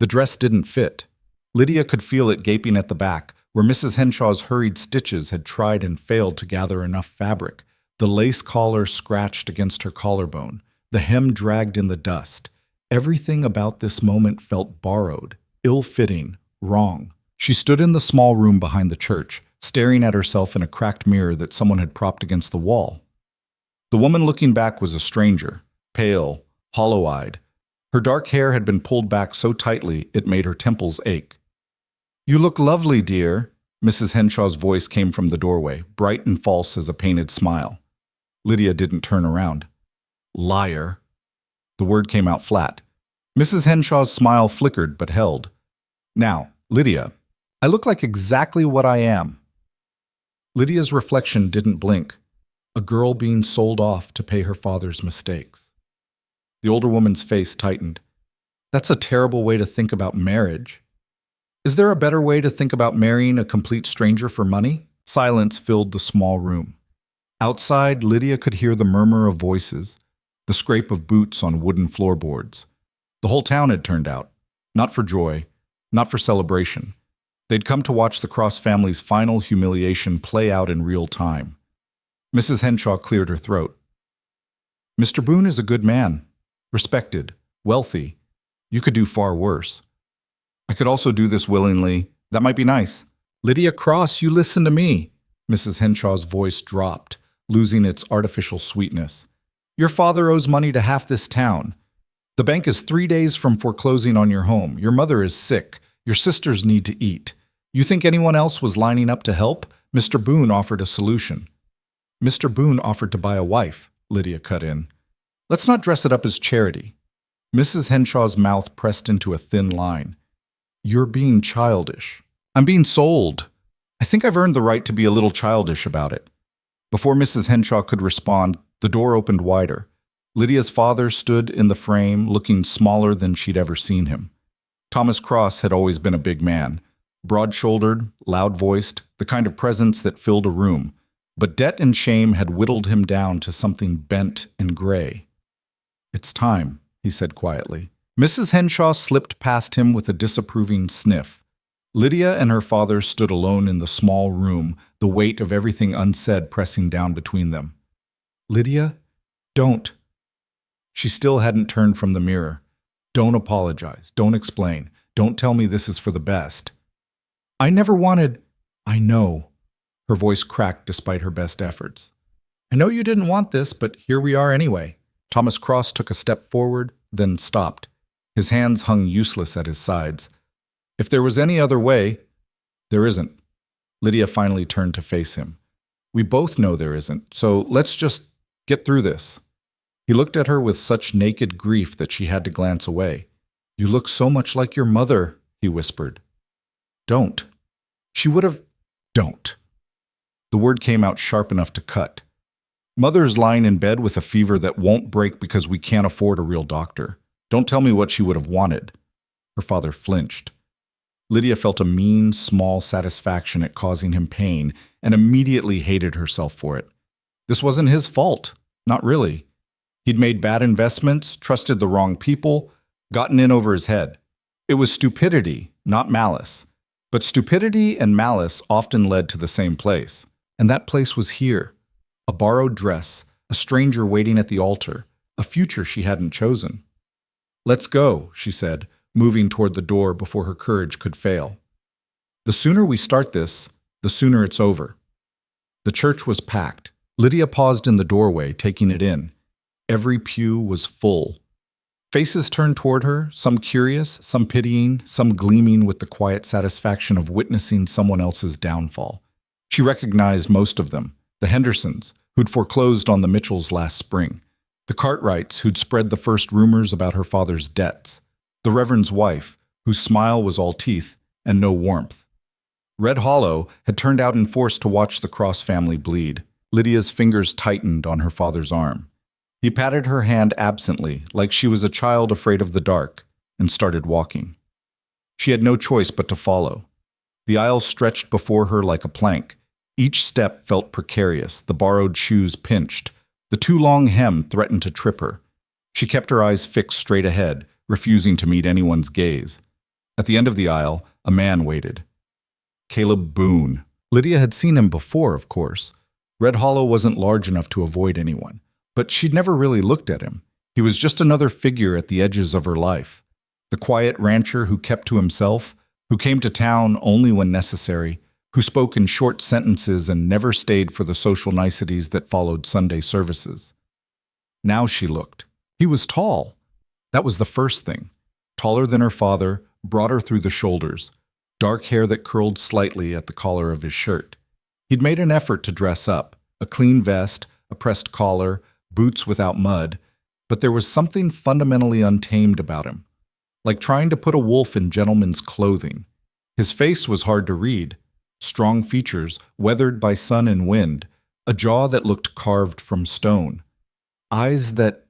The dress didn't fit. Lydia could feel it gaping at the back, where Mrs. Henshaw's hurried stitches had tried and failed to gather enough fabric. The lace collar scratched against her collarbone. The hem dragged in the dust. Everything about this moment felt borrowed, ill-fitting, wrong. She stood in the small room behind the church, staring at herself in a cracked mirror that someone had propped against the wall. The woman looking back was a stranger, pale, hollow-eyed. Her dark hair had been pulled back so tightly it made her temples ache. "You look lovely, dear," Mrs. Henshaw's voice came from the doorway, bright and false as a painted smile. Lydia didn't turn around. "Liar." The word came out flat. Mrs. Henshaw's smile flickered but held. "Now, Lydia, I look like exactly what I am." Lydia's reflection didn't blink. A girl being sold off to pay her father's mistakes. The older woman's face tightened. "That's a terrible way to think about marriage. Is there a better way to think about marrying a complete stranger for money?" Silence filled the small room. Outside, Lydia could hear the murmur of voices, the scrape of boots on wooden floorboards. The whole town had turned out, not for joy, not for celebration. They'd come to watch the Cross family's final humiliation play out in real time. Mrs. Henshaw cleared her throat. "Mr. Boone is a good man, respected, wealthy. You could do far worse. I could also do this willingly. That might be nice." "Lydia Cross, you listen to me." Mrs. Henshaw's voice dropped, losing its artificial sweetness. "Your father owes money to half this town. The bank is 3 days from foreclosing on your home. Your mother is sick. Your sisters need to eat. You think anyone else was lining up to help? Mr. Boone offered a solution." "Mr. Boone offered to buy a wife," Lydia cut in. "Let's not dress it up as charity." Mrs. Henshaw's mouth pressed into a thin line. "You're being childish." "I'm being sold. I think I've earned the right to be a little childish about it." Before Mrs. Henshaw could respond, the door opened wider. Lydia's father stood in the frame, looking smaller than she'd ever seen him. Thomas Cross had always been a big man, broad-shouldered, loud-voiced, the kind of presence that filled a room. But debt and shame had whittled him down to something bent and gray. "It's time," he said quietly. Mrs. Henshaw slipped past him with a disapproving sniff. Lydia and her father stood alone in the small room, the weight of everything unsaid pressing down between them. "Lydia, don't." She still hadn't turned from the mirror. "Don't apologize. Don't explain. Don't tell me this is for the best." "I never wanted—" "I know." Her voice cracked despite her best efforts. "I know you didn't want this, but here we are anyway." Thomas Cross took a step forward, then stopped. His hands hung useless at his sides. "If there was any other way—" "There isn't." Lydia finally turned to face him. "We both know there isn't, so let's just get through this." He looked at her with such naked grief that she had to glance away. "You look so much like your mother," he whispered. "Don't." She would have— "Don't." The word came out sharp enough to cut. "Mother's lying in bed with a fever that won't break because we can't afford a real doctor. Don't tell me what she would have wanted." Her father flinched. Lydia felt a mean, small satisfaction at causing him pain and immediately hated herself for it. This wasn't his fault. Not really. He'd made bad investments, trusted the wrong people, gotten in over his head. It was stupidity, not malice. But stupidity and malice often led to the same place. And that place was here. A borrowed dress, a stranger waiting at the altar, a future she hadn't chosen. "Let's go," she said, moving toward the door before her courage could fail. "The sooner we start this, the sooner it's over." The church was packed. Lydia paused in the doorway, taking it in. Every pew was full. Faces turned toward her, some curious, some pitying, some gleaming with the quiet satisfaction of witnessing someone else's downfall. She recognized most of them: the Hendersons, who'd foreclosed on the Mitchells last spring; the Cartwrights, who'd spread the first rumors about her father's debts; the Reverend's wife, whose smile was all teeth and no warmth. Red Hollow had turned out in force to watch the Cross family bleed. Lydia's fingers tightened on her father's arm. He patted her hand absently, like she was a child afraid of the dark, and started walking. She had no choice but to follow. The aisle stretched before her like a plank. Each step felt precarious, the borrowed shoes pinched. The too long hem threatened to trip her. She kept her eyes fixed straight ahead, refusing to meet anyone's gaze. At the end of the aisle, a man waited. Caleb Boone. Lydia had seen him before, of course. Red Hollow wasn't large enough to avoid anyone, but she'd never really looked at him. He was just another figure at the edges of her life. The quiet rancher who kept to himself, who came to town only when necessary, who spoke in short sentences and never stayed for the social niceties that followed Sunday services. Now she looked. He was tall. That was the first thing. Taller than her father, broader through the shoulders, dark hair that curled slightly at the collar of his shirt. He'd made an effort to dress up, a clean vest, a pressed collar, boots without mud, but there was something fundamentally untamed about him, like trying to put a wolf in gentleman's clothing. His face was hard to read, strong features weathered by sun and wind, a jaw that looked carved from stone, eyes that...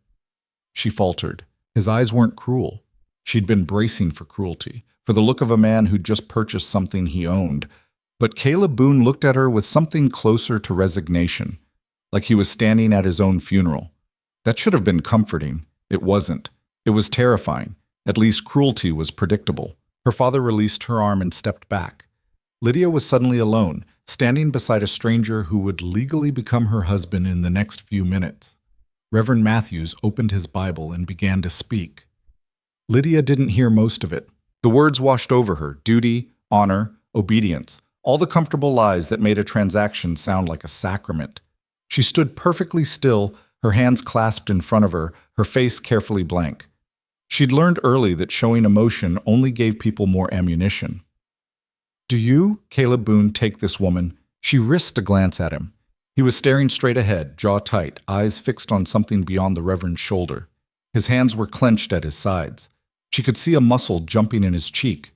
She faltered. His eyes weren't cruel. She'd been bracing for cruelty, for the look of a man who'd just purchased something he owned. But Caleb Boone looked at her with something closer to resignation, like he was standing at his own funeral. That should have been comforting. It wasn't. It was terrifying. At least cruelty was predictable. Her father released her arm and stepped back. Lydia was suddenly alone, standing beside a stranger who would legally become her husband in the next few minutes. Reverend Matthews opened his Bible and began to speak. Lydia didn't hear most of it. The words washed over her: duty, honor, obedience, all the comfortable lies that made a transaction sound like a sacrament. She stood perfectly still, her hands clasped in front of her, her face carefully blank. She'd learned early that showing emotion only gave people more ammunition. "Do you, Caleb Boone, take this woman?" She risked a glance at him. He was staring straight ahead, jaw tight, eyes fixed on something beyond the Reverend's shoulder. His hands were clenched at his sides. She could see a muscle jumping in his cheek.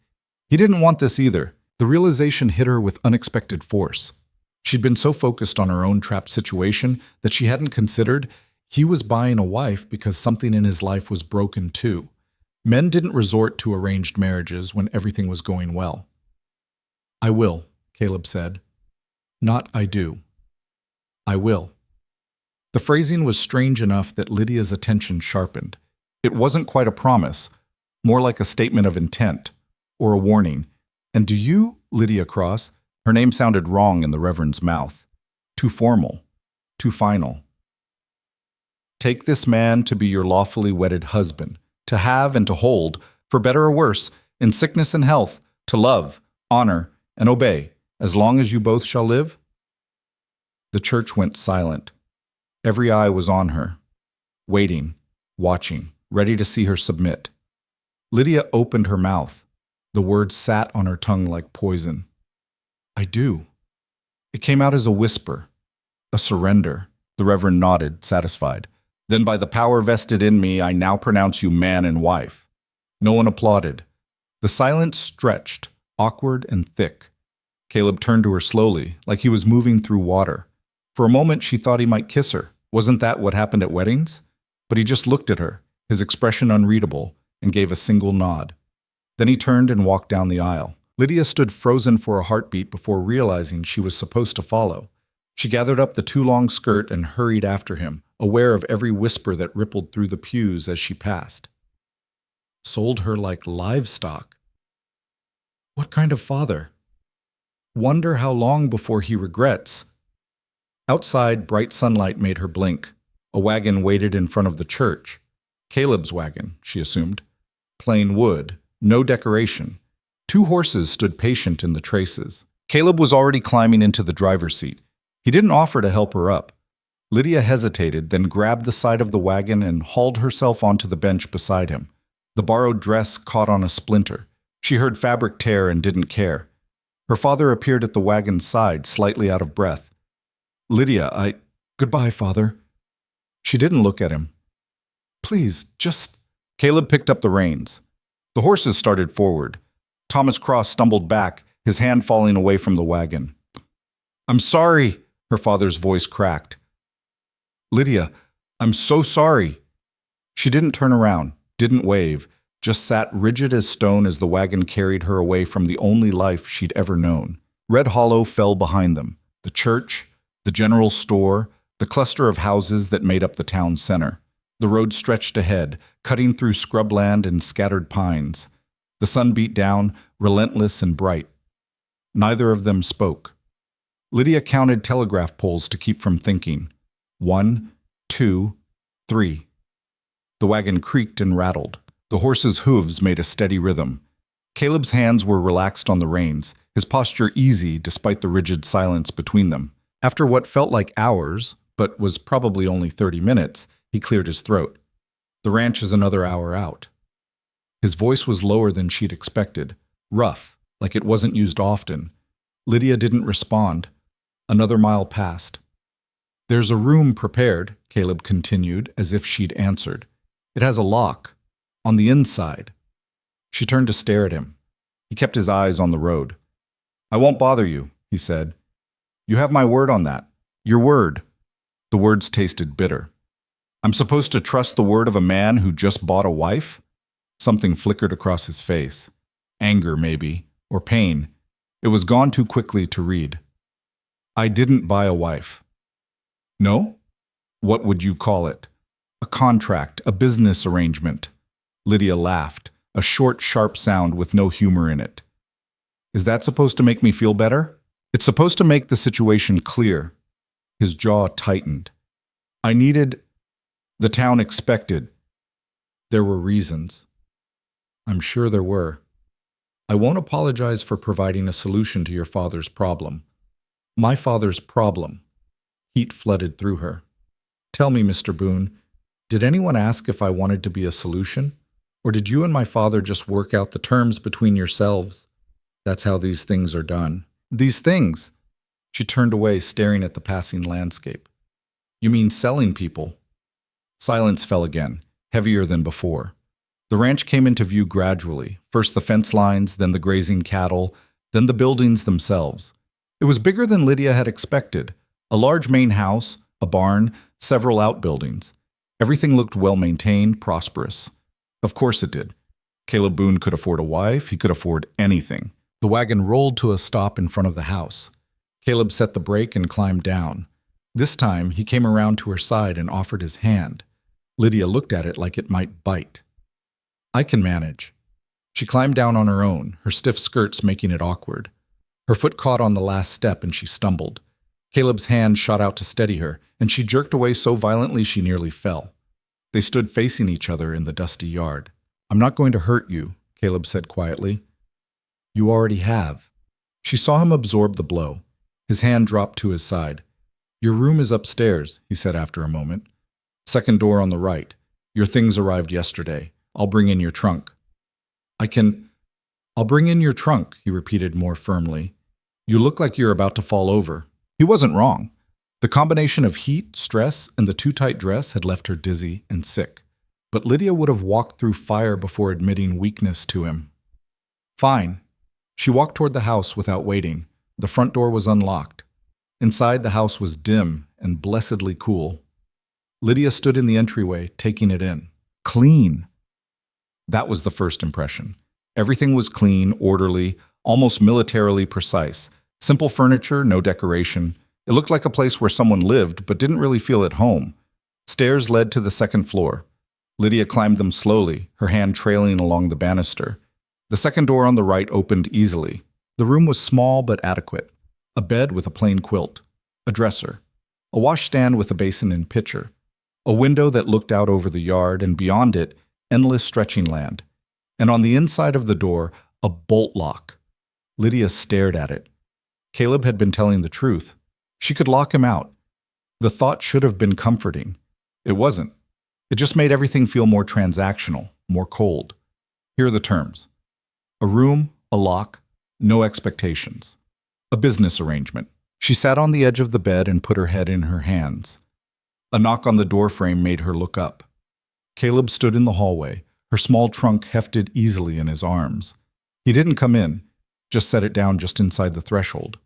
He didn't want this either. The realization hit her with unexpected force. She'd been so focused on her own trapped situation that she hadn't considered he was buying a wife because something in his life was broken too. Men didn't resort to arranged marriages when everything was going well. "I will," Caleb said. Not "I do." "I will." The phrasing was strange enough that Lydia's attention sharpened. It wasn't quite a promise, more like a statement of intent, or a warning. "And do you, Lydia Cross?" Her name sounded wrong in the Reverend's mouth. Too formal, too final. "Take this man to be your lawfully wedded husband, to have and to hold, for better or worse, in sickness and health, to love, honor, and obey, as long as you both shall live?" The church went silent. Every eye was on her, waiting, watching, ready to see her submit. Lydia opened her mouth. The words sat on her tongue like poison. "I do." It came out as a whisper, a surrender. The Reverend nodded, satisfied. "Then by the power vested in me, I now pronounce you man and wife." No one applauded. The silence stretched, awkward and thick. Caleb turned to her slowly, like he was moving through water. For a moment she thought he might kiss her. Wasn't that what happened at weddings? But he just looked at her, his expression unreadable, and gave a single nod. Then he turned and walked down the aisle. Lydia stood frozen for a heartbeat before realizing she was supposed to follow. She gathered up the too long skirt and hurried after him, aware of every whisper that rippled through the pews as she passed. Sold her like livestock. What kind of father? Wonder how long before he regrets. Outside, bright sunlight made her blink. A wagon waited in front of the church. Caleb's wagon, she assumed. Plain wood, no decoration. 2 horses stood patient in the traces. Caleb was already climbing into the driver's seat. He didn't offer to help her up. Lydia hesitated, then grabbed the side of the wagon and hauled herself onto the bench beside him. The borrowed dress caught on a splinter. She heard fabric tear and didn't care. Her father appeared at the wagon's side, slightly out of breath. "Lydia, Goodbye, Father." She didn't look at him. "Please, just..." Caleb picked up the reins. The horses started forward. Thomas Cross stumbled back, his hand falling away from the wagon. "I'm sorry," her father's voice cracked. "Lydia, I'm so sorry." She didn't turn around, didn't wave, just sat rigid as stone as the wagon carried her away from the only life she'd ever known. Red Hollow fell behind them. The church, the general store, the cluster of houses that made up the town center. The road stretched ahead, cutting through scrubland and scattered pines. The sun beat down, relentless and bright. Neither of them spoke. Lydia counted telegraph poles to keep from thinking. 1, 2, 3. The wagon creaked and rattled. The horse's hooves made a steady rhythm. Caleb's hands were relaxed on the reins, his posture easy despite the rigid silence between them. After what felt like hours, but was probably only 30 minutes, he cleared his throat. The ranch is another hour out. His voice was lower than she'd expected, rough, like it wasn't used often. Lydia didn't respond. Another mile passed. There's a room prepared, Caleb continued, as if she'd answered. It has a lock. On the inside. She turned to stare at him. He kept his eyes on the road. I won't bother you, he said. You have my word on that. Your word. The words tasted bitter. I'm supposed to trust the word of a man who just bought a wife? Something flickered across his face. Anger, maybe, or pain. It was gone too quickly to read. I didn't buy a wife. No? What would you call it? A contract, a business arrangement. Lydia laughed, a short, sharp sound with no humor in it. Is that supposed to make me feel better? It's supposed to make the situation clear. His jaw tightened. I needed... The town expected. There were reasons. I'm sure there were. I won't apologize for providing a solution to your father's problem. My father's problem. Heat flooded through her. Tell me, Mr. Boone, did anyone ask if I wanted to be a solution? Or did you and my father just work out the terms between yourselves? That's how these things are done. These things? She turned away, staring at the passing landscape. You mean selling people? Silence fell again, heavier than before. The ranch came into view gradually, first the fence lines, then the grazing cattle, then the buildings themselves. It was bigger than Lydia had expected. A large main house, a barn, several outbuildings. Everything looked well-maintained, prosperous. Of course it did. Caleb Boone could afford a wife, he could afford anything. The wagon rolled to a stop in front of the house. Caleb set the brake and climbed down. This time, he came around to her side and offered his hand. Lydia looked at it like it might bite. I can manage. She climbed down on her own, her stiff skirts making it awkward. Her foot caught on the last step and she stumbled. Caleb's hand shot out to steady her, and she jerked away so violently she nearly fell. They stood facing each other in the dusty yard. I'm not going to hurt you, Caleb said quietly. You already have. She saw him absorb the blow. His hand dropped to his side. Your room is upstairs, he said after a moment. Second door on the right. Your things arrived yesterday. I'll bring in your trunk. I'll bring in your trunk, he repeated more firmly. You look like you're about to fall over. He wasn't wrong. The combination of heat, stress, and the too-tight dress had left her dizzy and sick. But Lydia would have walked through fire before admitting weakness to him. Fine. She walked toward the house without waiting. The front door was unlocked. Inside, the house was dim and blessedly cool. Lydia stood in the entryway, taking it in. Clean. That was the first impression. Everything was clean, orderly, almost militarily precise. Simple furniture, no decoration. It looked like a place where someone lived, but didn't really feel at home. Stairs led to the second floor. Lydia climbed them slowly, her hand trailing along the banister. The second door on the right opened easily. The room was small but adequate. A bed with a plain quilt. A dresser. A washstand with a basin and pitcher. A window that looked out over the yard, and beyond it, endless stretching land. And on the inside of the door, a bolt lock. Lydia stared at it. Caleb had been telling the truth. She could lock him out. The thought should have been comforting. It wasn't. It just made everything feel more transactional, more cold. Here are the terms. A room, a lock, no expectations. A business arrangement. She sat on the edge of the bed and put her head in her hands. A knock on the doorframe made her look up. Caleb stood in the hallway, her small trunk hefted easily in his arms. He didn't come in, just set it down just inside the threshold.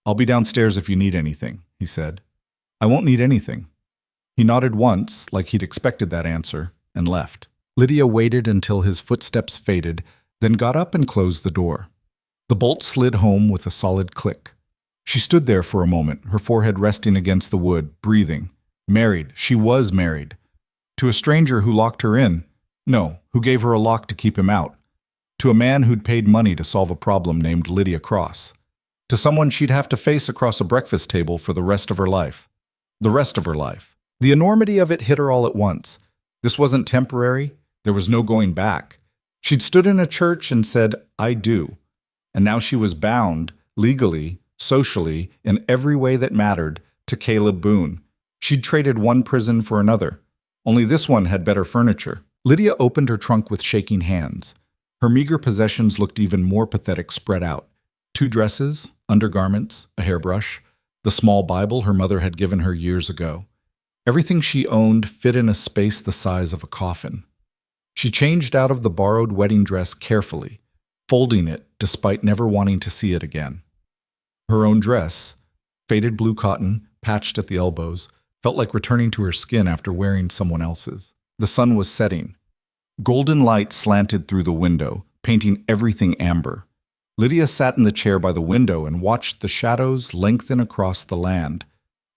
I'll be downstairs if you need anything, he said. I won't need anything. He nodded once, like he'd expected that answer, and left. Lydia waited until his footsteps faded, then got up and closed the door. The bolt slid home with a solid click. She stood there for a moment, her forehead resting against the wood, breathing. Married. She was married. To a stranger who locked her in. No, who gave her a lock to keep him out. to a man who'd paid money to solve a problem named Lydia Cross, to someone she'd have to face across a breakfast table for the rest of her life. The rest of her life. The enormity of it hit her all at once. This wasn't temporary. There was no going back. She'd stood in a church and said, "I do." And now she was bound, legally, socially, in every way that mattered, to Caleb Boone. She'd traded one prison for another. Only this one had better furniture. Lydia opened her trunk with shaking hands. Her meager possessions looked even more pathetic spread out. 2 dresses, undergarments, a hairbrush, the small Bible her mother had given her years ago. Everything she owned fit in a space the size of a coffin. She changed out of the borrowed wedding dress carefully, folding it despite never wanting to see it again. Her own dress, faded blue cotton, patched at the elbows, felt like returning to her skin after wearing someone else's. The sun was setting. Golden light slanted through the window, painting everything amber. Lydia sat in the chair by the window and watched the shadows lengthen across the land.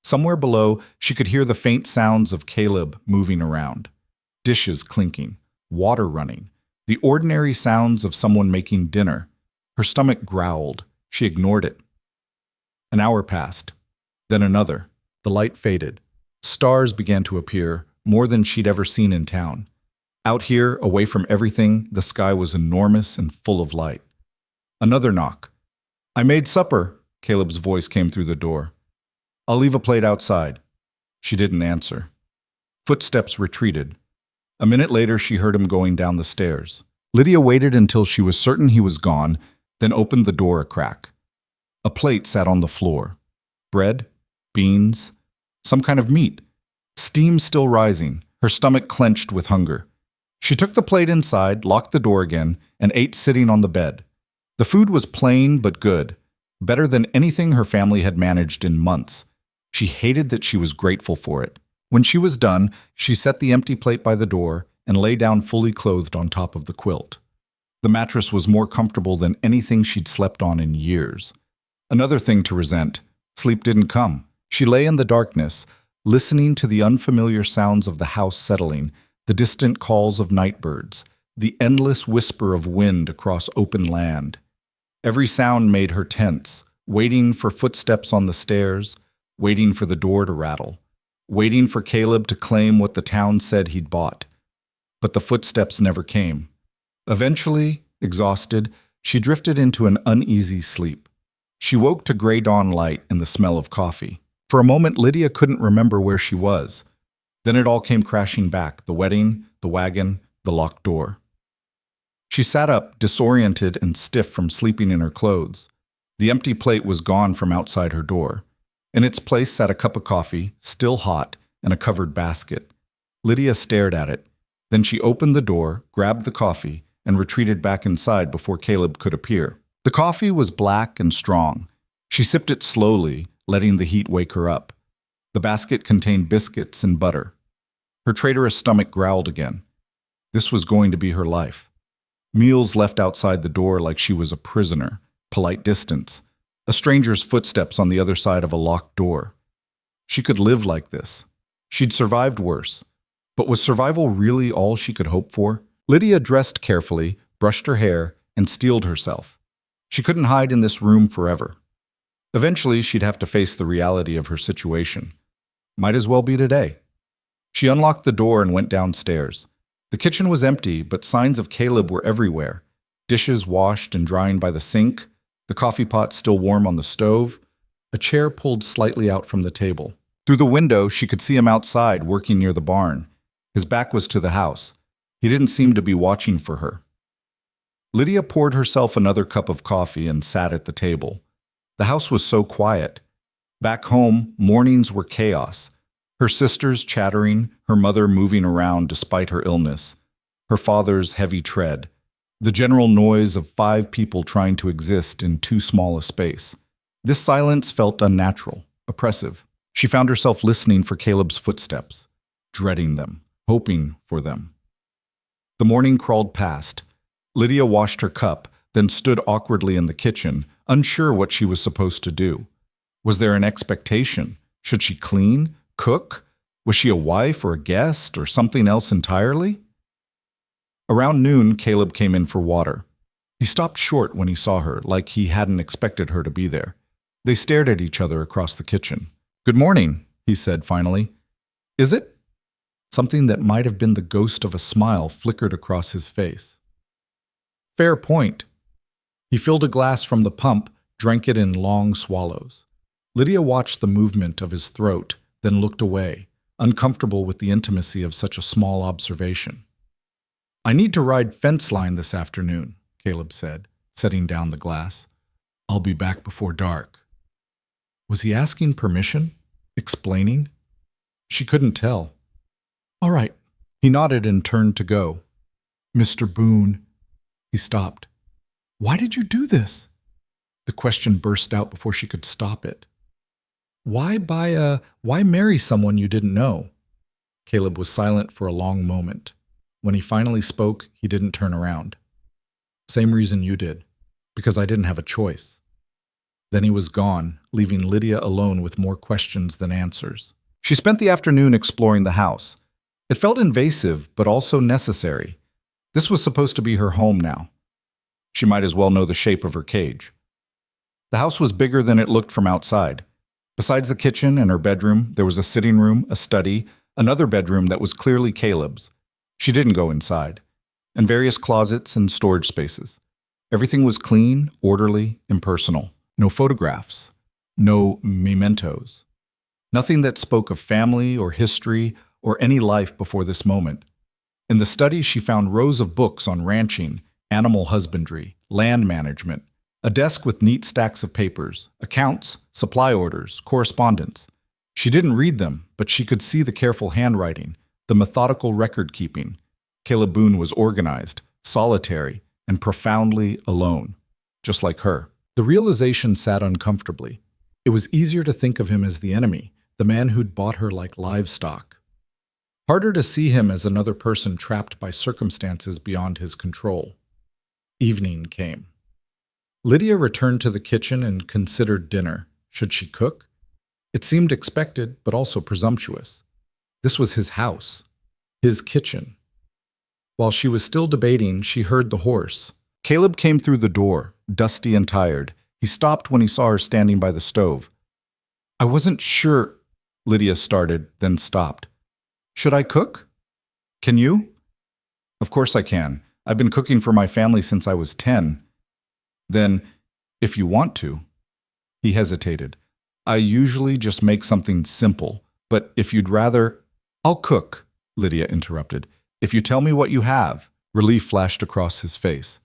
Somewhere below, she could hear the faint sounds of Caleb moving around. Dishes clinking, water running, the ordinary sounds of someone making dinner. Her stomach growled. She ignored it. An hour passed. Then another. The light faded. Stars began to appear, more than she'd ever seen in town. Out here, away from everything, the sky was enormous and full of light. Another knock. "I made supper," Caleb's voice came through the door. "I'll leave a plate outside." She didn't answer. Footsteps retreated. A minute later, she heard him going down the stairs. Lydia waited until she was certain he was gone, then opened the door a crack. A plate sat on the floor. Bread, beans, some kind of meat. Steam still rising, her stomach clenched with hunger. She took the plate inside, locked the door again, and ate sitting on the bed. The food was plain but good, better than anything her family had managed in months. She hated that she was grateful for it. When she was done, she set the empty plate by the door and lay down fully clothed on top of the quilt. The mattress was more comfortable than anything she'd slept on in years. Another thing to resent, sleep didn't come. She lay in the darkness, listening to the unfamiliar sounds of the house settling, the distant calls of night birds, the endless whisper of wind across open land. Every sound made her tense, waiting for footsteps on the stairs, waiting for the door to rattle, waiting for Caleb to claim what the town said he'd bought. But the footsteps never came. Eventually, exhausted, she drifted into an uneasy sleep. She woke to gray dawn light and the smell of coffee. For a moment, Lydia couldn't remember where she was. Then it all came crashing back, the wedding, the wagon, the locked door. She sat up, disoriented and stiff from sleeping in her clothes. The empty plate was gone from outside her door. In its place sat a cup of coffee, still hot, and a covered basket. Lydia stared at it. Then she opened the door, grabbed the coffee, and retreated back inside before Caleb could appear. The coffee was black and strong. She sipped it slowly, letting the heat wake her up. The basket contained biscuits and butter. Her traitorous stomach growled again. This was going to be her life. Meals left outside the door like she was a prisoner, polite distance, a stranger's footsteps on the other side of a locked door. She could live like this. She'd survived worse. But was survival really all she could hope for? Lydia dressed carefully, brushed her hair, and steeled herself. She couldn't hide in this room forever. Eventually, she'd have to face the reality of her situation. Might as well be today. She unlocked the door and went downstairs. The kitchen was empty, but signs of Caleb were everywhere. Dishes washed and drying by the sink, the coffee pot still warm on the stove, a chair pulled slightly out from the table. Through the window, she could see him outside, working near the barn. His back was to the house. He didn't seem to be watching for her. Lydia poured herself another cup of coffee and sat at the table. The house was so quiet. Back home, mornings were chaos. Her sisters chattering, her mother moving around despite her illness, her father's heavy tread, the general noise of 5 people trying to exist in too small a space. This silence felt unnatural, oppressive. She found herself listening for Caleb's footsteps, dreading them, hoping for them. The morning crawled past. Lydia washed her cup, then stood awkwardly in the kitchen, unsure what she was supposed to do. Was there an expectation? Should she clean? Cook? Was she a wife or a guest or something else entirely? Around noon, Caleb came in for water. He stopped short when he saw her, like he hadn't expected her to be there. They stared at each other across the kitchen. "Good morning," he said finally. "Is it?" Something that might have been the ghost of a smile flickered across his face. "Fair point." He filled a glass from the pump, drank it in long swallows. Lydia watched the movement of his throat, then looked away, uncomfortable with the intimacy of such a small observation. "I need to ride fence line this afternoon," Caleb said, setting down the glass. "I'll be back before dark." Was he asking permission? Explaining? She couldn't tell. "All right." He nodded and turned to go. "Mr. Boone." He stopped. "Why did you do this?" The question burst out before she could stop it. Why marry someone you didn't know?" Caleb was silent for a long moment. When he finally spoke, he didn't turn around. "Same reason you did. Because I didn't have a choice." Then he was gone, leaving Lydia alone with more questions than answers. She spent the afternoon exploring the house. It felt invasive, but also necessary. This was supposed to be her home now. She might as well know the shape of her cage. The house was bigger than it looked from outside. Besides the kitchen and her bedroom, there was a sitting room, a study, another bedroom that was clearly Caleb's. She didn't go inside. And various closets and storage spaces. Everything was clean, orderly, impersonal. No photographs. No mementos. Nothing that spoke of family or history or any life before this moment. In the study, she found rows of books on ranching, animal husbandry, land management, a desk with neat stacks of papers, accounts, supply orders, correspondence. She didn't read them, but she could see the careful handwriting, the methodical record-keeping. Caleb Boone was organized, solitary, and profoundly alone, just like her. The realization sat uncomfortably. It was easier to think of him as the enemy, the man who'd bought her like livestock. Harder to see him as another person trapped by circumstances beyond his control. Evening came. Lydia returned to the kitchen and considered dinner. Should she cook? It seemed expected, but also presumptuous. This was his house, his kitchen. While she was still debating, she heard the horse. Caleb came through the door, dusty and tired. He stopped when he saw her standing by the stove. "I wasn't sure," Lydia started, then stopped. "Should I cook? Can you?" "Of course I can. I've been cooking for my family since I was 10. "Then, if you want to." He hesitated. "I usually just make something simple, but if you'd rather—" "I'll cook," Lydia interrupted. "If you tell me what you have." Relief flashed across his face.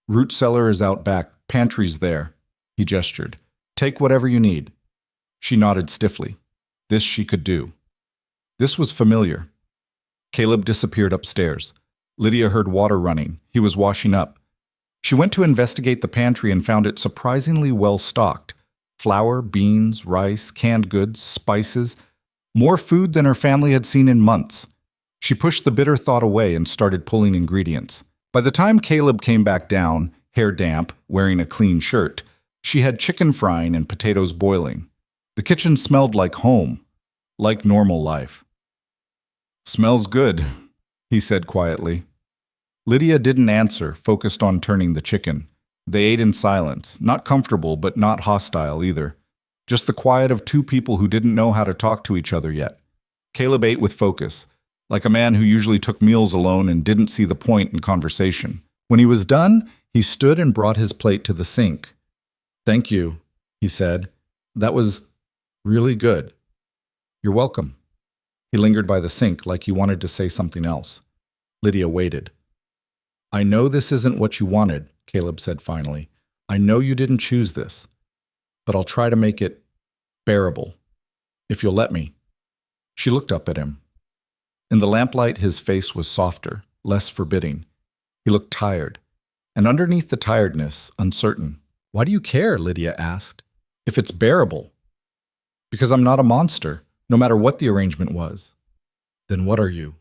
"Root cellar is out back, pantry's there." He gestured. "Take whatever you need." She nodded stiffly. This she could do. This was familiar. Caleb disappeared upstairs. Lydia heard water running. He was washing up. She went to investigate the pantry and found it surprisingly well stocked. Flour, beans, rice, canned goods, spices. More food than her family had seen in months. She pushed the bitter thought away and started pulling ingredients. By the time Caleb came back down, hair damp, wearing a clean shirt, she had chicken frying and potatoes boiling. The kitchen smelled like home, like normal life. "Smells good," he said quietly. Lydia didn't answer, focused on turning the chicken. They ate in silence, not comfortable but not hostile either. Just the quiet of two people who didn't know how to talk to each other yet. Caleb ate with focus, like a man who usually took meals alone and didn't see the point in conversation. When he was done, he stood and brought his plate to the sink. "Thank you," he said. "That was really good." "You're welcome." He lingered by the sink like he wanted to say something else. Lydia waited. "I know this isn't what you wanted," Caleb said finally. "I know you didn't choose this. But I'll try to make it bearable, if you'll let me." She looked up at him. In the lamplight, his face was softer, less forbidding. He looked tired, and underneath the tiredness, uncertain. "Why do you care?" Lydia asked. "If it's bearable." "Because I'm not a monster, no matter what the arrangement was." "Then what are you?"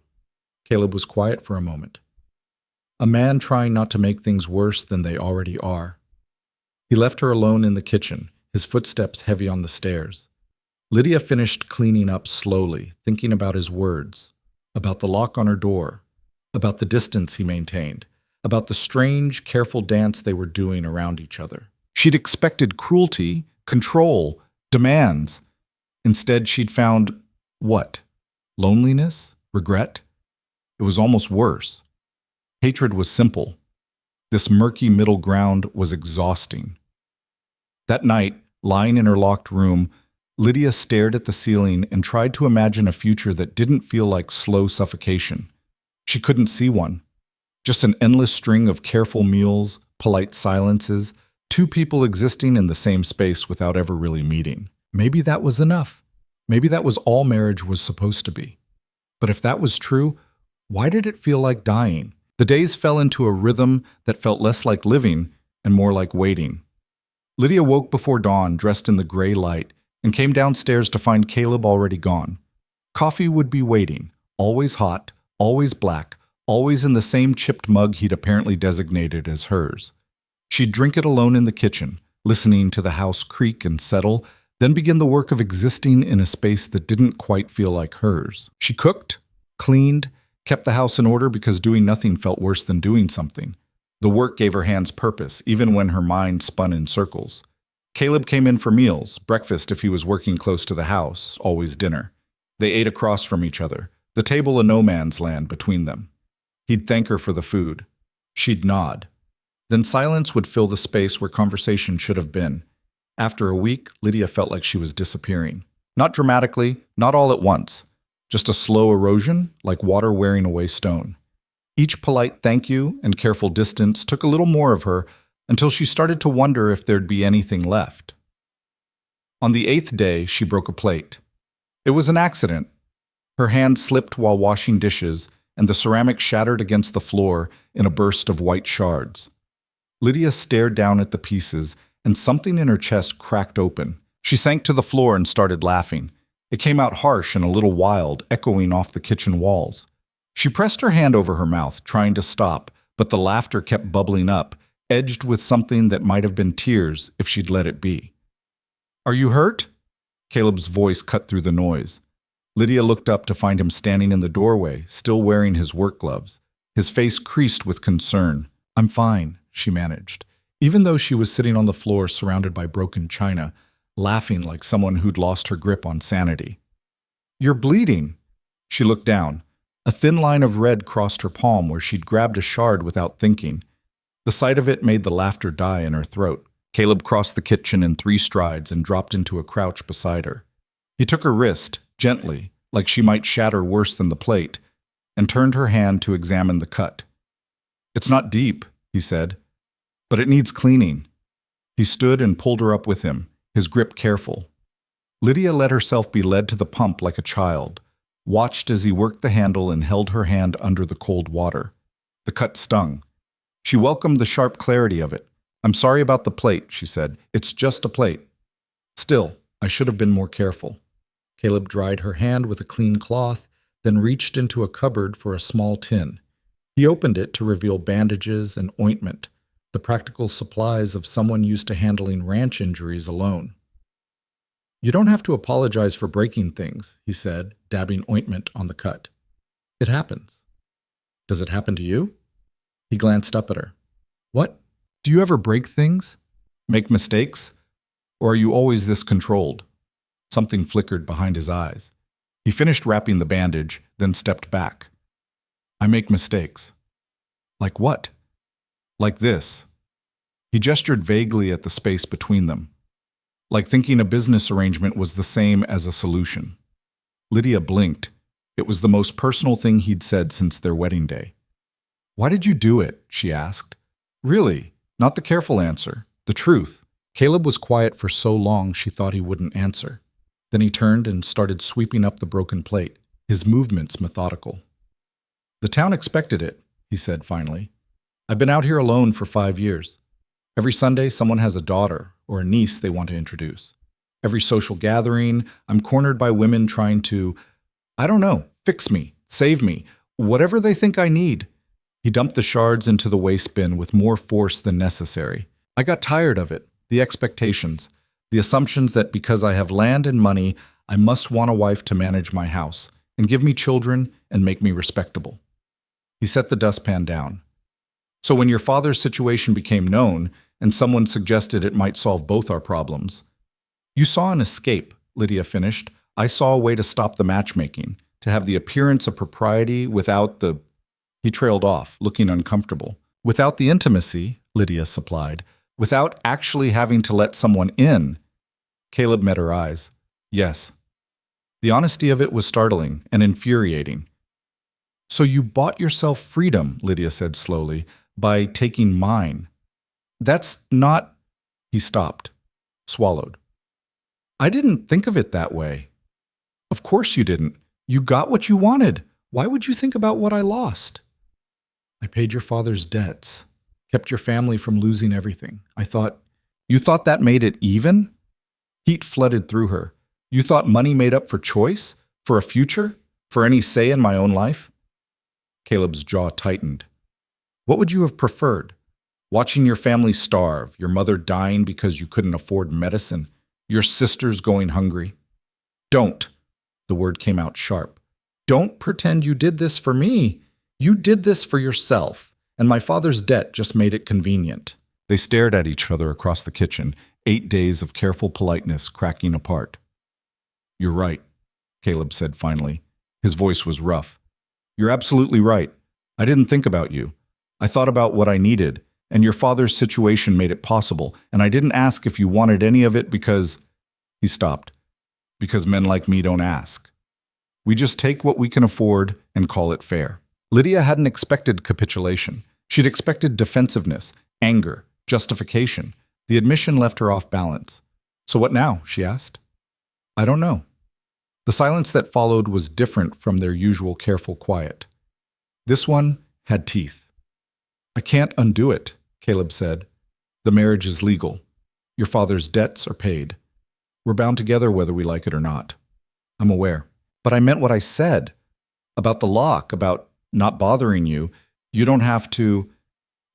Caleb was quiet for a moment. "A man trying not to make things worse than they already are." He left her alone in the kitchen, his footsteps heavy on the stairs. Lydia finished cleaning up slowly, thinking about his words, about the lock on her door, about the distance he maintained, about the strange, careful dance they were doing around each other. She'd expected cruelty, control, demands. Instead, she'd found what? Loneliness? Regret? It was almost worse. Hatred was simple. This murky middle ground was exhausting. That night, lying in her locked room, Lydia stared at the ceiling and tried to imagine a future that didn't feel like slow suffocation. She couldn't see one. Just an endless string of careful meals, polite silences, two people existing in the same space without ever really meeting. Maybe that was enough. Maybe that was all marriage was supposed to be. But if that was true, why did it feel like dying? The days fell into a rhythm that felt less like living and more like waiting. Lydia woke before dawn, dressed in the gray light, and came downstairs to find Caleb already gone. Coffee would be waiting, always hot, always black, always in the same chipped mug he'd apparently designated as hers. She'd drink it alone in the kitchen, listening to the house creak and settle, then begin the work of existing in a space that didn't quite feel like hers. She cooked, cleaned, kept the house in order because doing nothing felt worse than doing something. The work gave her hands purpose, even when her mind spun in circles. Caleb came in for meals, breakfast if he was working close to the house, always dinner. They ate across from each other, the table a no man's land between them. He'd thank her for the food. She'd nod. Then silence would fill the space where conversation should have been. After a week, Lydia felt like she was disappearing. Not dramatically, not all at once. Just a slow erosion, like water wearing away stone. Each polite thank you and careful distance took a little more of her until she started to wonder if there'd be anything left. On the 8th day, she broke a plate. It was an accident. Her hand slipped while washing dishes, and the ceramic shattered against the floor in a burst of white shards. Lydia stared down at the pieces, and something in her chest cracked open. She sank to the floor and started laughing. It came out harsh and a little wild, echoing off the kitchen walls. She pressed her hand over her mouth, trying to stop, but the laughter kept bubbling up, edged with something that might have been tears if she'd let it be. "Are you hurt?" Caleb's voice cut through the noise. Lydia looked up to find him standing in the doorway, still wearing his work gloves. His face creased with concern. "I'm fine," she managed, even though she was sitting on the floor surrounded by broken china, laughing like someone who'd lost her grip on sanity. "You're bleeding." She looked down. A thin line of red crossed her palm where she'd grabbed a shard without thinking. The sight of it made the laughter die in her throat. Caleb crossed the kitchen in 3 strides and dropped into a crouch beside her. He took her wrist, gently, like she might shatter worse than the plate, and turned her hand to examine the cut. "It's not deep," he said, "but it needs cleaning." He stood and pulled her up with him, his grip careful. Lydia let herself be led to the pump like a child, watched as he worked the handle and held her hand under the cold water. The cut stung. She welcomed the sharp clarity of it. "I'm sorry about the plate," she said. "It's just a plate." "Still, I should have been more careful." Caleb dried her hand with a clean cloth, then reached into a cupboard for a small tin. He opened it to reveal bandages and ointment, the practical supplies of someone used to handling ranch injuries alone. "You don't have to apologize for breaking things," he said, dabbing ointment on the cut. "It happens." "Does it happen to you?" He glanced up at her. "What? Do you ever break things? Make mistakes? Or are you always this controlled?" Something flickered behind his eyes. He finished wrapping the bandage, then stepped back. "I make mistakes." "Like what?" "Like this." He gestured vaguely at the space between them. Like thinking a business arrangement was the same as a solution. Lydia blinked. It was the most personal thing he'd said since their wedding day. "Why did you do it?" she asked. Really, not the careful answer, the truth. Caleb was quiet for so long she thought he wouldn't answer. Then he turned and started sweeping up the broken plate, his movements methodical. "The town expected it," he said finally. "I've been out here alone for 5 years. Every Sunday, someone has a daughter or a niece they want to introduce. Every social gathering, I'm cornered by women trying to, I don't know, fix me, save me, whatever they think I need." He dumped the shards into the waste bin with more force than necessary. "I got tired of it, the expectations, the assumptions that because I have land and money, I must want a wife to manage my house and give me children and make me respectable." He set the dustpan down. So when your father's situation became known and someone suggested it might solve both our problems, you saw an escape, Lydia finished. I saw a way to stop the matchmaking, to have the appearance of propriety without the... He trailed off, looking uncomfortable. Without the intimacy, Lydia supplied. Without actually having to let someone in. Caleb met her eyes. Yes. The honesty of it was startling and infuriating. So you bought yourself freedom, Lydia said slowly, by taking mine. That's not... He stopped, swallowed. I didn't think of it that way. Of course you didn't. You got what you wanted. Why would you think about what I lost? I paid your father's debts, kept your family from losing everything. You thought that made it even? Heat flooded through her. You thought money made up for choice, for a future, for any say in my own life? Caleb's jaw tightened. What would you have preferred? Watching your family starve, your mother dying because you couldn't afford medicine, your sisters going hungry? Don't. The word came out sharp. Don't pretend you did this for me. You did this for yourself, and my father's debt just made it convenient. They stared at each other across the kitchen, 8 days of careful politeness cracking apart. You're right, Caleb said finally. His voice was rough. You're absolutely right. I didn't think about you. I thought about what I needed, and your father's situation made it possible, and I didn't ask if you wanted any of it because... He stopped. Because men like me don't ask. We just take what we can afford and call it fair. Lydia hadn't expected capitulation. She'd expected defensiveness, anger, justification. The admission left her off balance. So what now? She asked. I don't know. The silence that followed was different from their usual careful quiet. This one had teeth. I can't undo it, Caleb said. The marriage is legal. Your father's debts are paid. We're bound together whether we like it or not. I'm aware. But I meant what I said. About the lock, about not bothering you. You don't have to...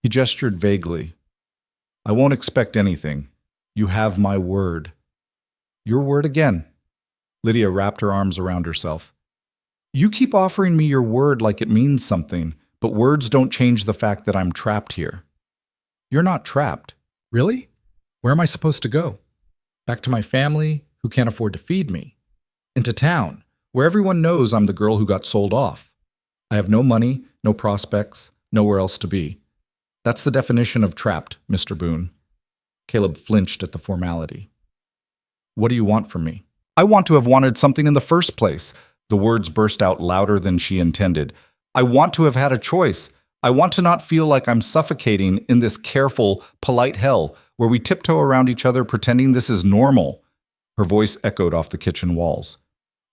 He gestured vaguely. I won't expect anything. You have my word. Your word again. Lydia wrapped her arms around herself. You keep offering me your word like it means something, but words don't change the fact that I'm trapped here. You're not trapped. Really? Where am I supposed to go? Back to my family, who can't afford to feed me. Into town, where everyone knows I'm the girl who got sold off. I have no money, no prospects, nowhere else to be. That's the definition of trapped, Mr. Boone. Caleb flinched at the formality. What do you want from me? I want to have wanted something in the first place. The words burst out louder than she intended. I want to have had a choice. I want to not feel like I'm suffocating in this careful, polite hell where we tiptoe around each other pretending this is normal. Her voice echoed off the kitchen walls.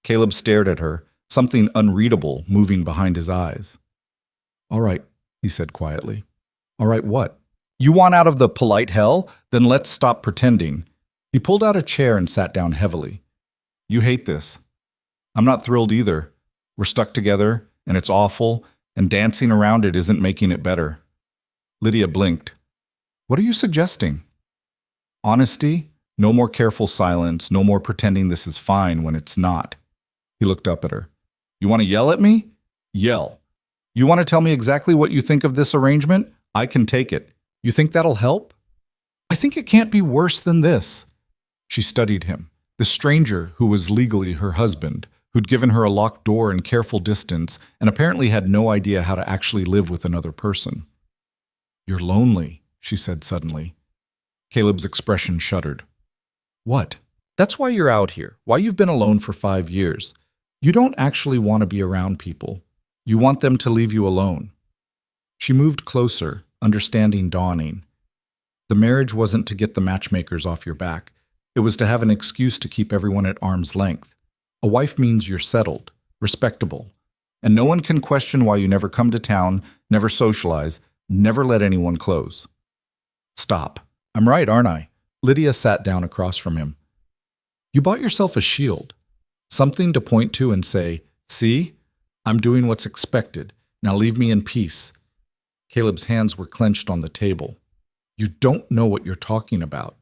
Caleb stared at her, something unreadable moving behind his eyes. All right, he said quietly. All right, what? You want out of the polite hell? Then let's stop pretending. He pulled out a chair and sat down heavily. You hate this. I'm not thrilled either. We're stuck together, and it's awful, and dancing around it isn't making it better. Lydia blinked. What are you suggesting? Honesty? No more careful silence, no more pretending this is fine when it's not. He looked up at her. You want to yell at me? Yell. You want to tell me exactly what you think of this arrangement? I can take it. You think that'll help? I think it can't be worse than this. She studied him, the stranger who was legally her husband, who'd given her a locked door and careful distance, and apparently had no idea how to actually live with another person. You're lonely, she said suddenly. Caleb's expression shuddered. What? That's why you're out here, why you've been alone for 5 years. You don't actually want to be around people. You want them to leave you alone. She moved closer, understanding dawning. The marriage wasn't to get the matchmakers off your back. It was to have an excuse to keep everyone at arm's length. A wife means you're settled, respectable, and no one can question why you never come to town, never socialize, never let anyone close. Stop. I'm right, aren't I? Lydia sat down across from him. You bought yourself a shield, something to point to and say, see, I'm doing what's expected. Now leave me in peace. Caleb's hands were clenched on the table. You don't know what you're talking about.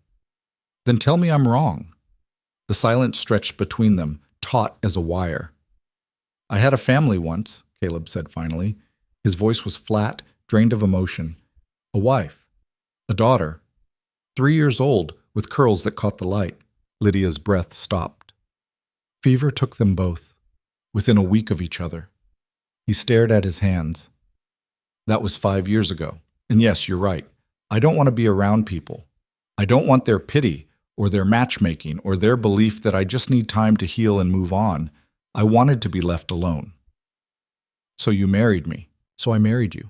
Then tell me I'm wrong. The silence stretched between them, taut as a wire. I had a family once, Caleb said finally. His voice was flat, drained of emotion. A wife. A daughter. 3 years old, with curls that caught the light. Lydia's breath stopped. Fever took them both, within a week of each other. He stared at his hands. That was 5 years ago. And yes, you're right. I don't want to be around people. I don't want their pity, or their matchmaking, or their belief that I just need time to heal and move on. I wanted to be left alone. So you married me. So I married you.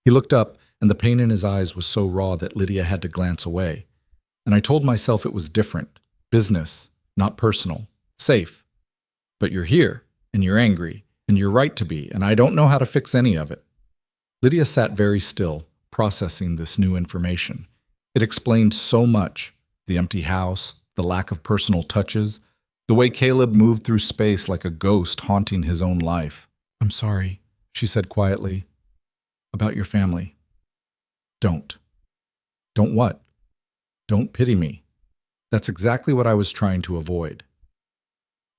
He looked up, and the pain in his eyes was so raw that Lydia had to glance away. And I told myself it was different. Business, not personal. Safe. But you're here, and you're angry, and you're right to be, and I don't know how to fix any of it. Lydia sat very still, processing this new information. It explained so much. The empty house, the lack of personal touches, the way Caleb moved through space like a ghost haunting his own life. I'm sorry, she said quietly. About your family. Don't. Don't what? Don't pity me. That's exactly what I was trying to avoid.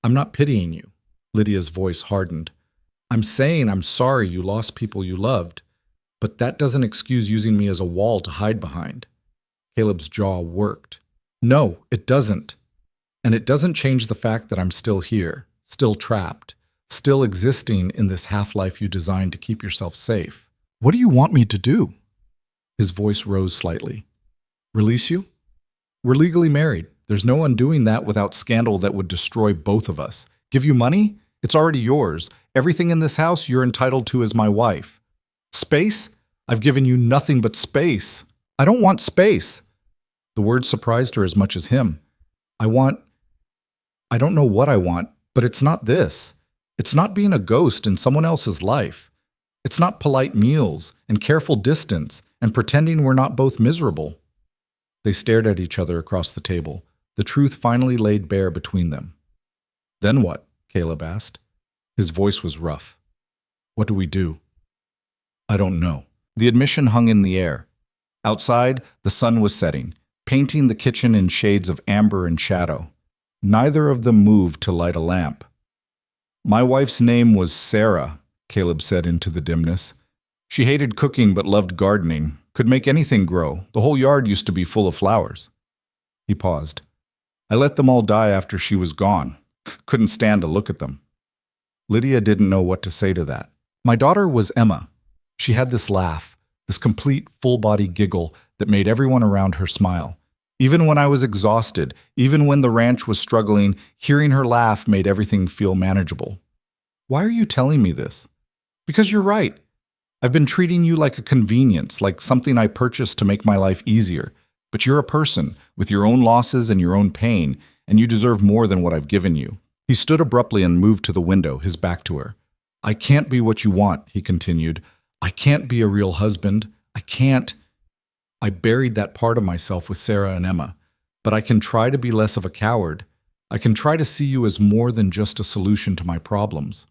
I'm not pitying you. Lydia's voice hardened. I'm saying I'm sorry you lost people you loved, but that doesn't excuse using me as a wall to hide behind. Caleb's jaw worked. No, it doesn't. And it doesn't change the fact that I'm still here, still trapped, still existing in this half-life you designed to keep yourself safe. What do you want me to do? His voice rose slightly. Release you? We're legally married. There's no undoing that without scandal that would destroy both of us. Give you money? It's already yours. Everything in this house you're entitled to as my wife. Space? I've given you nothing but space. I don't want space. The word surprised her as much as him. I don't know what I want, but it's not this. It's not being a ghost in someone else's life. It's not polite meals and careful distance and pretending we're not both miserable. They stared at each other across the table. The truth finally laid bare between them. Then what? Caleb asked. His voice was rough. What do we do? I don't know. The admission hung in the air. Outside, the sun was setting, painting the kitchen in shades of amber and shadow. Neither of them moved to light a lamp. My wife's name was Sarah, Caleb said into the dimness. She hated cooking but loved gardening, could make anything grow. The whole yard used to be full of flowers. He paused. I let them all die after she was gone. Couldn't stand to look at them. Lydia didn't know what to say to that. My daughter was Emma. She had this laugh, this complete full-body giggle that made everyone around her smile. Even when I was exhausted, even when the ranch was struggling, hearing her laugh made everything feel manageable. Why are you telling me this? Because you're right. I've been treating you like a convenience, like something I purchased to make my life easier. But you're a person, with your own losses and your own pain, and you deserve more than what I've given you. He stood abruptly and moved to the window, his back to her. I can't be what you want, he continued. I can't be a real husband. I can't. I buried that part of myself with Sarah and Emma, but I can try to be less of a coward. I can try to see you as more than just a solution to my problems.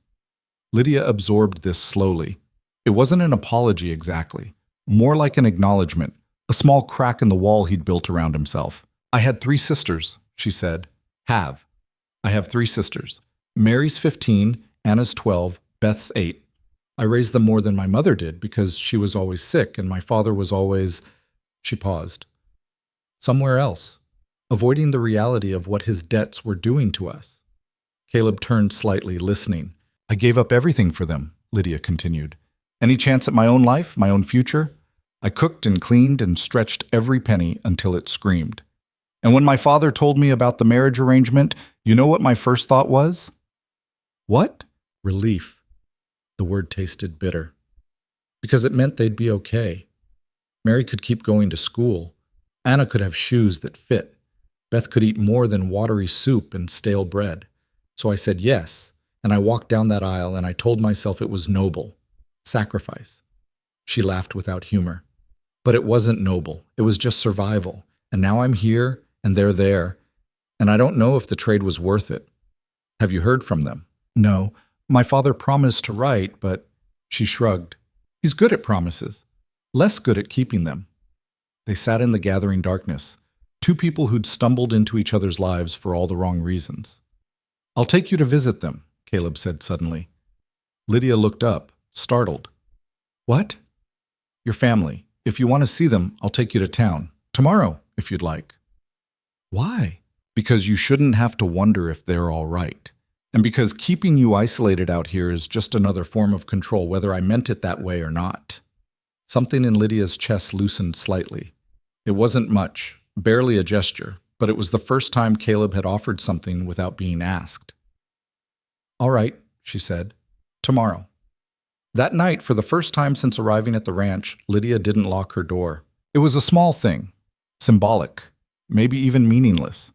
Lydia absorbed this slowly. It wasn't an apology exactly, more like an acknowledgement, a small crack in the wall he'd built around himself. I had 3 sisters, she said. I have 3 sisters. Mary's 15, Anna's 12, Beth's 8. I raised them more than my mother did because she was always sick and my father was always... She paused. Somewhere else, avoiding the reality of what his debts were doing to us. Caleb turned slightly, listening. I gave up everything for them, Lydia continued. Any chance at my own life, my own future? I cooked and cleaned and stretched every penny until it screamed. And when my father told me about the marriage arrangement, you know what my first thought was? What? Relief. The word tasted bitter. Because it meant they'd be okay. Mary could keep going to school. Anna could have shoes that fit. Beth could eat more than watery soup and stale bread. So I said yes, and I walked down that aisle and I told myself it was noble. Sacrifice. She laughed without humor. But it wasn't noble. It was just survival. And now I'm here, and they're there. And I don't know if the trade was worth it. Have you heard from them? No. My father promised to write, but... She shrugged. He's good at promises. Less good at keeping them. They sat in the gathering darkness, 2 people who'd stumbled into each other's lives for all the wrong reasons. I'll take you to visit them, Caleb said suddenly. Lydia looked up, startled. What? Your family. If you want to see them, I'll take you to town. Tomorrow, if you'd like. Why? Because you shouldn't have to wonder if they're all right. And because keeping you isolated out here is just another form of control, whether I meant it that way or not. Something in Lydia's chest loosened slightly. It wasn't much, barely a gesture, but it was the first time Caleb had offered something without being asked. All right, she said. Tomorrow. That night, for the first time since arriving at the ranch, Lydia didn't lock her door. It was a small thing, symbolic, maybe even meaningless.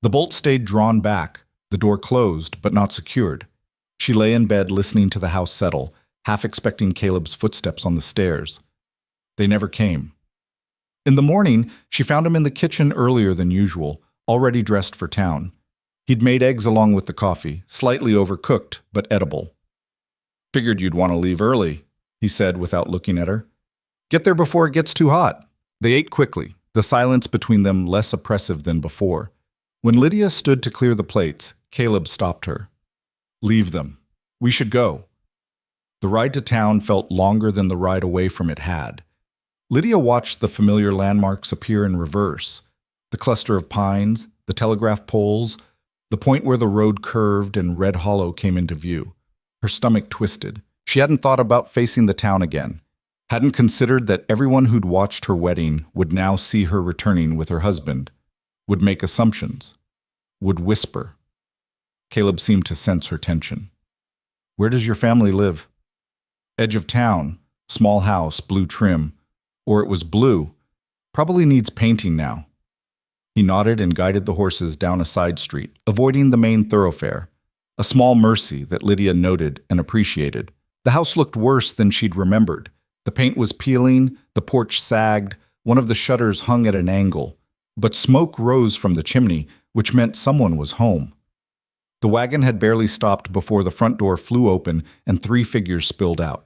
The bolt stayed drawn back, the door closed but not secured. She lay in bed listening to the house settle, half expecting Caleb's footsteps on the stairs. They never came. In the morning, she found him in the kitchen earlier than usual, already dressed for town. He'd made eggs along with the coffee, slightly overcooked but edible. Figured you'd want to leave early, he said without looking at her. Get there before it gets too hot. They ate quickly, the silence between them less oppressive than before. When Lydia stood to clear the plates, Caleb stopped her. Leave them. We should go. The ride to town felt longer than the ride away from it had. Lydia watched the familiar landmarks appear in reverse. The cluster of pines, the telegraph poles, the point where the road curved and Red Hollow came into view. Her stomach twisted. She hadn't thought about facing the town again. Hadn't considered that everyone who'd watched her wedding would now see her returning with her husband, would make assumptions, would whisper. Caleb seemed to sense her tension. Where does your family live? Edge of town, small house, blue trim. Or it was blue. Probably needs painting now. He nodded and guided the horses down a side street, avoiding the main thoroughfare. A small mercy that Lydia noted and appreciated. The house looked worse than she'd remembered. The paint was peeling, the porch sagged, one of the shutters hung at an angle. But smoke rose from the chimney, which meant someone was home. The wagon had barely stopped before the front door flew open and 3 figures spilled out.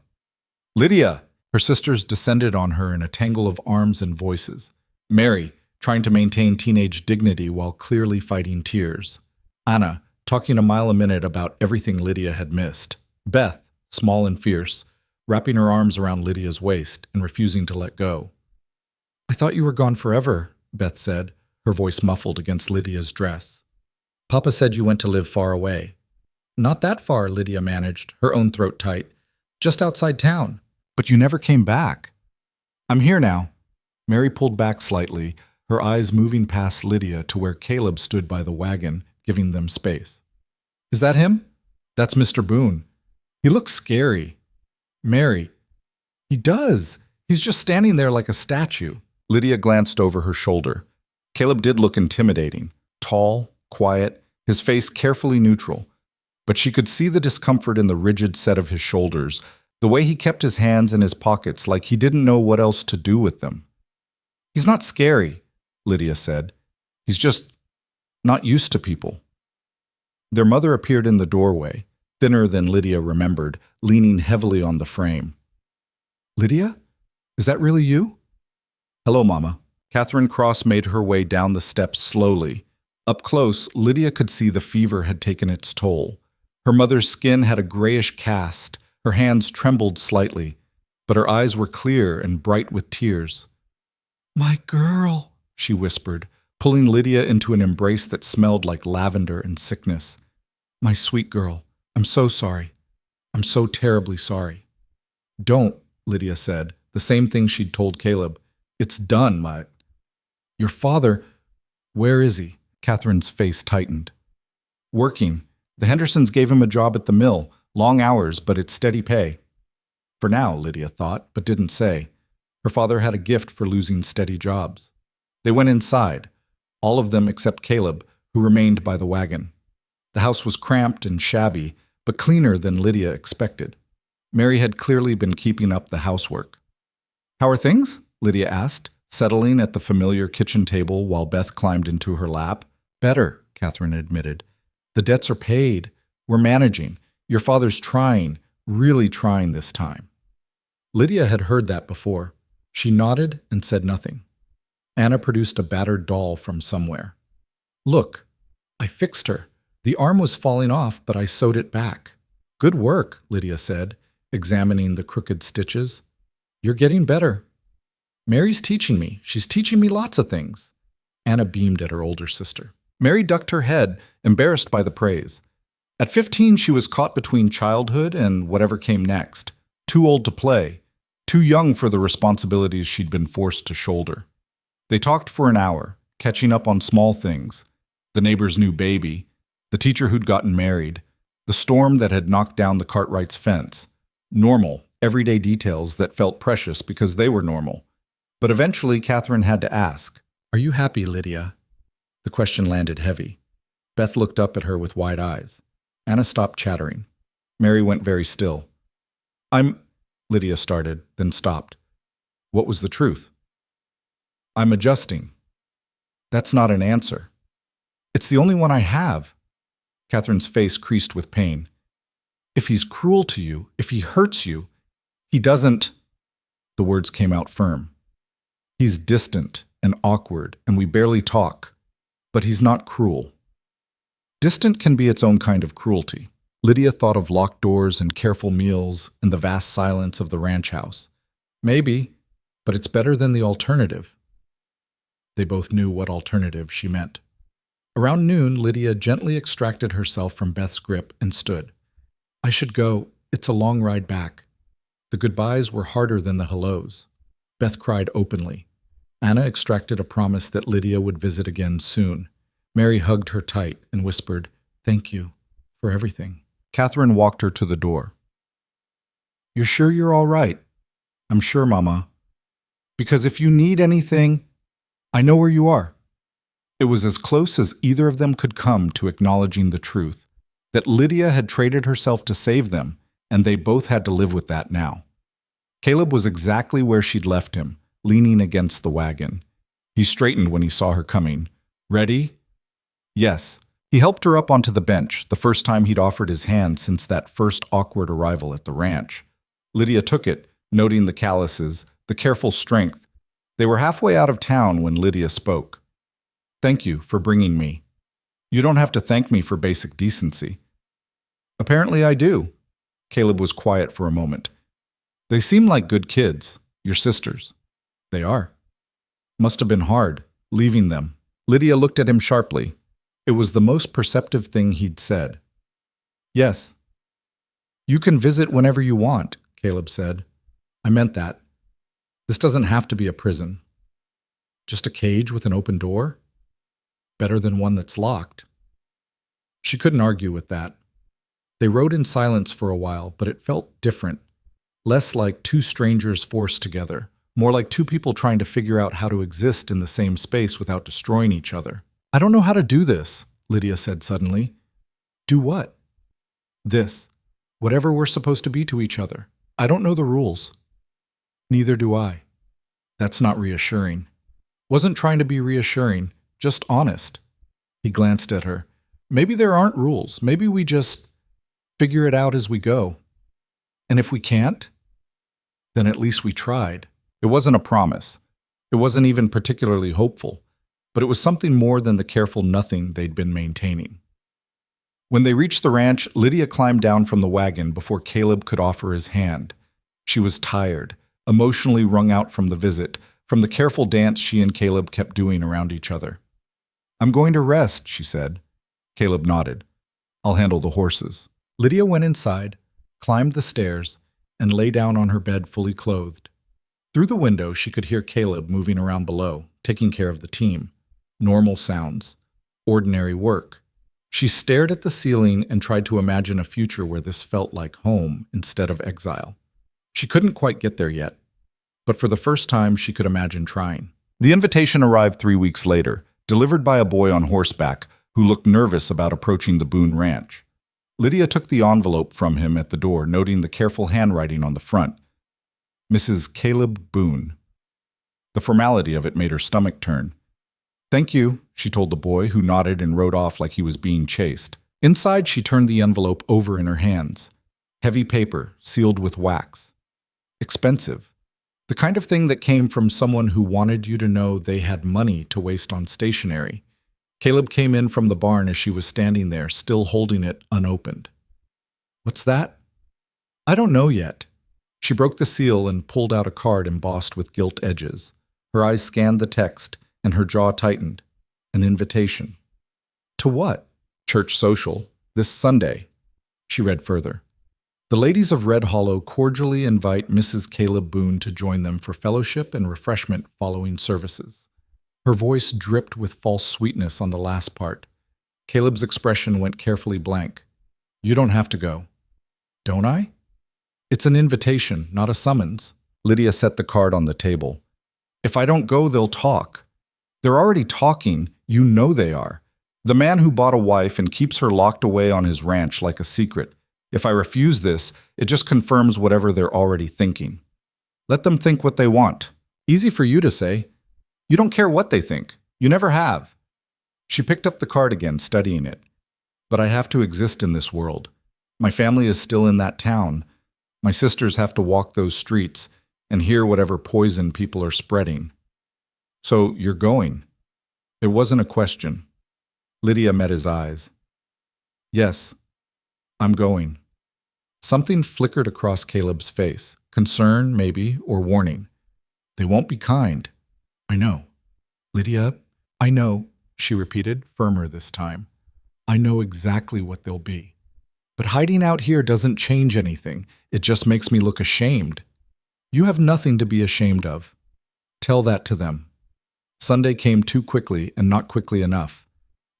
Lydia! Her sisters descended on her in a tangle of arms and voices. Mary, trying to maintain teenage dignity while clearly fighting tears. Anna, talking a mile a minute about everything Lydia had missed. Beth, small and fierce, wrapping her arms around Lydia's waist and refusing to let go. I thought you were gone forever, Beth said, her voice muffled against Lydia's dress. Papa said you went to live far away. Not that far, Lydia managed, her own throat tight. Just outside town. But you never came back. I'm here now. Mary pulled back slightly, her eyes moving past Lydia to where Caleb stood by the wagon, giving them space. Is that him? That's Mr. Boone. He looks scary. Mary. He does. He's just standing there like a statue. Lydia glanced over her shoulder. Caleb did look intimidating. Tall, quiet, his face carefully neutral. But she could see the discomfort in the rigid set of his shoulders, the way he kept his hands in his pockets like he didn't know what else to do with them. He's not scary, Lydia said. He's just not used to people. Their mother appeared in the doorway, thinner than Lydia remembered, leaning heavily on the frame. Lydia? Is that really you? Hello, Mama. Catherine Cross made her way down the steps slowly. Up close, Lydia could see the fever had taken its toll. Her mother's skin had a grayish cast, her hands trembled slightly, but her eyes were clear and bright with tears. My girl, she whispered, pulling Lydia into an embrace that smelled like lavender and sickness. My sweet girl, I'm so sorry. I'm so terribly sorry. Don't, Lydia said, the same thing she'd told Caleb. It's done, Your father, where is he? Catherine's face tightened. Working. The Hendersons gave him a job at the mill. Long hours, but it's steady pay. For now, Lydia thought, but didn't say. Her father had a gift for losing steady jobs. They went inside, all of them except Caleb, who remained by the wagon. The house was cramped and shabby, but cleaner than Lydia expected. Mary had clearly been keeping up the housework. How are things? Lydia asked, settling at the familiar kitchen table while Beth climbed into her lap. Better, Catherine admitted. The debts are paid. We're managing. Your father's trying, really trying this time. Lydia had heard that before. She nodded and said nothing. Anna produced a battered doll from somewhere. Look, I fixed her. The arm was falling off, but I sewed it back. Good work, Lydia said, examining the crooked stitches. You're getting better. Mary's teaching me. She's teaching me lots of things. Anna beamed at her older sister. Mary ducked her head, embarrassed by the praise. At 15, she was caught between childhood and whatever came next. Too old to play, too young for the responsibilities she'd been forced to shoulder. They talked for an hour, catching up on small things. The neighbor's new baby, the teacher who'd gotten married, the storm that had knocked down the Cartwright's fence. Normal, everyday details that felt precious because they were normal. But eventually, Catherine had to ask, "Are you happy, Lydia?" The question landed heavy. Beth looked up at her with wide eyes. Anna stopped chattering. Mary went very still. Lydia started, then stopped. What was the truth? I'm adjusting. That's not an answer. It's the only one I have. Catherine's face creased with pain. If he's cruel to you, if he hurts you, he doesn't... The words came out firm. He's distant and awkward, and we barely talk. But he's not cruel. Distant can be its own kind of cruelty. Lydia thought of locked doors and careful meals and the vast silence of the ranch house. Maybe, but it's better than the alternative. They both knew what alternative she meant. Around noon, Lydia gently extracted herself from Beth's grip and stood. I should go. It's a long ride back. The goodbyes were harder than the hellos. Beth cried openly. Anna extracted a promise that Lydia would visit again soon. Mary hugged her tight and whispered, "Thank you for everything." Catherine walked her to the door. "You're sure you're all right?" "I'm sure, Mama. Because if you need anything, I know where you are." It was as close as either of them could come to acknowledging the truth, that Lydia had traded herself to save them, and they both had to live with that now. Caleb was exactly where she'd left him, leaning against the wagon. He straightened when he saw her coming. "Ready?" "Yes." He helped her up onto the bench, the first time he'd offered his hand since that first awkward arrival at the ranch. Lydia took it, noting the calluses, the careful strength. They were halfway out of town when Lydia spoke. "Thank you for bringing me. You don't have to thank me for basic decency." "Apparently I do." Caleb was quiet for a moment. "They seem like good kids, your sisters." "They are." "Must have been hard, leaving them." Lydia looked at him sharply. It was the most perceptive thing he'd said. "Yes." "You can visit whenever you want," Caleb said. "I meant that. This doesn't have to be a prison. Just a cage with an open door? Better than one that's locked." She couldn't argue with that. They rode in silence for a while, but it felt different. Less like two strangers forced together, more like two people trying to figure out how to exist in the same space without destroying each other. "I don't know how to do this," Lydia said suddenly. "Do what?" "This. Whatever we're supposed to be to each other. I don't know the rules." "Neither do I." That's not reassuring. Wasn't trying to be reassuring, just honest. He glanced at her. "Maybe there aren't rules. Maybe we just figure it out as we go. And if we can't, then at least we tried." It wasn't a promise. It wasn't even particularly hopeful. But it was something more than the careful nothing they'd been maintaining. When they reached the ranch, Lydia climbed down from the wagon before Caleb could offer his hand. She was tired, emotionally wrung out from the visit, from the careful dance she and Caleb kept doing around each other. "I'm going to rest," she said. Caleb nodded. "I'll handle the horses." Lydia went inside, climbed the stairs, and lay down on her bed fully clothed. Through the window, she could hear Caleb moving around below, taking care of the team. Normal sounds. Ordinary work. She stared at the ceiling and tried to imagine a future where this felt like home instead of exile. She couldn't quite get there yet, but for the first time she could imagine trying. The invitation arrived 3 weeks later, delivered by a boy on horseback who looked nervous about approaching the Boone Ranch. Lydia took the envelope from him at the door, noting the careful handwriting on the front. Mrs. Caleb Boone. The formality of it made her stomach turn. "Thank you," she told the boy, who nodded and rode off like he was being chased. Inside, she turned the envelope over in her hands. Heavy paper, sealed with wax. Expensive. The kind of thing that came from someone who wanted you to know they had money to waste on stationery. Caleb came in from the barn as she was standing there, still holding it unopened. "What's that?" "I don't know yet." She broke the seal and pulled out a card embossed with gilt edges. Her eyes scanned the text, and her jaw tightened. An invitation. To what? Church social. This Sunday. She read further. The ladies of Red Hollow cordially invite Mrs. Caleb Boone to join them for fellowship and refreshment following services. Her voice dripped with false sweetness on the last part. Caleb's expression went carefully blank. You don't have to go. Don't I? It's an invitation, not a summons. Lydia set the card on the table. If I don't go, they'll talk. They're already talking. You know they are. The man who bought a wife and keeps her locked away on his ranch like a secret. If I refuse this, it just confirms whatever they're already thinking. Let them think what they want. Easy for you to say. You don't care what they think. You never have. She picked up the card again, studying it. But I have to exist in this world. My family is still in that town. My sisters have to walk those streets and hear whatever poison people are spreading. So you're going. It wasn't a question. Lydia met his eyes. Yes, I'm going. Something flickered across Caleb's face. Concern, maybe, or warning. They won't be kind. I know. Lydia, I know, she repeated, firmer this time. I know exactly what they'll be. But hiding out here doesn't change anything. It just makes me look ashamed. You have nothing to be ashamed of. Tell that to them. Sunday came too quickly and not quickly enough.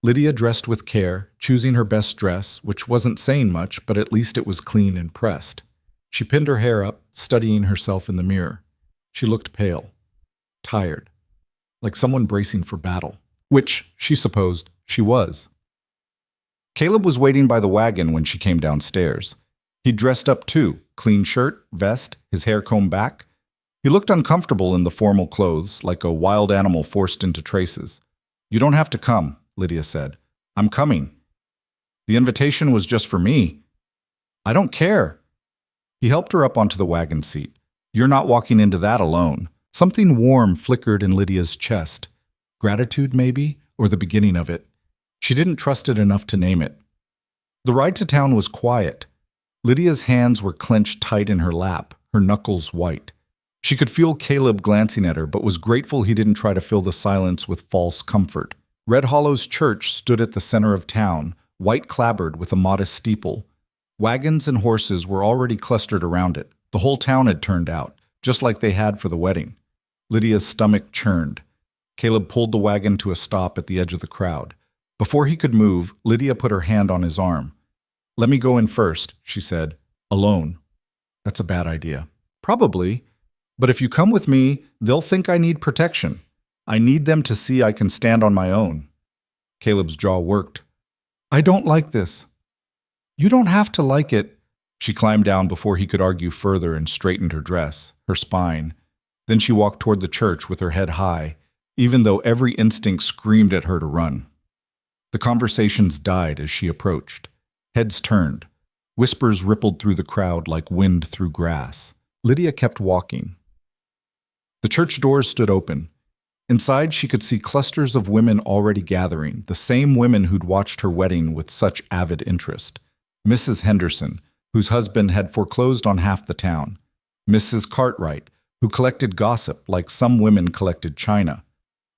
Lydia dressed with care, choosing her best dress, which wasn't saying much, but at least it was clean and pressed. She pinned her hair up, studying herself in the mirror. She looked pale, tired, like someone bracing for battle, which, she supposed, she was. Caleb was waiting by the wagon when she came downstairs. He'd dressed up too, clean shirt, vest, his hair combed back. He looked uncomfortable in the formal clothes, like a wild animal forced into traces. You don't have to come, Lydia said. I'm coming. The invitation was just for me. I don't care. He helped her up onto the wagon seat. You're not walking into that alone. Something warm flickered in Lydia's chest. Gratitude, maybe, or the beginning of it. She didn't trust it enough to name it. The ride to town was quiet. Lydia's hands were clenched tight in her lap, her knuckles white. She could feel Caleb glancing at her, but was grateful he didn't try to fill the silence with false comfort. Red Hollow's church stood at the center of town, white-clabbered with a modest steeple. Wagons and horses were already clustered around it. The whole town had turned out, just like they had for the wedding. Lydia's stomach churned. Caleb pulled the wagon to a stop at the edge of the crowd. Before he could move, Lydia put her hand on his arm. Let me go in first, she said. Alone. That's a bad idea. Probably. But if you come with me, they'll think I need protection. I need them to see I can stand on my own. Caleb's jaw worked. I don't like this. You don't have to like it. She climbed down before he could argue further and straightened her dress, her spine. Then she walked toward the church with her head high, even though every instinct screamed at her to run. The conversations died as she approached. Heads turned. Whispers rippled through the crowd like wind through grass. Lydia kept walking. The church doors stood open. Inside, she could see clusters of women already gathering, the same women who'd watched her wedding with such avid interest. Mrs. Henderson, whose husband had foreclosed on half the town. Mrs. Cartwright, who collected gossip like some women collected china.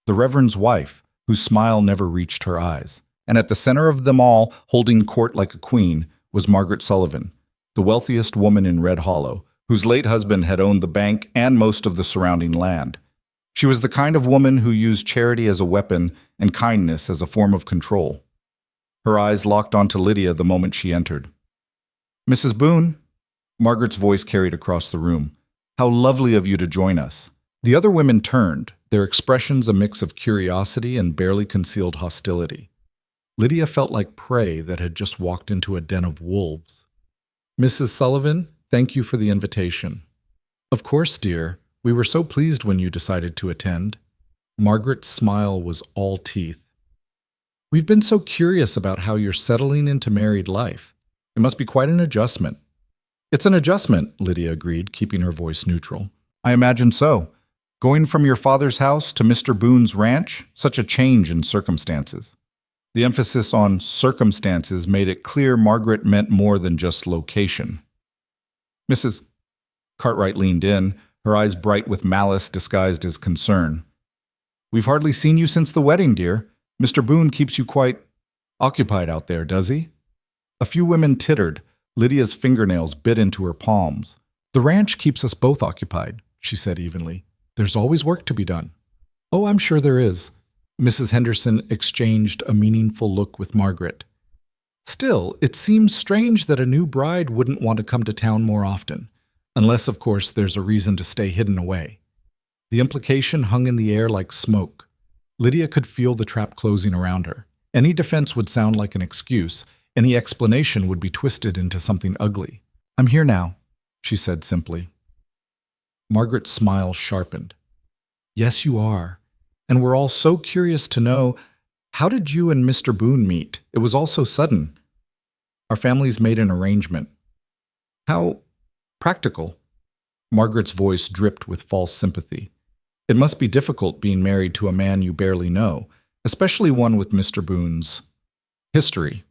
The Reverend's wife, whose smile never reached her eyes. And at the center of them all, holding court like a queen, was Margaret Sullivan, the wealthiest woman in Red Hollow, whose late husband had owned the bank and most of the surrounding land. She was the kind of woman who used charity as a weapon and kindness as a form of control. Her eyes locked onto Lydia the moment she entered. Mrs. Boone, Margaret's voice carried across the room. How lovely of you to join us. The other women turned, their expressions a mix of curiosity and barely concealed hostility. Lydia felt like prey that had just walked into a den of wolves. Mrs. Sullivan, thank you for the invitation. Of course, dear. We were so pleased when you decided to attend. Margaret's smile was all teeth. We've been so curious about how you're settling into married life. It must be quite an adjustment. It's an adjustment, Lydia agreed, keeping her voice neutral. I imagine so. Going from your father's house to Mr. Boone's ranch, such a change in circumstances. The emphasis on circumstances made it clear Margaret meant more than just location. Mrs. Cartwright leaned in, her eyes bright with malice disguised as concern. We've hardly seen you since the wedding, dear. Mr. Boone keeps you quite occupied out there, does he? A few women tittered. Lydia's fingernails bit into her palms. The ranch keeps us both occupied, she said evenly. There's always work to be done. Oh, I'm sure there is. Mrs. Henderson exchanged a meaningful look with Margaret. Still, it seems strange that a new bride wouldn't want to come to town more often, unless, of course, there's a reason to stay hidden away. The implication hung in the air like smoke. Lydia could feel the trap closing around her. Any defense would sound like an excuse. Any explanation would be twisted into something ugly. I'm here now, she said simply. Margaret's smile sharpened. Yes, you are. And we're all so curious to know, how did you and Mr. Boone meet? It was all so sudden. Our families made an arrangement. How practical. Margaret's voice dripped with false sympathy. It must be difficult being married to a man you barely know, especially one with Mr. Boone's history.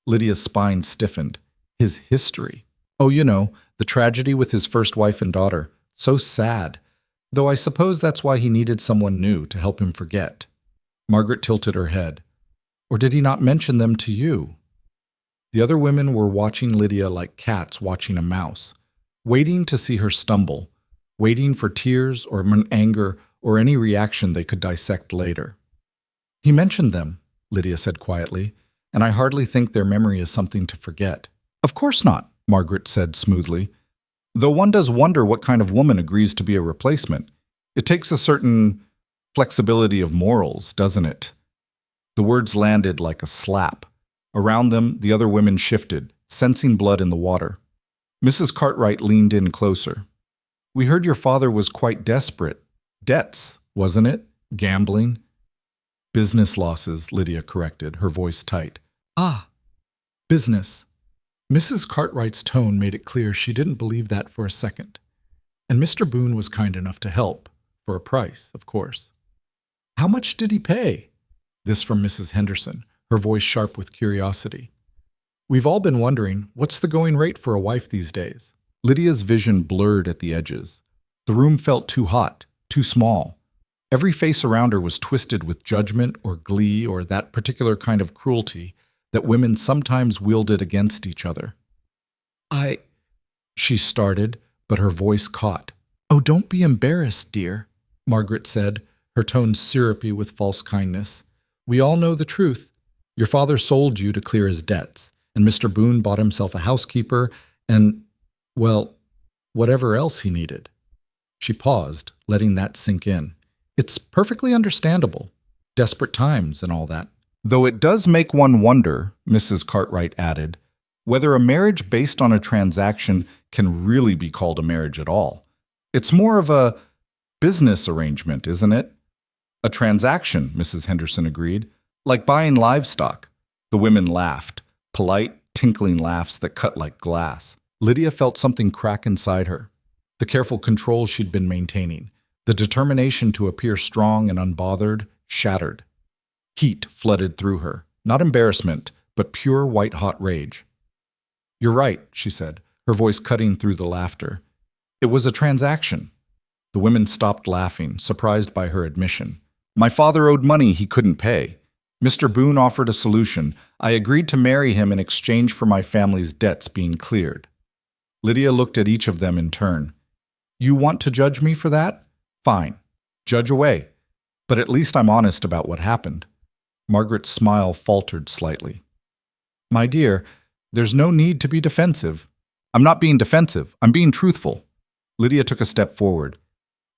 Lydia's spine stiffened. His history. Oh, you know, the tragedy with his first wife and daughter. So sad. Though I suppose that's why he needed someone new to help him forget. Margaret tilted her head. Or did he not mention them to you? The other women were watching Lydia like cats watching a mouse, waiting to see her stumble, waiting for tears or anger or any reaction they could dissect later. He mentioned them, Lydia said quietly, and I hardly think their memory is something to forget. Of course not, Margaret said smoothly. Though one does wonder what kind of woman agrees to be a replacement. It takes a certain flexibility of morals, doesn't it? The words landed like a slap. Around them, the other women shifted, sensing blood in the water. Mrs. Cartwright leaned in closer. We heard your father was quite desperate. Debts, wasn't it? Gambling? Business losses, Lydia corrected, her voice tight. Ah, business. Mrs. Cartwright's tone made it clear she didn't believe that for a second. And Mr. Boone was kind enough to help, for a price, of course. How much did he pay? This from Mrs. Henderson, her voice sharp with curiosity. We've all been wondering, what's the going rate for a wife these days? Lydia's vision blurred at the edges. The room felt too hot, too small. Every face around her was twisted with judgment or glee or that particular kind of cruelty that women sometimes wielded against each other. She started, but her voice caught. Oh, don't be embarrassed, dear, Margaret said, her tone syrupy with false kindness. We all know the truth. Your father sold you to clear his debts, and Mr. Boone bought himself a housekeeper and, well, whatever else he needed. She paused, letting that sink in. It's perfectly understandable. Desperate times and all that. Though it does make one wonder, Mrs. Cartwright added, whether a marriage based on a transaction can really be called a marriage at all. It's more of a business arrangement, isn't it? A transaction, Mrs. Henderson agreed, like buying livestock. The women laughed, polite, tinkling laughs that cut like glass. Lydia felt something crack inside her. The careful control she'd been maintaining, the determination to appear strong and unbothered, shattered. Heat flooded through her, not embarrassment, but pure white-hot rage. You're right, she said, her voice cutting through the laughter. It was a transaction. The women stopped laughing, surprised by her admission. My father owed money he couldn't pay. Mr. Boone offered a solution. I agreed to marry him in exchange for my family's debts being cleared. Lydia looked at each of them in turn. You want to judge me for that? Fine. Judge away. But at least I'm honest about what happened. Margaret's smile faltered slightly. My dear, there's no need to be defensive. I'm not being defensive. I'm being truthful. Lydia took a step forward.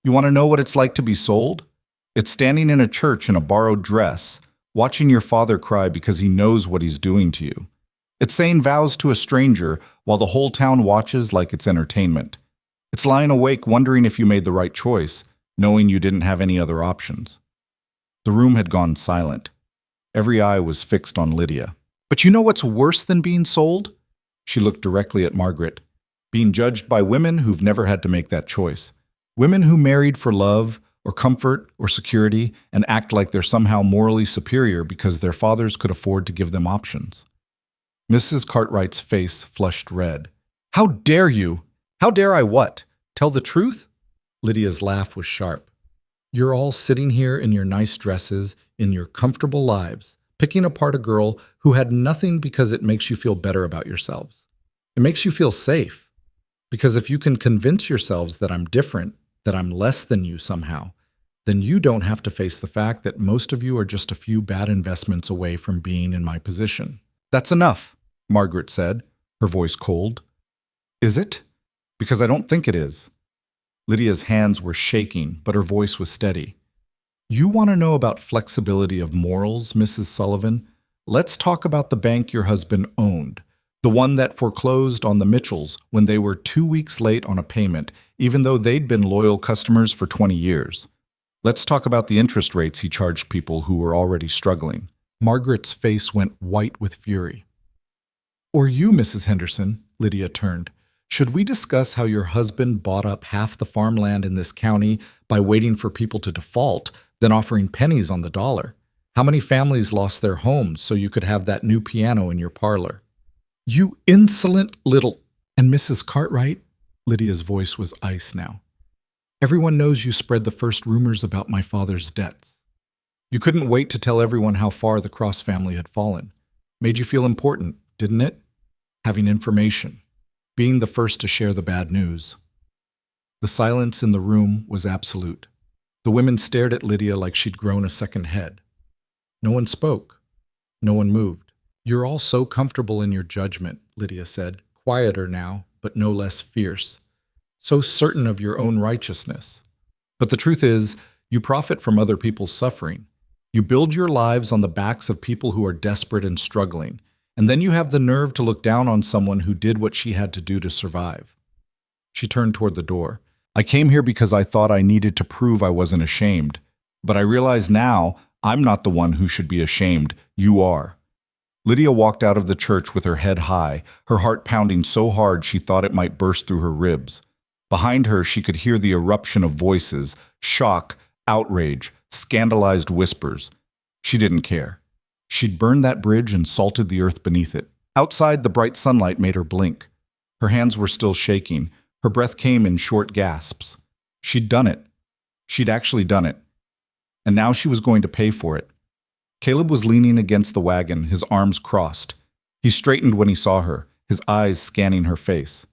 You want to know what it's like to be sold? It's standing in a church in a borrowed dress, watching your father cry because he knows what he's doing to you. It's saying vows to a stranger while the whole town watches like it's entertainment. It's lying awake wondering if you made the right choice, knowing you didn't have any other options. The room had gone silent. Every eye was fixed on Lydia. But you know what's worse than being sold? She looked directly at Margaret. Being judged by women who've never had to make that choice. Women who married for love or comfort or security and act like they're somehow morally superior because their fathers could afford to give them options. Mrs. Cartwright's face flushed red. How dare you? How dare I what? Tell the truth? Lydia's laugh was sharp. You're all sitting here in your nice dresses, in your comfortable lives, picking apart a girl who had nothing because it makes you feel better about yourselves. It makes you feel safe. Because if you can convince yourselves that I'm different, that I'm less than you somehow, then you don't have to face the fact that most of you are just a few bad investments away from being in my position. That's enough, Margaret said, her voice cold. Is it? Because I don't think it is. Lydia's hands were shaking, but her voice was steady. You want to know about flexibility of morals, Mrs. Sullivan? Let's talk about the bank your husband owned, the one that foreclosed on the Mitchells when they were 2 weeks late on a payment, even though they'd been loyal customers for 20 years. Let's talk about the interest rates he charged people who were already struggling. Margaret's face went white with fury. Or you, Mrs. Henderson, Lydia turned. Should we discuss how your husband bought up half the farmland in this county by waiting for people to default, then offering pennies on the dollar? How many families lost their homes so you could have that new piano in your parlor? You insolent little... And Mrs. Cartwright? Lydia's voice was ice now. Everyone knows you spread the first rumors about my father's debts. You couldn't wait to tell everyone how far the Cross family had fallen. Made you feel important, didn't it? Having information. Being the first to share the bad news. The silence in the room was absolute. The women stared at Lydia like she'd grown a second head. No one spoke. No one moved. You're all so comfortable in your judgment, Lydia said, quieter now, but no less fierce. So certain of your own righteousness. But the truth is, you profit from other people's suffering. You build your lives on the backs of people who are desperate and struggling, and then you have the nerve to look down on someone who did what she had to do to survive. She turned toward the door. I came here because I thought I needed to prove I wasn't ashamed, but I realize now I'm not the one who should be ashamed. You are. Lydia walked out of the church with her head high, her heart pounding so hard she thought it might burst through her ribs. Behind her, she could hear the eruption of voices, shock, outrage, scandalized whispers. She didn't care. She'd burned that bridge and salted the earth beneath it. Outside, the bright sunlight made her blink. Her hands were still shaking. Her breath came in short gasps. She'd done it. She'd actually done it. And now she was going to pay for it. Caleb was leaning against the wagon, his arms crossed. He straightened when he saw her, his eyes scanning her face.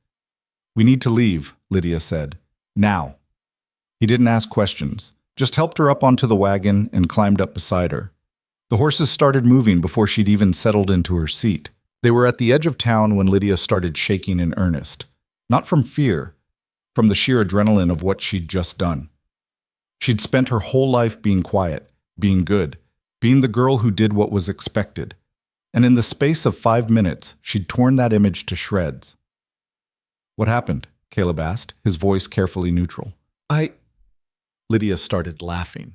We need to leave, Lydia said. Now. He didn't ask questions, just helped her up onto the wagon and climbed up beside her. The horses started moving before she'd even settled into her seat. They were at the edge of town when Lydia started shaking in earnest. Not from fear, from the sheer adrenaline of what she'd just done. She'd spent her whole life being quiet, being good, being the girl who did what was expected. And in the space of 5 minutes, she'd torn that image to shreds. What happened? Caleb asked, his voice carefully neutral. Lydia started laughing.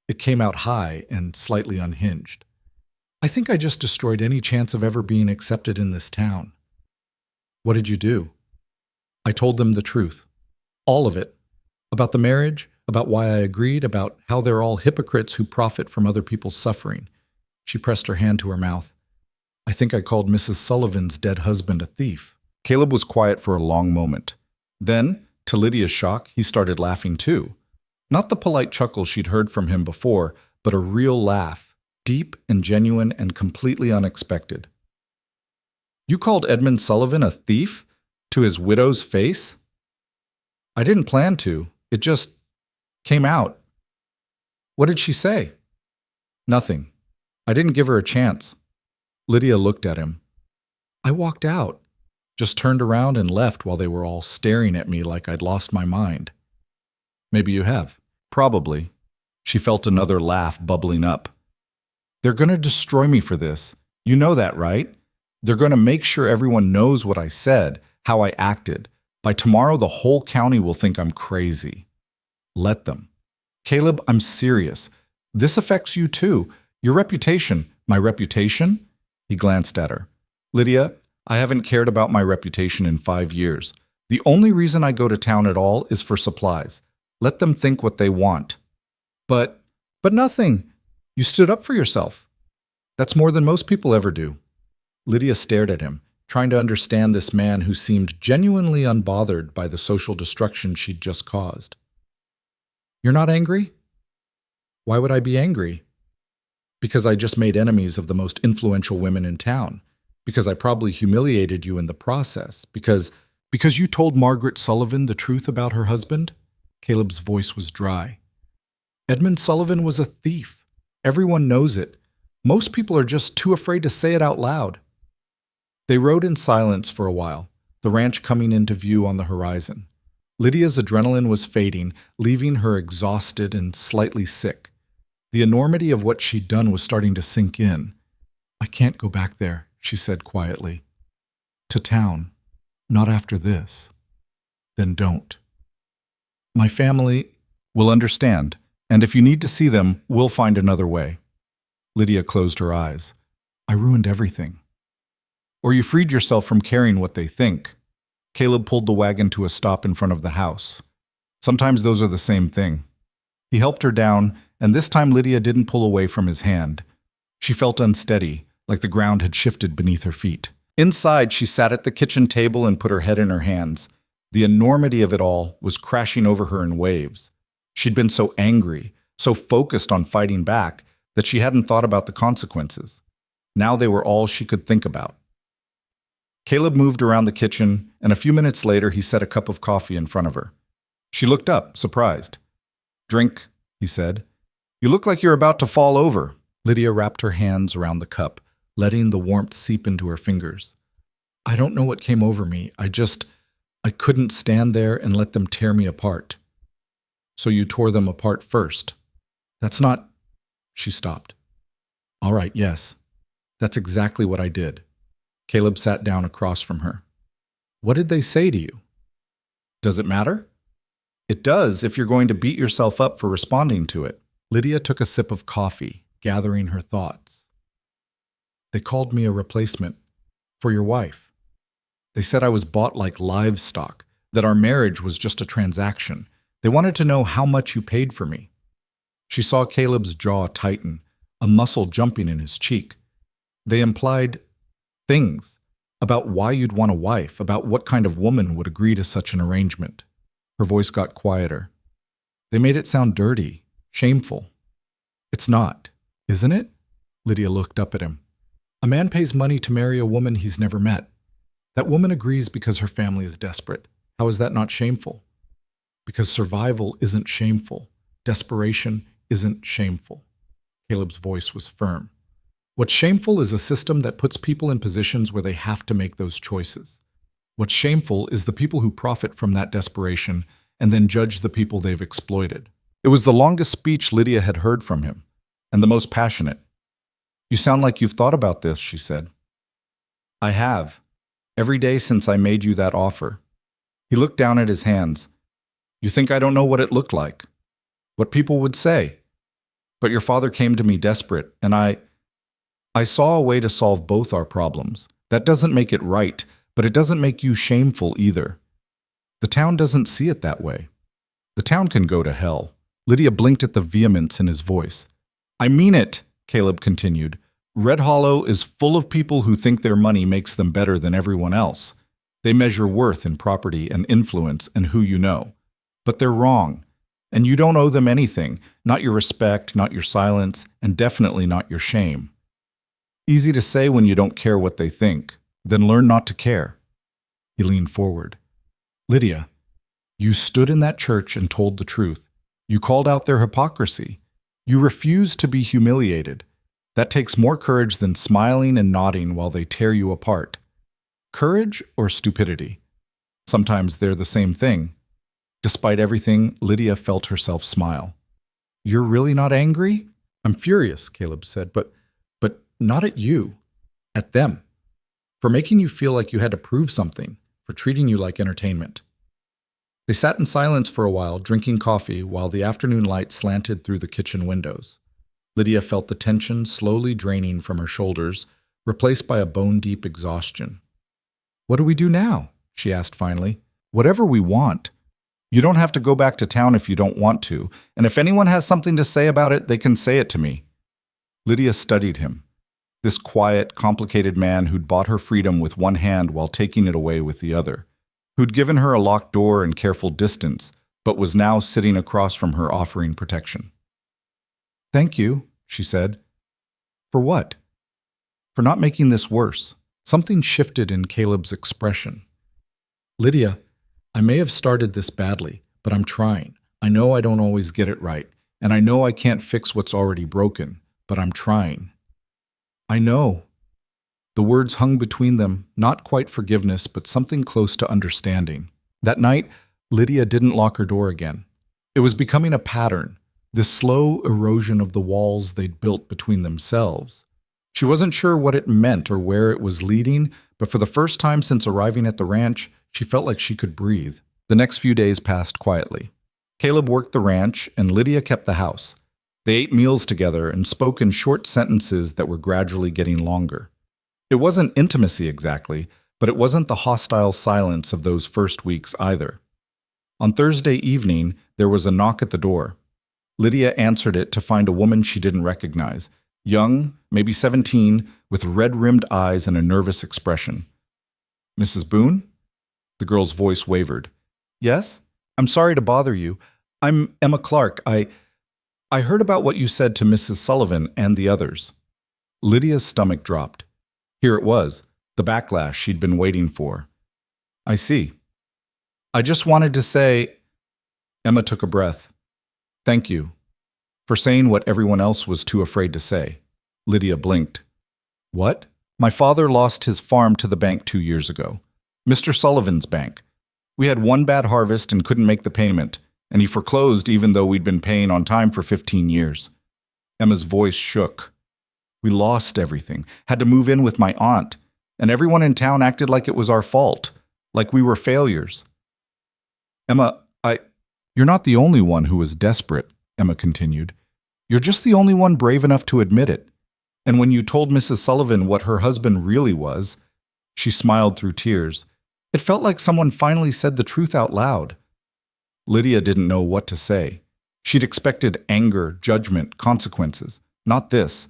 It came out high and slightly unhinged. I think I just destroyed any chance of ever being accepted in this town. What did you do? I told them the truth. All of it. About the marriage, about why I agreed, about how they're all hypocrites who profit from other people's suffering. She pressed her hand to her mouth. I think I called Mrs. Sullivan's dead husband a thief. Caleb was quiet for a long moment. Then, to Lydia's shock, he started laughing too. Not the polite chuckle she'd heard from him before, but a real laugh, deep and genuine and completely unexpected. You called Edmund Sullivan a thief? To his widow's face? I didn't plan to. It just came out. What did she say? Nothing. I didn't give her a chance. Lydia looked at him. I walked out. Just turned around and left while they were all staring at me like I'd lost my mind. Maybe you have. Probably. She felt another laugh bubbling up. They're going to destroy me for this. You know that, right? They're going to make sure everyone knows what I said, how I acted. By tomorrow, the whole county will think I'm crazy. Let them. Caleb, I'm serious. This affects you too. Your reputation. My reputation? He glanced at her. Lydia, I haven't cared about my reputation in 5 years. The only reason I go to town at all is for supplies. Let them think what they want. But nothing. You stood up for yourself. That's more than most people ever do. Lydia stared at him, trying to understand this man who seemed genuinely unbothered by the social destruction she'd just caused. You're not angry? Why would I be angry? Because I just made enemies of the most influential women in town. Because I probably humiliated you in the process. Because you told Margaret Sullivan the truth about her husband? Caleb's voice was dry. Edmund Sullivan was a thief. Everyone knows it. Most people are just too afraid to say it out loud. They rode in silence for a while, the ranch coming into view on the horizon. Lydia's adrenaline was fading, leaving her exhausted and slightly sick. The enormity of what she'd done was starting to sink in. I can't go back there, she said quietly. To town. Not after this. Then don't. My family will understand, and if you need to see them, we'll find another way. Lydia closed her eyes. I ruined everything. Or you freed yourself from caring what they think. Caleb pulled the wagon to a stop in front of the house. Sometimes those are the same thing. He helped her down, and this time Lydia didn't pull away from his hand. She felt unsteady, like the ground had shifted beneath her feet. Inside, she sat at the kitchen table and put her head in her hands. The enormity of it all was crashing over her in waves. She'd been so angry, so focused on fighting back, that she hadn't thought about the consequences. Now they were all she could think about. Caleb moved around the kitchen, and a few minutes later he set a cup of coffee in front of her. She looked up, surprised. Drink, he said. You look like you're about to fall over. Lydia wrapped her hands around the cup, letting the warmth seep into her fingers. I don't know what came over me. I couldn't stand there and let them tear me apart. So you tore them apart first. That's not... She stopped. All right, yes. That's exactly what I did. Caleb sat down across from her. What did they say to you? Does it matter? It does if you're going to beat yourself up for responding to it. Lydia took a sip of coffee, gathering her thoughts. They called me a replacement for your wife. They said I was bought like livestock, that our marriage was just a transaction. They wanted to know how much you paid for me. She saw Caleb's jaw tighten, a muscle jumping in his cheek. They implied things about why you'd want a wife, about what kind of woman would agree to such an arrangement. Her voice got quieter. They made it sound dirty, shameful. It's not, isn't it? Lydia looked up at him. A man pays money to marry a woman he's never met. That woman agrees because her family is desperate. How is that not shameful? Because survival isn't shameful. Desperation isn't shameful. Caleb's voice was firm. What's shameful is a system that puts people in positions where they have to make those choices. What's shameful is the people who profit from that desperation and then judge the people they've exploited. It was the longest speech Lydia had heard from him, and the most passionate. You sound like you've thought about this, she said. I have. Every day since I made you that offer. He looked down at his hands. You think I don't know what it looked like? What people would say? But your father came to me desperate, and I saw a way to solve both our problems. That doesn't make it right, but it doesn't make you shameful either. The town doesn't see it that way. The town can go to hell. Lydia blinked at the vehemence in his voice. I mean it, Caleb continued. Red Hollow is full of people who think their money makes them better than everyone else. They measure worth in property and influence and who you know. But they're wrong. And you don't owe them anything, not your respect, not your silence, and definitely not your shame. Easy to say when you don't care what they think. Then learn not to care. He leaned forward. Lydia, you stood in that church and told the truth. You called out their hypocrisy. You refused to be humiliated. That takes more courage than smiling and nodding while they tear you apart. Courage or stupidity? Sometimes they're the same thing. Despite everything, Lydia felt herself smile. You're really not angry? I'm furious, Caleb said, but not at you. At them. For making you feel like you had to prove something, for treating you like entertainment. They sat in silence for a while, drinking coffee, while the afternoon light slanted through the kitchen windows. Lydia felt the tension slowly draining from her shoulders, replaced by a bone-deep exhaustion. What do we do now? She asked finally. Whatever we want. You don't have to go back to town if you don't want to, and if anyone has something to say about it, they can say it to me. Lydia studied him. This quiet, complicated man who'd bought her freedom with one hand while taking it away with the other, who'd given her a locked door and careful distance, but was now sitting across from her offering protection. Thank you, she said. For what? For not making this worse. Something shifted in Caleb's expression. Lydia, I may have started this badly, but I'm trying. I know I don't always get it right, and I know I can't fix what's already broken, but I'm trying. I know. The words hung between them, not quite forgiveness, but something close to understanding. That night, Lydia didn't lock her door again. It was becoming a pattern, this slow erosion of the walls they'd built between themselves. She wasn't sure what it meant or where it was leading, but for the first time since arriving at the ranch, she felt like she could breathe. The next few days passed quietly. Caleb worked the ranch, and Lydia kept the house. They ate meals together and spoke in short sentences that were gradually getting longer. It wasn't intimacy exactly, but it wasn't the hostile silence of those first weeks either. On Thursday evening, there was a knock at the door. Lydia answered it to find a woman she didn't recognize, young, maybe 17, with red-rimmed eyes and a nervous expression. Mrs. Boone? The girl's voice wavered. Yes? I'm sorry to bother you. I'm Emma Clark. I heard about what you said to Mrs. Sullivan and the others. Lydia's stomach dropped. Here it was, the backlash she'd been waiting for. I see. I just wanted to say... Emma took a breath. Thank you. For saying what everyone else was too afraid to say. Lydia blinked. What? My father lost his farm to the bank 2 years ago. Mr. Sullivan's bank. We had one bad harvest and couldn't make the payment, and he foreclosed even though we'd been paying on time for 15 years. Emma's voice shook. We lost everything, had to move in with my aunt, and everyone in town acted like it was our fault, like we were failures. Emma, You're not the only one who was desperate, Emma continued. You're just the only one brave enough to admit it. And when you told Mrs. Sullivan what her husband really was, she smiled through tears. It felt like someone finally said the truth out loud. Lydia didn't know what to say. She'd expected anger, judgment, consequences. Not this.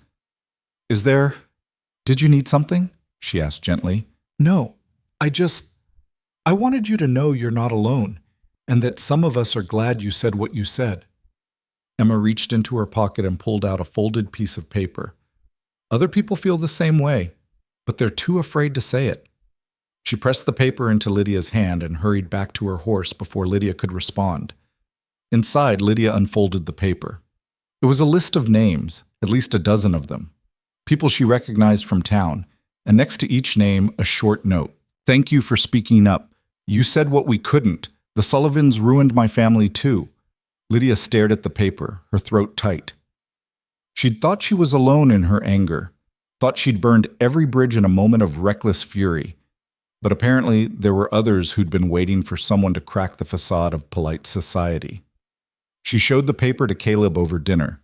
Did you need something? She asked gently. No, I wanted you to know you're not alone, and that some of us are glad you said what you said. Emma reached into her pocket and pulled out a folded piece of paper. Other people feel the same way, but they're too afraid to say it. She pressed the paper into Lydia's hand and hurried back to her horse before Lydia could respond. Inside, Lydia unfolded the paper. It was a list of names, at least a dozen of them. People she recognized from town, and next to each name, a short note. Thank you for speaking up. You said what we couldn't. The Sullivans ruined my family too. Lydia stared at the paper, her throat tight. She'd thought she was alone in her anger, thought she'd burned every bridge in a moment of reckless fury. But apparently there were others who'd been waiting for someone to crack the facade of polite society. She showed the paper to Caleb over dinner.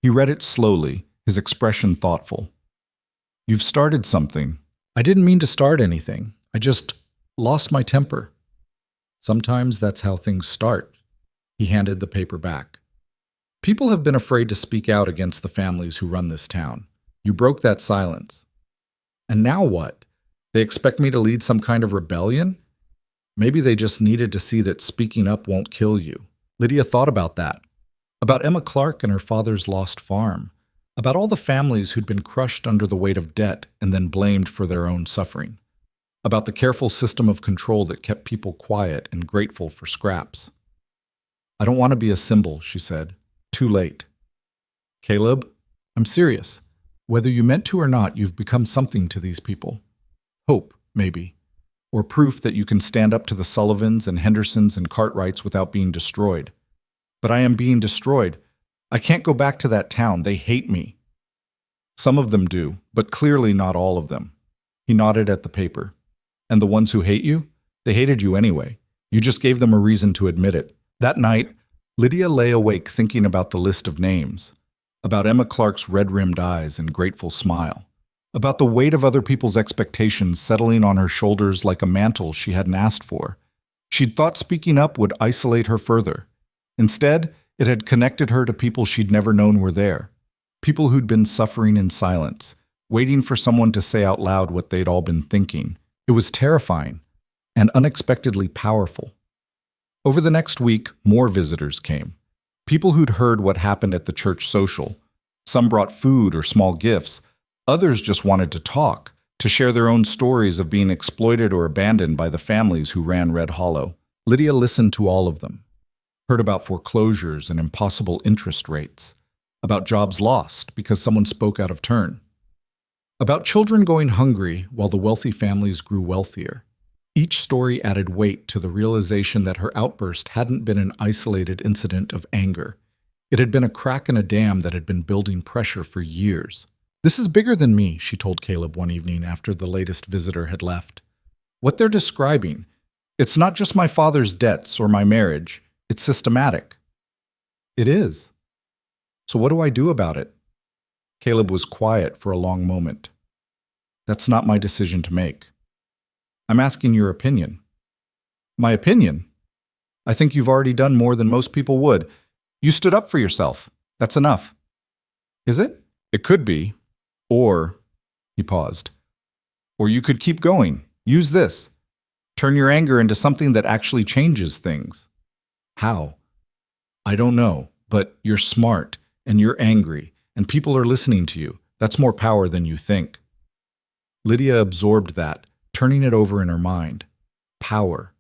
He read it slowly, his expression thoughtful. You've started something. I didn't mean to start anything. I just lost my temper. Sometimes that's how things start. He handed the paper back. People have been afraid to speak out against the families who run this town. You broke that silence. And now what? They expect me to lead some kind of rebellion? Maybe they just needed to see that speaking up won't kill you. Lydia thought about that. About Emma Clark and her father's lost farm. About all the families who'd been crushed under the weight of debt and then blamed for their own suffering. About the careful system of control that kept people quiet and grateful for scraps. I don't want to be a symbol, she said. Too late. Caleb, I'm serious. Whether you meant to or not, you've become something to these people. Hope, maybe. Or proof that you can stand up to the Sullivans and Hendersons and Cartwrights without being destroyed. But I am being destroyed. I can't go back to that town. They hate me. Some of them do, but clearly not all of them. He nodded at the paper. And the ones who hate you? They hated you anyway. You just gave them a reason to admit it. That night, Lydia lay awake thinking about the list of names. About Emma Clark's red-rimmed eyes and grateful smile. About the weight of other people's expectations settling on her shoulders like a mantle she hadn't asked for. She'd thought speaking up would isolate her further. Instead, it had connected her to people she'd never known were there. People who'd been suffering in silence, waiting for someone to say out loud what they'd all been thinking. It was terrifying and unexpectedly powerful. Over the next week, more visitors came. People who'd heard what happened at the church social, Some brought food or small gifts. Others just wanted to talk, to share their own stories of being exploited or abandoned by the families who ran Red Hollow. Lydia listened to all of them, heard about foreclosures and impossible interest rates, about jobs lost because someone spoke out of turn, about children going hungry while the wealthy families grew wealthier. Each story added weight to the realization that her outburst hadn't been an isolated incident of anger. It had been a crack in a dam that had been building pressure for years. "This is bigger than me," she told Caleb one evening after the latest visitor had left. "What they're describing, it's not just my father's debts or my marriage. It's systematic." "It is. So what do I do about it?" Caleb was quiet for a long moment. "That's not my decision to make. I'm asking your opinion." "My opinion? I think you've already done more than most people would. You stood up for yourself. That's enough." "Is it?" "It could be. Or," he paused, "or you could keep going. Use this. Turn your anger into something that actually changes things." "How?" "I don't know, but you're smart, and you're angry, and people are listening to you. That's more power than you think." Lydia absorbed that, turning it over in her mind. Power.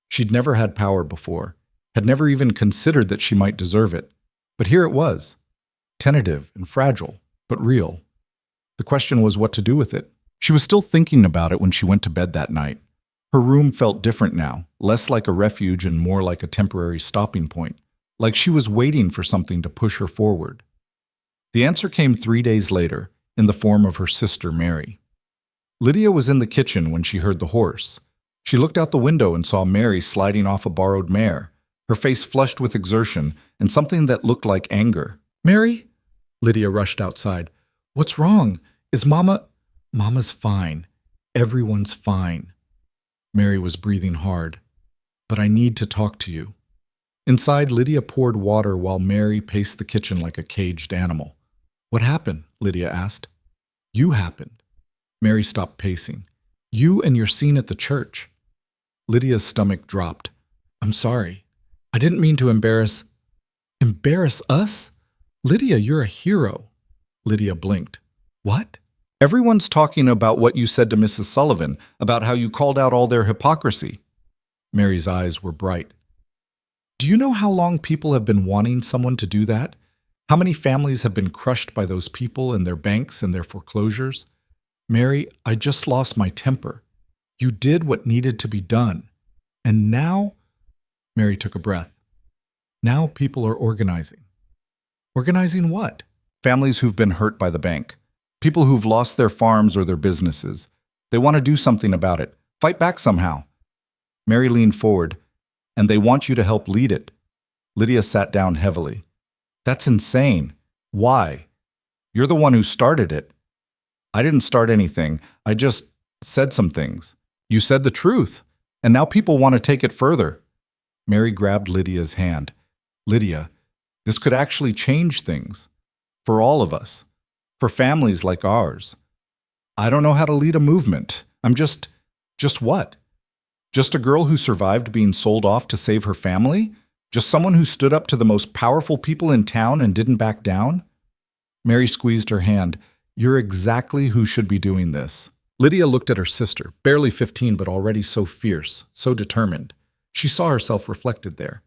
She'd never had power before, had never even considered that she might deserve it. But here it was, tentative and fragile, but real. The question was what to do with it. She was still thinking about it when she went to bed that night. Her room felt different now, less like a refuge and more like a temporary stopping point, like she was waiting for something to push her forward. The answer came 3 days later, in the form of her sister Mary. Lydia was in the kitchen when she heard the horse. She looked out the window and saw Mary sliding off a borrowed mare, her face flushed with exertion and something that looked like anger. "Mary?" Lydia rushed outside. "What's wrong? Is Mama—" "Mama's fine. Everyone's fine." Mary was breathing hard. "But I need to talk to you." Inside, Lydia poured water while Mary paced the kitchen like a caged animal. "What happened?" Lydia asked. "You happened." Mary stopped pacing. "You and your scene at the church." Lydia's stomach dropped. "I'm sorry. I didn't mean to embarrass—" "Embarrass us? Lydia, you're a hero." Lydia blinked. "What?" "Everyone's talking about what you said to Mrs. Sullivan, about how you called out all their hypocrisy." Mary's eyes were bright. "Do you know how long people have been wanting someone to do that? How many families have been crushed by those people and their banks and their foreclosures? Mary, I just lost my temper. You did what needed to be done. And now—" Mary took a breath. "Now people are organizing." "Organizing what?" "Families who've been hurt by the bank. People who've lost their farms or their businesses. They want to do something about it. Fight back somehow." Mary leaned forward. "And they want you to help lead it." Lydia sat down heavily. "That's insane. Why? You're the one who started it." "I didn't start anything. I just said some things." "You said the truth. And now people want to take it further." Mary grabbed Lydia's hand. "Lydia, this could actually change things. For all of us. For families like ours. I don't know how to lead a movement. I'm just what? Just a girl who survived being sold off to save her family? Just someone who stood up to the most powerful people in town and didn't back down?" Mary squeezed her hand. "You're exactly who should be doing this." Lydia looked at her sister, barely 15 but already so fierce, so determined. She saw herself reflected there.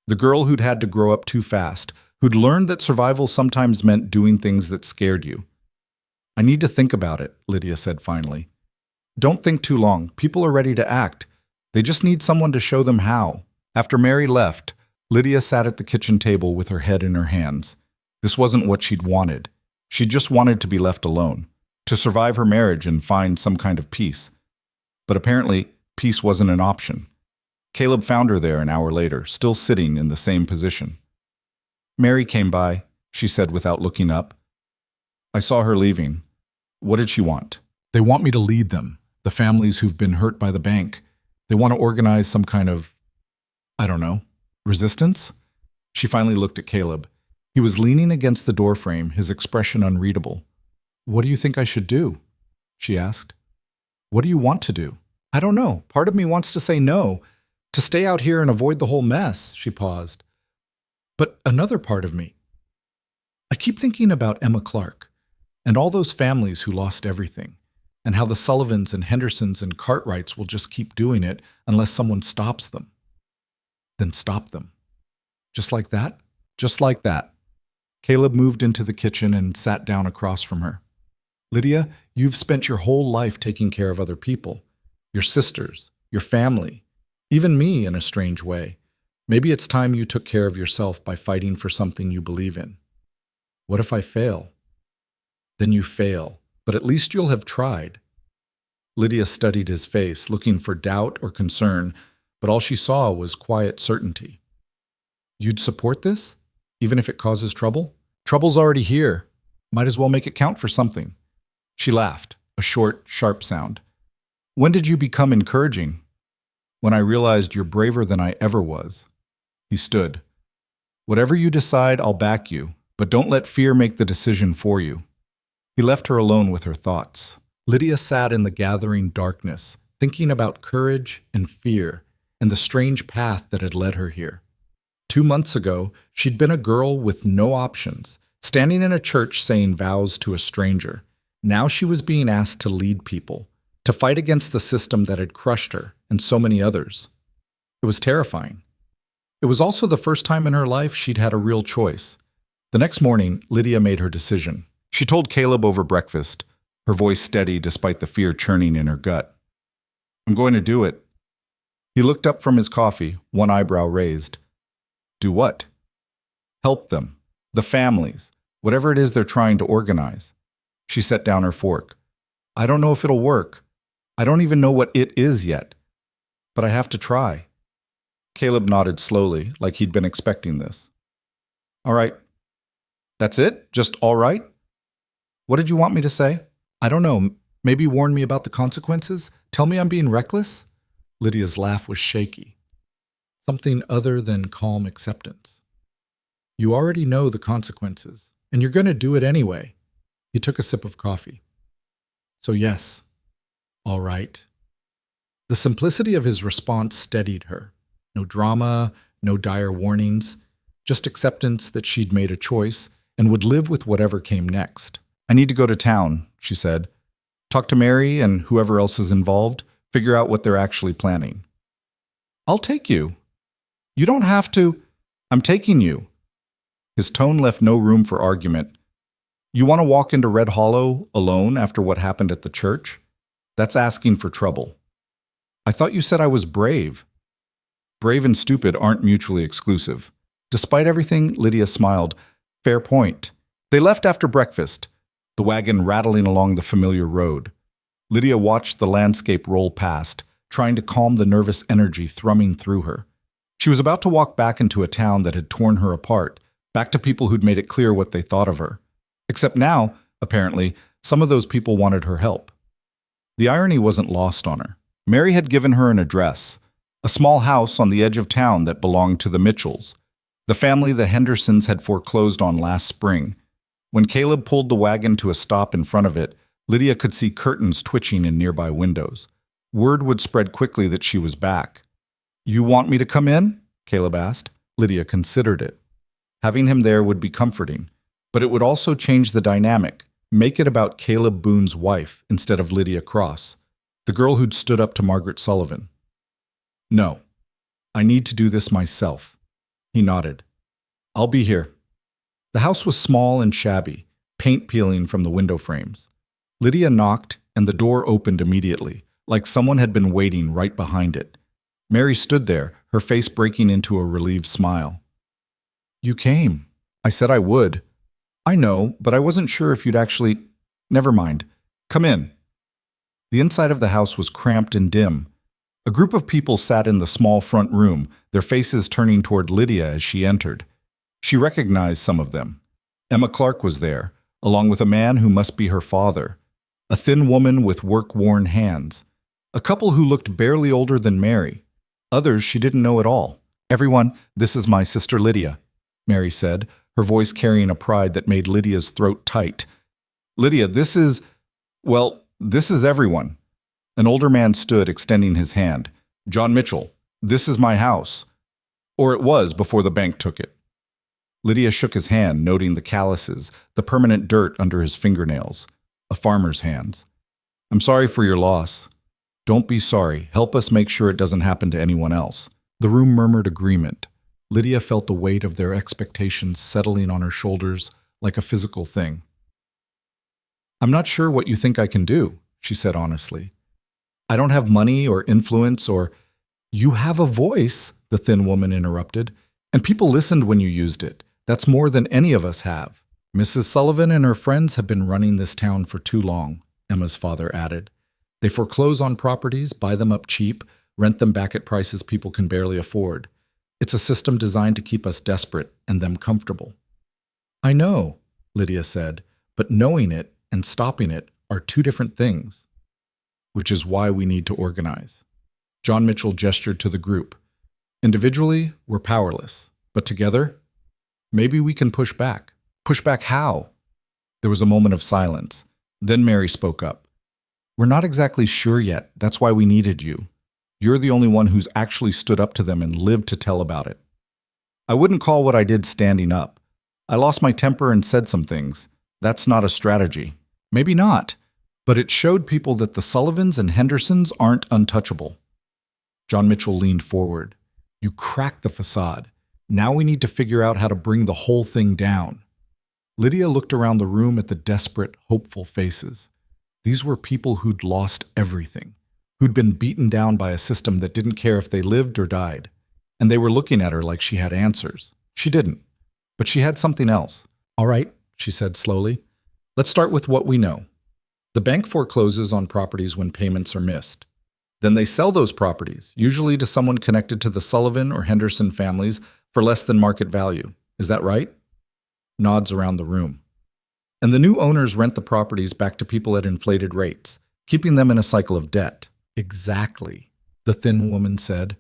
The girl who'd had to grow up too fast, who'd learned that survival sometimes meant doing things that scared you. "I need to think about it," Lydia said finally. "Don't think too long. People are ready to act. They just need someone to show them how." After Mary left, Lydia sat at the kitchen table with her head in her hands. This wasn't what she'd wanted. She just wanted to be left alone, to survive her marriage and find some kind of peace. But apparently, peace wasn't an option. Caleb found her there an hour later, still sitting in the same position. "Mary came by," she said without looking up. "I saw her leaving. What did she want?" "They want me to lead them, the families who've been hurt by the bank. They want to organize some kind of, I don't know, resistance?" She finally looked at Caleb. He was leaning against the doorframe, his expression unreadable. "What do you think I should do?" she asked. "What do you want to do?" "I don't know. Part of me wants to say no, to stay out here and avoid the whole mess," she paused. "But another part of me—" I keep thinking about Emma Clark and all those families who lost everything, and how the Sullivans and Hendersons and Cartwrights will just keep doing it unless someone stops them. Then stop them. Just like that? Just like that. Caleb moved into the kitchen and sat down across from her. Lydia, you've spent your whole life taking care of other people. Your sisters, your family, even me in a strange way. Maybe it's time you took care of yourself by fighting for something you believe in. What if I fail? Then you fail, but at least you'll have tried. Lydia studied his face, looking for doubt or concern, but all she saw was quiet certainty. You'd support this, even if it causes trouble? Trouble's already here. Might as well make it count for something. She laughed, a short, sharp sound. When did you become encouraging? When I realized you're braver than I ever was. He stood. Whatever you decide, I'll back you, but don't let fear make the decision for you. He left her alone with her thoughts. Lydia sat in the gathering darkness, thinking about courage and fear and the strange path that had led her here. 2 months ago, she'd been a girl with no options, standing in a church saying vows to a stranger. Now she was being asked to lead people, to fight against the system that had crushed her and so many others. It was terrifying. It was also the first time in her life she'd had a real choice. The next morning, Lydia made her decision. She told Caleb over breakfast, her voice steady despite the fear churning in her gut. I'm going to do it. He looked up from his coffee, one eyebrow raised. Do what? Help them. The families. Whatever it is they're trying to organize. She set down her fork. I don't know if it'll work. I don't even know what it is yet. But I have to try. Caleb nodded slowly, like he'd been expecting this. All right. That's it? Just all right? What did you want me to say? I don't know. Maybe warn me about the consequences? Tell me I'm being reckless? Lydia's laugh was shaky. Something other than calm acceptance. You already know the consequences, and you're going to do it anyway. He took a sip of coffee. So yes, all right. The simplicity of his response steadied her. No drama, no dire warnings, just acceptance that she'd made a choice and would live with whatever came next. I need to go to town, she said. Talk to Mary and whoever else is involved, figure out what they're actually planning. I'll take you. You don't have to. I'm taking you. His tone left no room for argument. You want to walk into Red Hollow alone after what happened at the church? That's asking for trouble. I thought you said I was brave. Brave and stupid aren't mutually exclusive. Despite everything, Lydia smiled. Fair point. They left after breakfast, the wagon rattling along the familiar road. Lydia watched the landscape roll past, trying to calm the nervous energy thrumming through her. She was about to walk back into a town that had torn her apart, back to people who'd made it clear what they thought of her. Except now, apparently, some of those people wanted her help. The irony wasn't lost on her. Mary had given her an address, a small house on the edge of town that belonged to the Mitchells, the family the Hendersons had foreclosed on last spring. When Caleb pulled the wagon to a stop in front of it, Lydia could see curtains twitching in nearby windows. Word would spread quickly that she was back. You want me to come in? Caleb asked. Lydia considered it. Having him there would be comforting, but it would also change the dynamic, make it about Caleb Boone's wife instead of Lydia Cross, the girl who'd stood up to Margaret Sullivan. No, I need to do this myself. He nodded. I'll be here. The house was small and shabby, paint peeling from the window frames. Lydia knocked, and the door opened immediately, like someone had been waiting right behind it. Mary stood there, her face breaking into a relieved smile. You came. I said I would. I know, but I wasn't sure if you'd actually… Never mind. Come in. The inside of the house was cramped and dim. A group of people sat in the small front room, their faces turning toward Lydia as she entered. She recognized some of them. Emma Clark was there, along with a man who must be her father, a thin woman with work-worn hands, a couple who looked barely older than Mary, others she didn't know at all. Everyone, this is my sister Lydia, Mary said, her voice carrying a pride that made Lydia's throat tight. Lydia, this is everyone. An older man stood, extending his hand. John Mitchell, this is my house. Or it was before the bank took it. Lydia shook his hand, noting the calluses, the permanent dirt under his fingernails. A farmer's hands. I'm sorry for your loss. Don't be sorry. Help us make sure it doesn't happen to anyone else. The room murmured agreement. Lydia felt the weight of their expectations settling on her shoulders like a physical thing. I'm not sure what you think I can do, she said honestly. I don't have money or influence or… You have a voice, the thin woman interrupted, and people listened when you used it. That's more than any of us have. Mrs. Sullivan and her friends have been running this town for too long, Emma's father added. They foreclose on properties, buy them up cheap, rent them back at prices people can barely afford. It's a system designed to keep us desperate and them comfortable. I know, Lydia said, but knowing it and stopping it are two different things, which is why we need to organize. John Mitchell gestured to the group. Individually, we're powerless, but together, maybe we can push back. Push back how? There was a moment of silence. Then Mary spoke up. We're not exactly sure yet. That's why we needed you. You're the only one who's actually stood up to them and lived to tell about it. I wouldn't call what I did standing up. I lost my temper and said some things. That's not a strategy. Maybe not, but it showed people that the Sullivans and Hendersons aren't untouchable. John Mitchell leaned forward. You cracked the facade. Now we need to figure out how to bring the whole thing down. Lydia looked around the room at the desperate, hopeful faces. These were people who'd lost everything, who'd been beaten down by a system that didn't care if they lived or died. And they were looking at her like she had answers. She didn't. But she had something else. All right, she said slowly. Let's start with what we know. The bank forecloses on properties when payments are missed. Then they sell those properties, usually to someone connected to the Sullivan or Henderson families, for less than market value. Is that right? Nods around the room. And the new owners rent the properties back to people at inflated rates, keeping them in a cycle of debt. Exactly, the thin woman said.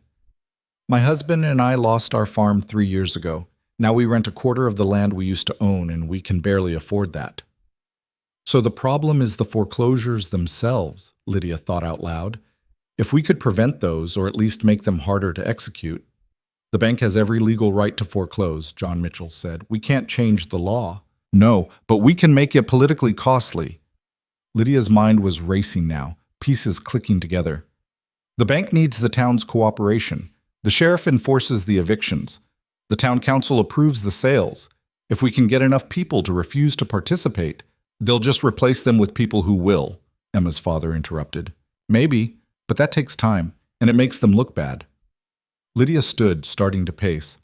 My husband and I lost our farm 3 years ago. Now we rent a quarter of the land we used to own, and we can barely afford that. So the problem is the foreclosures themselves, Lydia thought out loud. If we could prevent those, or at least make them harder to execute. The bank has every legal right to foreclose, John Mitchell said. We can't change the law. No, but we can make it politically costly. Lydia's mind was racing now, pieces clicking together. The bank needs the town's cooperation. The sheriff enforces the evictions. The town council approves the sales. If we can get enough people to refuse to participate, they'll just replace them with people who will, Emma's father interrupted. Maybe, but that takes time, and it makes them look bad. Lydia stood, starting to pace.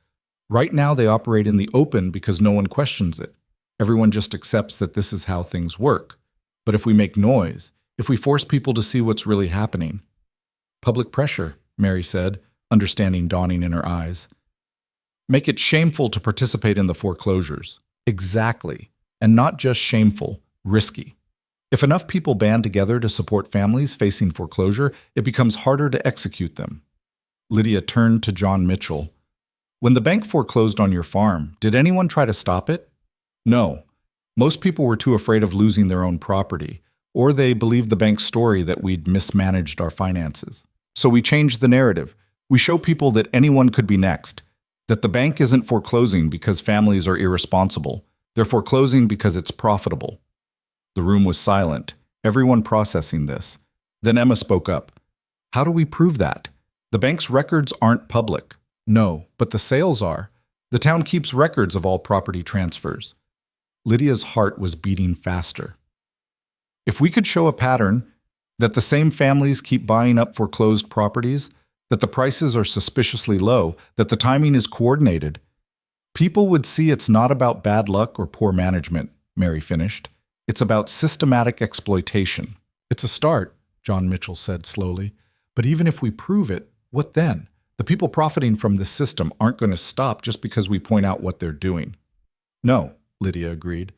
Right now they operate in the open because no one questions it. Everyone just accepts that this is how things work. But if we make noise, if we force people to see what's really happening… Public pressure, Mary said, understanding dawning in her eyes. Make it shameful to participate in the foreclosures. Exactly. And not just shameful, risky. If enough people band together to support families facing foreclosure, it becomes harder to execute them. Lydia turned to John Mitchell. When the bank foreclosed on your farm, did anyone try to stop it? No. Most people were too afraid of losing their own property, or they believed the bank's story that we'd mismanaged our finances. So we changed the narrative. We show people that anyone could be next, that the bank isn't foreclosing because families are irresponsible. They're foreclosing because it's profitable. The room was silent, everyone processing this. Then Emma spoke up. How do we prove that? The bank's records aren't public. No, but the sales are. The town keeps records of all property transfers. Lydia's heart was beating faster. If we could show a pattern, that the same families keep buying up foreclosed properties, that the prices are suspiciously low, that the timing is coordinated, people would see it's not about bad luck or poor management, Mary finished. It's about systematic exploitation. It's a start, John Mitchell said slowly. But even if we prove it, what then? The people profiting from this system aren't going to stop just because we point out what they're doing. No, Lydia agreed.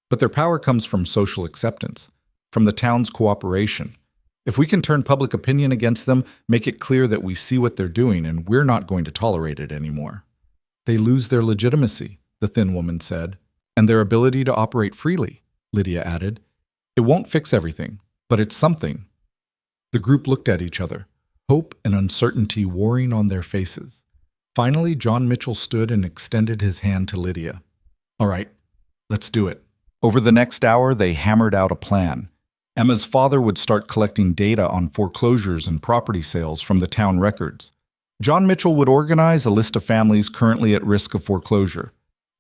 But their power comes from social acceptance, from the town's cooperation. If we can turn public opinion against them, make it clear that we see what they're doing and we're not going to tolerate it anymore. They lose their legitimacy, the thin woman said, and their ability to operate freely, Lydia added. It won't fix everything, but it's something. The group looked at each other, hope and uncertainty warring on their faces. Finally, John Mitchell stood and extended his hand to Lydia. All right, let's do it. Over the next hour, they hammered out a plan. Emma's father would start collecting data on foreclosures and property sales from the town records. John Mitchell would organize a list of families currently at risk of foreclosure.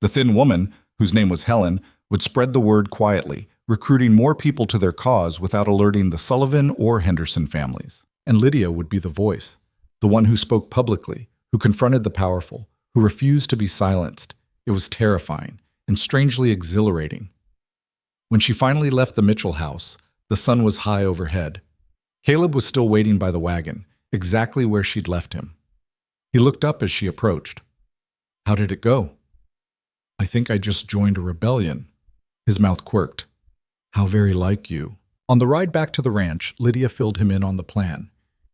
The thin woman, whose name was Helen, would spread the word quietly, recruiting more people to their cause without alerting the Sullivan or Henderson families. And Lydia would be the voice, the one who spoke publicly, who confronted the powerful, who refused to be silenced. It was terrifying and strangely exhilarating. When she finally left the Mitchell house, the sun was high overhead. Caleb was still waiting by the wagon, exactly where she'd left him. He looked up as she approached. "How did it go?" "I think I just joined a rebellion." His mouth quirked. "How very like you." On the ride back to the ranch, Lydia filled him in on the plan.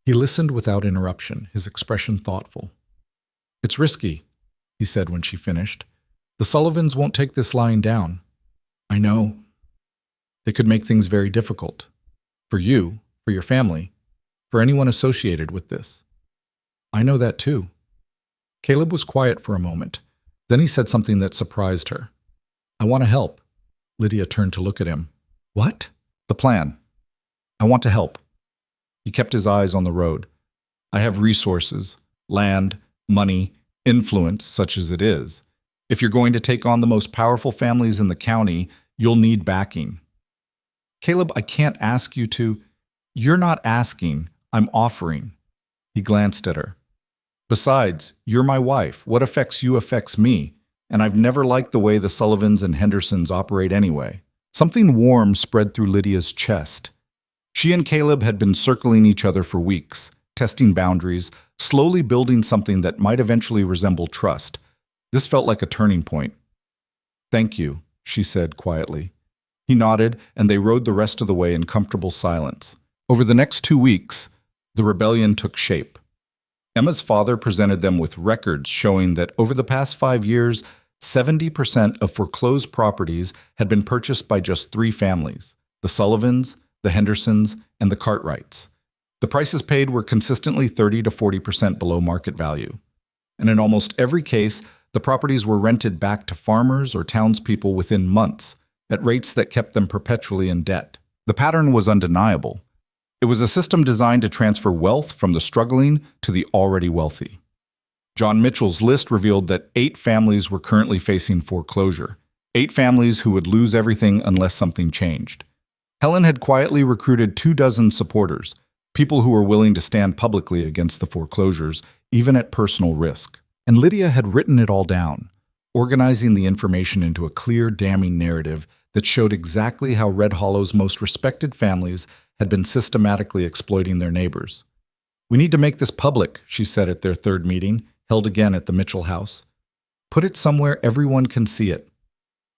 He listened without interruption, his expression thoughtful. "It's risky," he said when she finished. "The Sullivans won't take this lying down." "I know. They could make things very difficult. For you, for your family, for anyone associated with this." "I know that too." Caleb was quiet for a moment. Then he said something that surprised her. "I want to help." Lydia turned to look at him. "What?" "The plan. I want to help." He kept his eyes on the road. "I have resources, land, money, influence, such as it is. If you're going to take on the most powerful families in the county, you'll need backing." "Caleb, I can't ask you to." "You're not asking, I'm offering." He glanced at her. "Besides, you're my wife. What affects you affects me, and I've never liked the way the Sullivans and Hendersons operate anyway." Something warm spread through Lydia's chest. She and Caleb had been circling each other for weeks, testing boundaries, slowly building something that might eventually resemble trust. This felt like a turning point. "Thank you," she said quietly. He nodded, and they rode the rest of the way in comfortable silence. Over the next 2 weeks, the rebellion took shape. Emma's father presented them with records showing that over the past 5 years, 70% of foreclosed properties had been purchased by just 3 families: the Sullivans, the Hendersons, and the Cartwrights. The prices paid were consistently 30 to 40% below market value. And in almost every case, the properties were rented back to farmers or townspeople within months, at rates that kept them perpetually in debt. The pattern was undeniable. It was a system designed to transfer wealth from the struggling to the already wealthy. John Mitchell's list revealed that 8 families were currently facing foreclosure, 8 families who would lose everything unless something changed. Helen had quietly recruited 24 supporters, people who were willing to stand publicly against the foreclosures, even at personal risk. And Lydia had written it all down, organizing the information into a clear, damning narrative that showed exactly how Red Hollow's most respected families had been systematically exploiting their neighbors. "We need to make this public," she said at their 3rd meeting, held again at the Mitchell house. "Put it somewhere everyone can see it."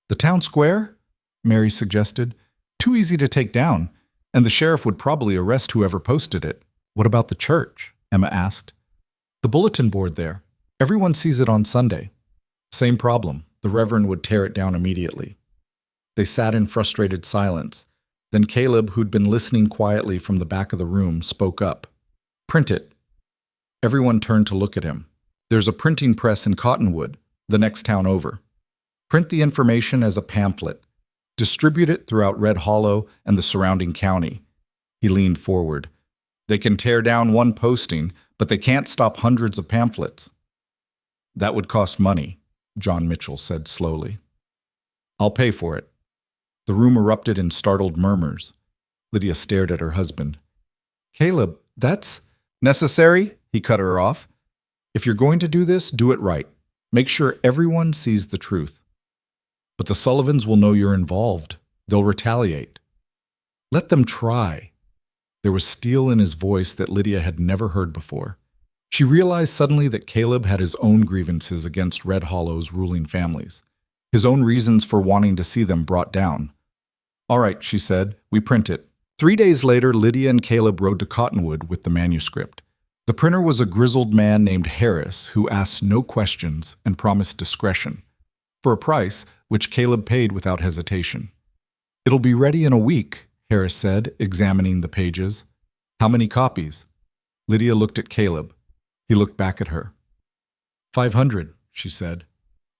"The town square?" Mary suggested. "Too easy to take down, and the sheriff would probably arrest whoever posted it." "What about the church?" Emma asked. "The bulletin board there. Everyone sees it on Sunday." "Same problem. The Reverend would tear it down immediately." They sat in frustrated silence. Then Caleb, who'd been listening quietly from the back of the room, spoke up. "Print it." Everyone turned to look at him. "There's a printing press in Cottonwood, the next town over. Print the information as a pamphlet. Distribute it throughout Red Hollow and the surrounding county." He leaned forward. "They can tear down one posting, but they can't stop hundreds of pamphlets." "That would cost money," John Mitchell said slowly. "I'll pay for it." The room erupted in startled murmurs. Lydia stared at her husband. "Caleb, that's necessary," he cut her off. "If you're going to do this, do it right. Make sure everyone sees the truth." "But the Sullivans will know you're involved. They'll retaliate." "Let them try." There was steel in his voice that Lydia had never heard before. She realized suddenly that Caleb had his own grievances against Red Hollow's ruling families, his own reasons for wanting to see them brought down. "All right," she said, "we print it." 3 days later, Lydia and Caleb rode to Cottonwood with the manuscript. The printer was a grizzled man named Harris who asked no questions and promised discretion, for a price which Caleb paid without hesitation. "It'll be ready in a week," Harris said, examining the pages. "How many copies?" Lydia looked at Caleb. He looked back at her. 500, she said.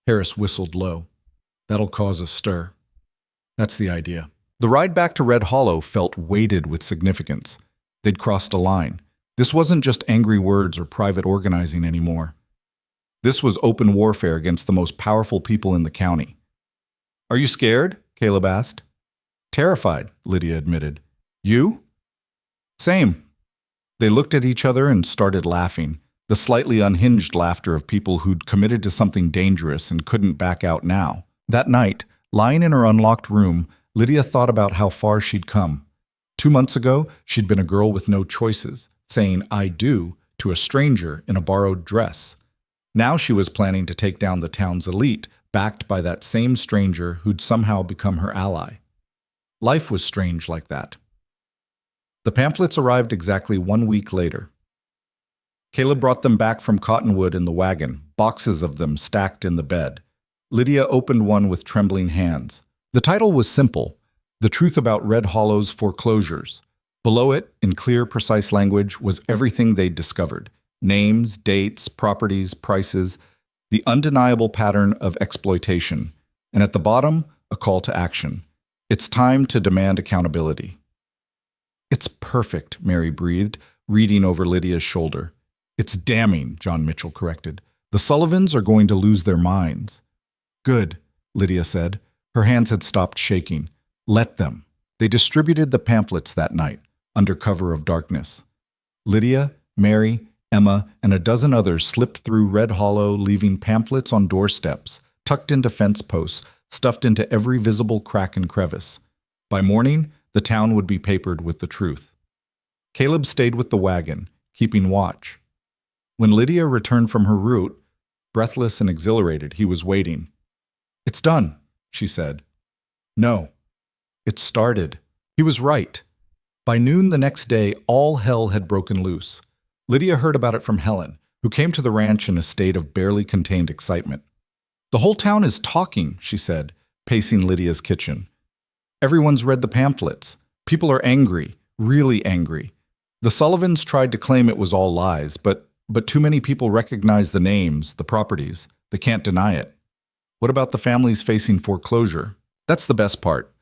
Harris whistled low. That'll cause a stir. That's the idea. The ride back to Red Hollow felt weighted with significance. They'd crossed a line. This wasn't just angry words or private organizing anymore. This was open warfare against the most powerful people in the county. Are you scared? Caleb asked. Terrified, Lydia admitted. You? Same. They looked at each other and started laughing, the slightly unhinged laughter of people who'd committed to something dangerous and couldn't back out now. That night, lying in her unlocked room, Lydia thought about how far she'd come. 2 months ago, she'd been a girl with no choices, saying "I do" to a stranger in a borrowed dress. Now she was planning to take down the town's elite, backed by that same stranger who'd somehow become her ally. Life was strange like that. The pamphlets arrived exactly 1 week later. Caleb brought them back from Cottonwood in the wagon, boxes of them stacked in the bed. Lydia opened one with trembling hands. The title was simple, The Truth About Red Hollow's Foreclosures. Below it, in clear, precise language, was everything they'd discovered. Names, dates, properties, prices, the undeniable pattern of exploitation. And at the bottom, a call to action. It's time to demand accountability. It's perfect, Mary breathed, reading over Lydia's shoulder. It's damning, John Mitchell corrected. The Sullivans are going to lose their minds. Good, Lydia said. Her hands had stopped shaking. Let them. They distributed the pamphlets that night, under cover of darkness. Lydia, Mary, Emma, and a dozen others slipped through Red Hollow, leaving pamphlets on doorsteps, tucked into fence posts, stuffed into every visible crack and crevice. By morning, the town would be papered with the truth. Caleb stayed with the wagon, keeping watch. When Lydia returned from her route, breathless and exhilarated, he was waiting. It's done, she said. No. It started. He was right. By noon the next day, all hell had broken loose. Lydia heard about it from Helen, who came to the ranch in a state of barely contained excitement. The whole town is talking, she said, pacing Lydia's kitchen. Everyone's read the pamphlets. People are angry, really angry. The Sullivans tried to claim it was all lies, but too many people recognize the names, the properties. They can't deny it. What about the families facing foreclosure? That's the best part.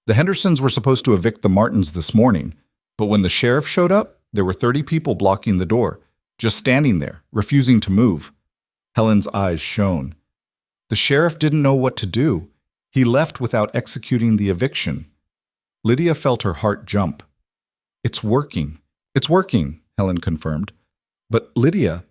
The Hendersons were supposed to evict the Martins this morning, but when the sheriff showed up, there were 30 people blocking the door, just standing there, refusing to move. Helen's eyes shone. The sheriff didn't know what to do. He left without executing the eviction. Lydia felt her heart jump. It's working. It's working, Helen confirmed. But Lydia,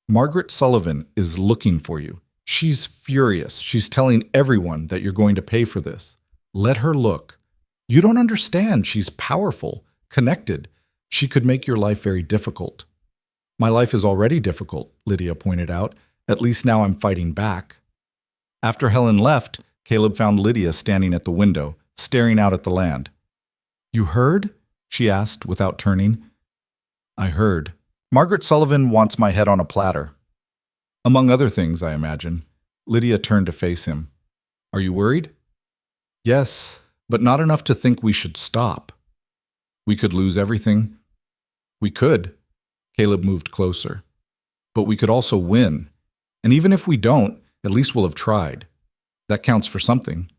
Margaret Sullivan is looking for you. She's furious. She's telling everyone that you're going to pay for this. Let her look. You don't understand. She's powerful, connected. She could make your life very difficult. My life is already difficult, Lydia pointed out. At least now I'm fighting back. After Helen left, Caleb found Lydia standing at the window, staring out at the land. You heard? She asked without turning. I heard. Margaret Sullivan wants my head on a platter. Among other things, I imagine. Lydia turned to face him. Are you worried? Yes, but not enough to think we should stop. We could lose everything. We could. Caleb moved closer. But we could also win. And even if we don't, at least we'll have tried. That counts for something.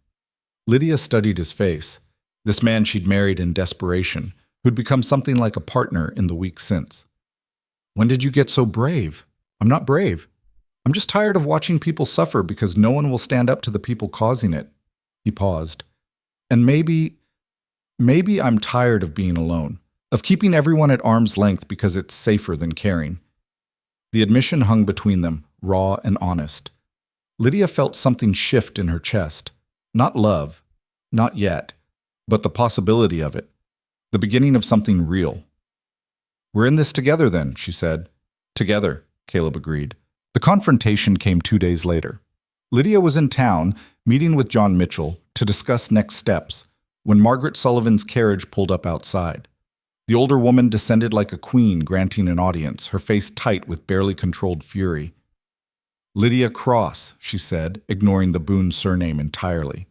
Lydia studied his face, this man she'd married in desperation, who'd become something like a partner in the weeks since. When did you get so brave? I'm not brave. I'm just tired of watching people suffer because no one will stand up to the people causing it. He paused. And maybe I'm tired of being alone, of keeping everyone at arm's length because it's safer than caring. The admission hung between them, raw and honest. Lydia felt something shift in her chest. Not love, not yet, but the possibility of it. The beginning of something real. We're in this together then, she said. Together, Caleb agreed. The confrontation came 2 days later. Lydia was in town, meeting with John Mitchell, to discuss next steps, when Margaret Sullivan's carriage pulled up outside. The older woman descended like a queen granting an audience, her face tight with barely controlled fury. Lydia Cross, she said, ignoring the Boone surname entirely.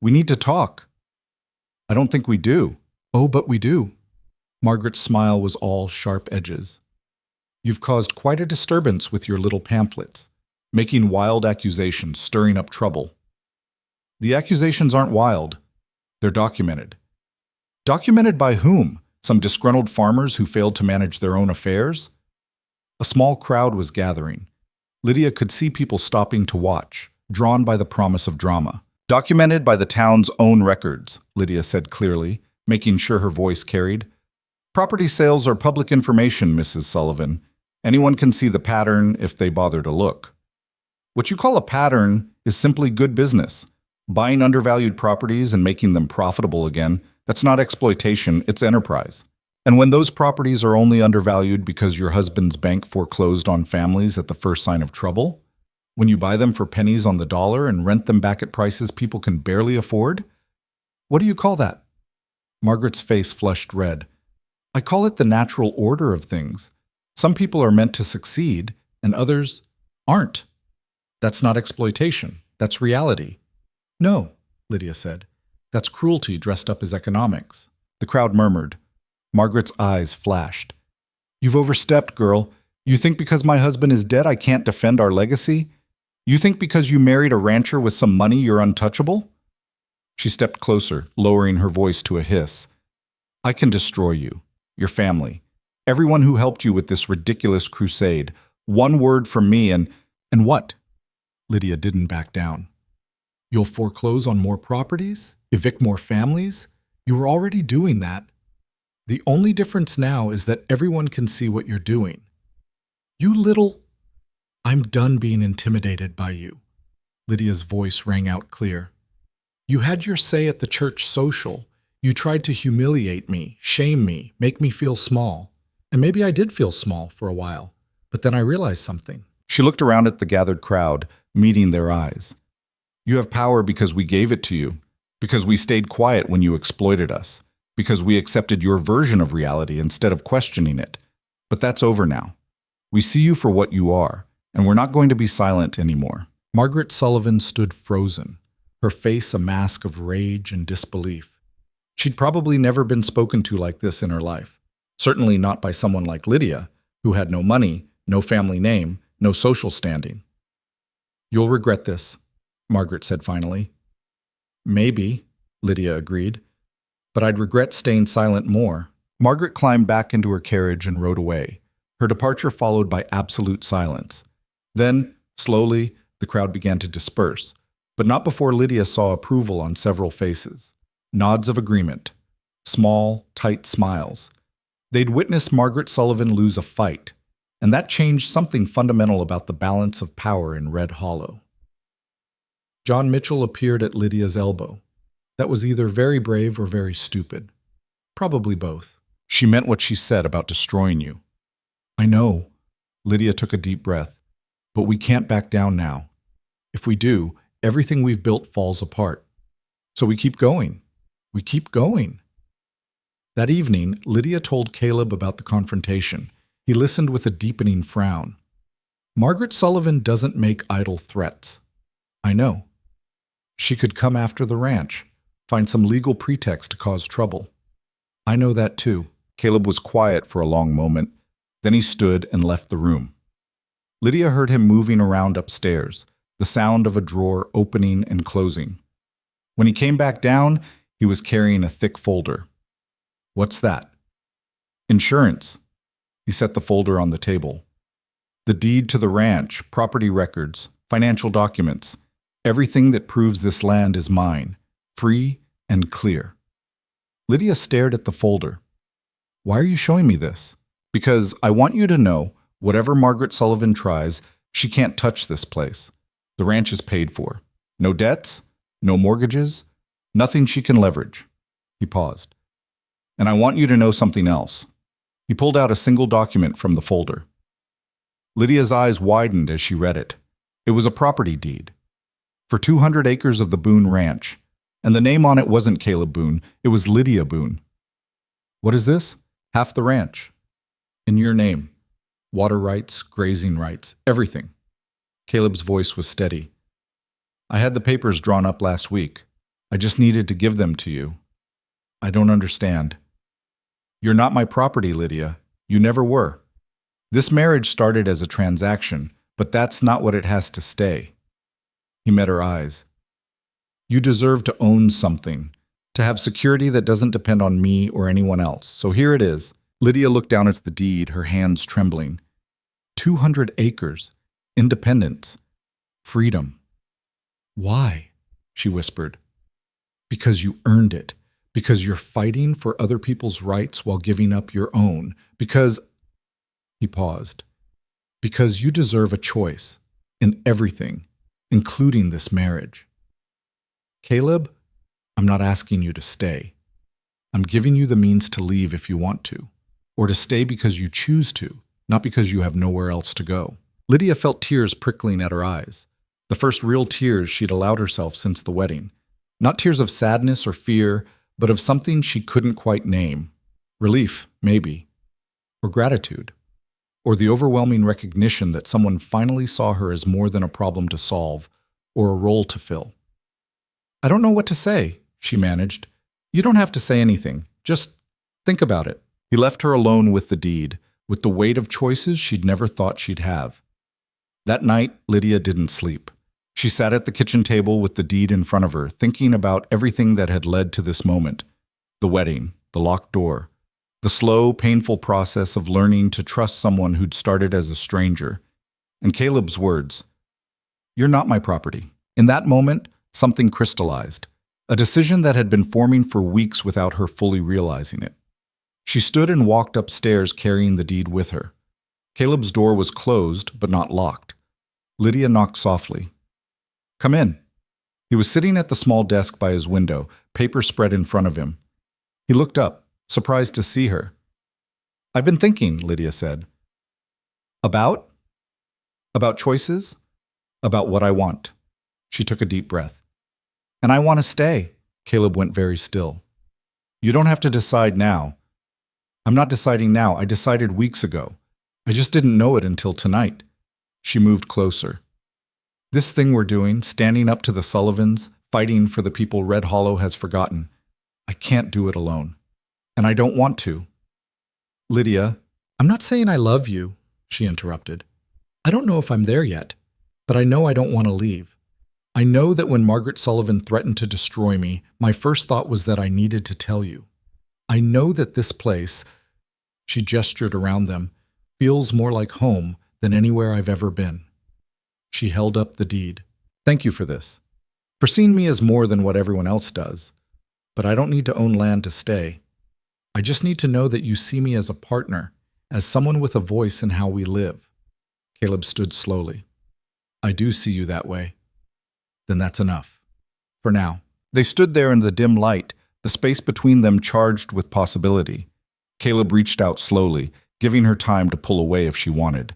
We need to talk. I don't think we do. Oh, but we do. Margaret's smile was all sharp edges. You've caused quite a disturbance with your little pamphlets, making wild accusations, stirring up trouble. The accusations aren't wild. They're documented. Documented by whom? Some disgruntled farmers who failed to manage their own affairs? A small crowd was gathering. Lydia could see people stopping to watch, drawn by the promise of drama. Documented by the town's own records, Lydia said clearly, making sure her voice carried. Property sales are public information, Mrs. Sullivan. Anyone can see the pattern if they bother to look. What you call a pattern is simply good business. Buying undervalued properties and making them profitable again, that's not exploitation, it's enterprise. And when those properties are only undervalued because your husband's bank foreclosed on families at the first sign of trouble, when you buy them for pennies on the dollar and rent them back at prices people can barely afford, what do you call that? Margaret's face flushed red. I call it the natural order of things. Some people are meant to succeed, and others aren't. That's not exploitation. That's reality. No, Lydia said. That's cruelty dressed up as economics. The crowd murmured. Margaret's eyes flashed. You've overstepped, girl. You think because my husband is dead I can't defend our legacy? You think because you married a rancher with some money you're untouchable? She stepped closer, lowering her voice to a hiss. I can destroy you, your family, everyone who helped you with this ridiculous crusade. One word from me and what? Lydia didn't back down. You'll foreclose on more properties? Evict more families? You were already doing that. The only difference now is that everyone can see what you're doing. You little... I'm done being intimidated by you. Lydia's voice rang out clear. You had your say at the church social. You tried to humiliate me, shame me, make me feel small. And maybe I did feel small for a while, but then I realized something. She looked around at the gathered crowd, meeting their eyes. You have power because we gave it to you, because we stayed quiet when you exploited us, because we accepted your version of reality instead of questioning it. But that's over now. We see you for what you are, and we're not going to be silent anymore. Margaret Sullivan stood frozen, her face a mask of rage and disbelief. She'd probably never been spoken to like this in her life, certainly not by someone like Lydia, who had no money, no family name, no social standing. You'll regret this, Margaret said finally. Maybe, Lydia agreed, but I'd regret staying silent more. Margaret climbed back into her carriage and rode away, her departure followed by absolute silence. Then, slowly, the crowd began to disperse, but not before Lydia saw approval on several faces. Nods of agreement. Small, tight smiles. They'd witnessed Margaret Sullivan lose a fight, and that changed something fundamental about the balance of power in Red Hollow. John Mitchell appeared at Lydia's elbow. That was either very brave or very stupid. Probably both. She meant what she said about destroying you. I know. Lydia took a deep breath. But we can't back down now. If we do, everything we've built falls apart. So we keep going. We keep going. That evening, Lydia told Caleb about the confrontation. He listened with a deepening frown. Margaret Sullivan doesn't make idle threats. I know. She could come after the ranch, find some legal pretext to cause trouble. I know that too. Caleb was quiet for a long moment. Then he stood and left the room. Lydia heard him moving around upstairs, the sound of a drawer opening and closing. When he came back down, he was carrying a thick folder. What's that? Insurance. He set the folder on the table. The deed to the ranch, property records, financial documents, everything that proves this land is mine, free and clear. Lydia stared at the folder. Why are you showing me this? Because I want you to know, whatever Margaret Sullivan tries, she can't touch this place. The ranch is paid for. No debts, no mortgages, nothing she can leverage. He paused. And I want you to know something else. He pulled out a single document from the folder. Lydia's eyes widened as she read it. It was a property deed. For 200 acres of the Boone Ranch. And the name on it wasn't Caleb Boone, it was Lydia Boone. What is this? Half the ranch. In your name. Water rights, grazing rights, everything. Caleb's voice was steady. I had the papers drawn up last week. I just needed to give them to you. I don't understand. You're not my property, Lydia. You never were. This marriage started as a transaction, but that's not what it has to stay. He met her eyes. You deserve to own something, to have security that doesn't depend on me or anyone else. So here it is." Lydia looked down at the deed, her hands trembling. 200 acres, independence, freedom. "Why?" she whispered. "Because you earned it. Because you're fighting for other people's rights while giving up your own. Because—" He paused. "Because you deserve a choice in everything, including this marriage." "Caleb, I'm not asking you to stay. I'm giving you the means to leave if you want to, or to stay because you choose to, not because you have nowhere else to go." Lydia felt tears prickling at her eyes, the first real tears she'd allowed herself since the wedding. Not tears of sadness or fear, but of something she couldn't quite name. Relief, maybe. Or gratitude. Or the overwhelming recognition that someone finally saw her as more than a problem to solve, or a role to fill. "I don't know what to say," she managed. "You don't have to say anything. Just think about it." He left her alone with the deed, with the weight of choices she'd never thought she'd have. That night, Lydia didn't sleep. She sat at the kitchen table with the deed in front of her, thinking about everything that had led to this moment. The wedding, the locked door, the slow, painful process of learning to trust someone who'd started as a stranger, and Caleb's words, "You're not my property." In that moment, something crystallized, a decision that had been forming for weeks without her fully realizing it. She stood and walked upstairs carrying the deed with her. Caleb's door was closed, but not locked. Lydia knocked softly. "Come in." He was sitting at the small desk by his window, paper spread in front of him. He looked up, surprised to see her. "I've been thinking," Lydia said. "About? About choices? About what I want." She took a deep breath. "And I want to stay." Caleb went very still. "You don't have to decide now." "I'm not deciding now. I decided weeks ago. I just didn't know it until tonight." She moved closer. "This thing we're doing, standing up to the Sullivans, fighting for the people Red Hollow has forgotten, I can't do it alone. And I don't want to." "Lydia, I'm not saying I love you," she interrupted. "I don't know if I'm there yet, but I know I don't want to leave. I know that when Margaret Sullivan threatened to destroy me, my first thought was that I needed to tell you. I know that this place," she gestured around them, "feels more like home than anywhere I've ever been." She held up the deed. "Thank you for this. For seeing me as more than what everyone else does. But I don't need to own land to stay. I just need to know that you see me as a partner, as someone with a voice in how we live." Caleb stood slowly. "I do see you that way. Then that's enough. For now." They stood there in the dim light, the space between them charged with possibility. Caleb reached out slowly, giving her time to pull away if she wanted.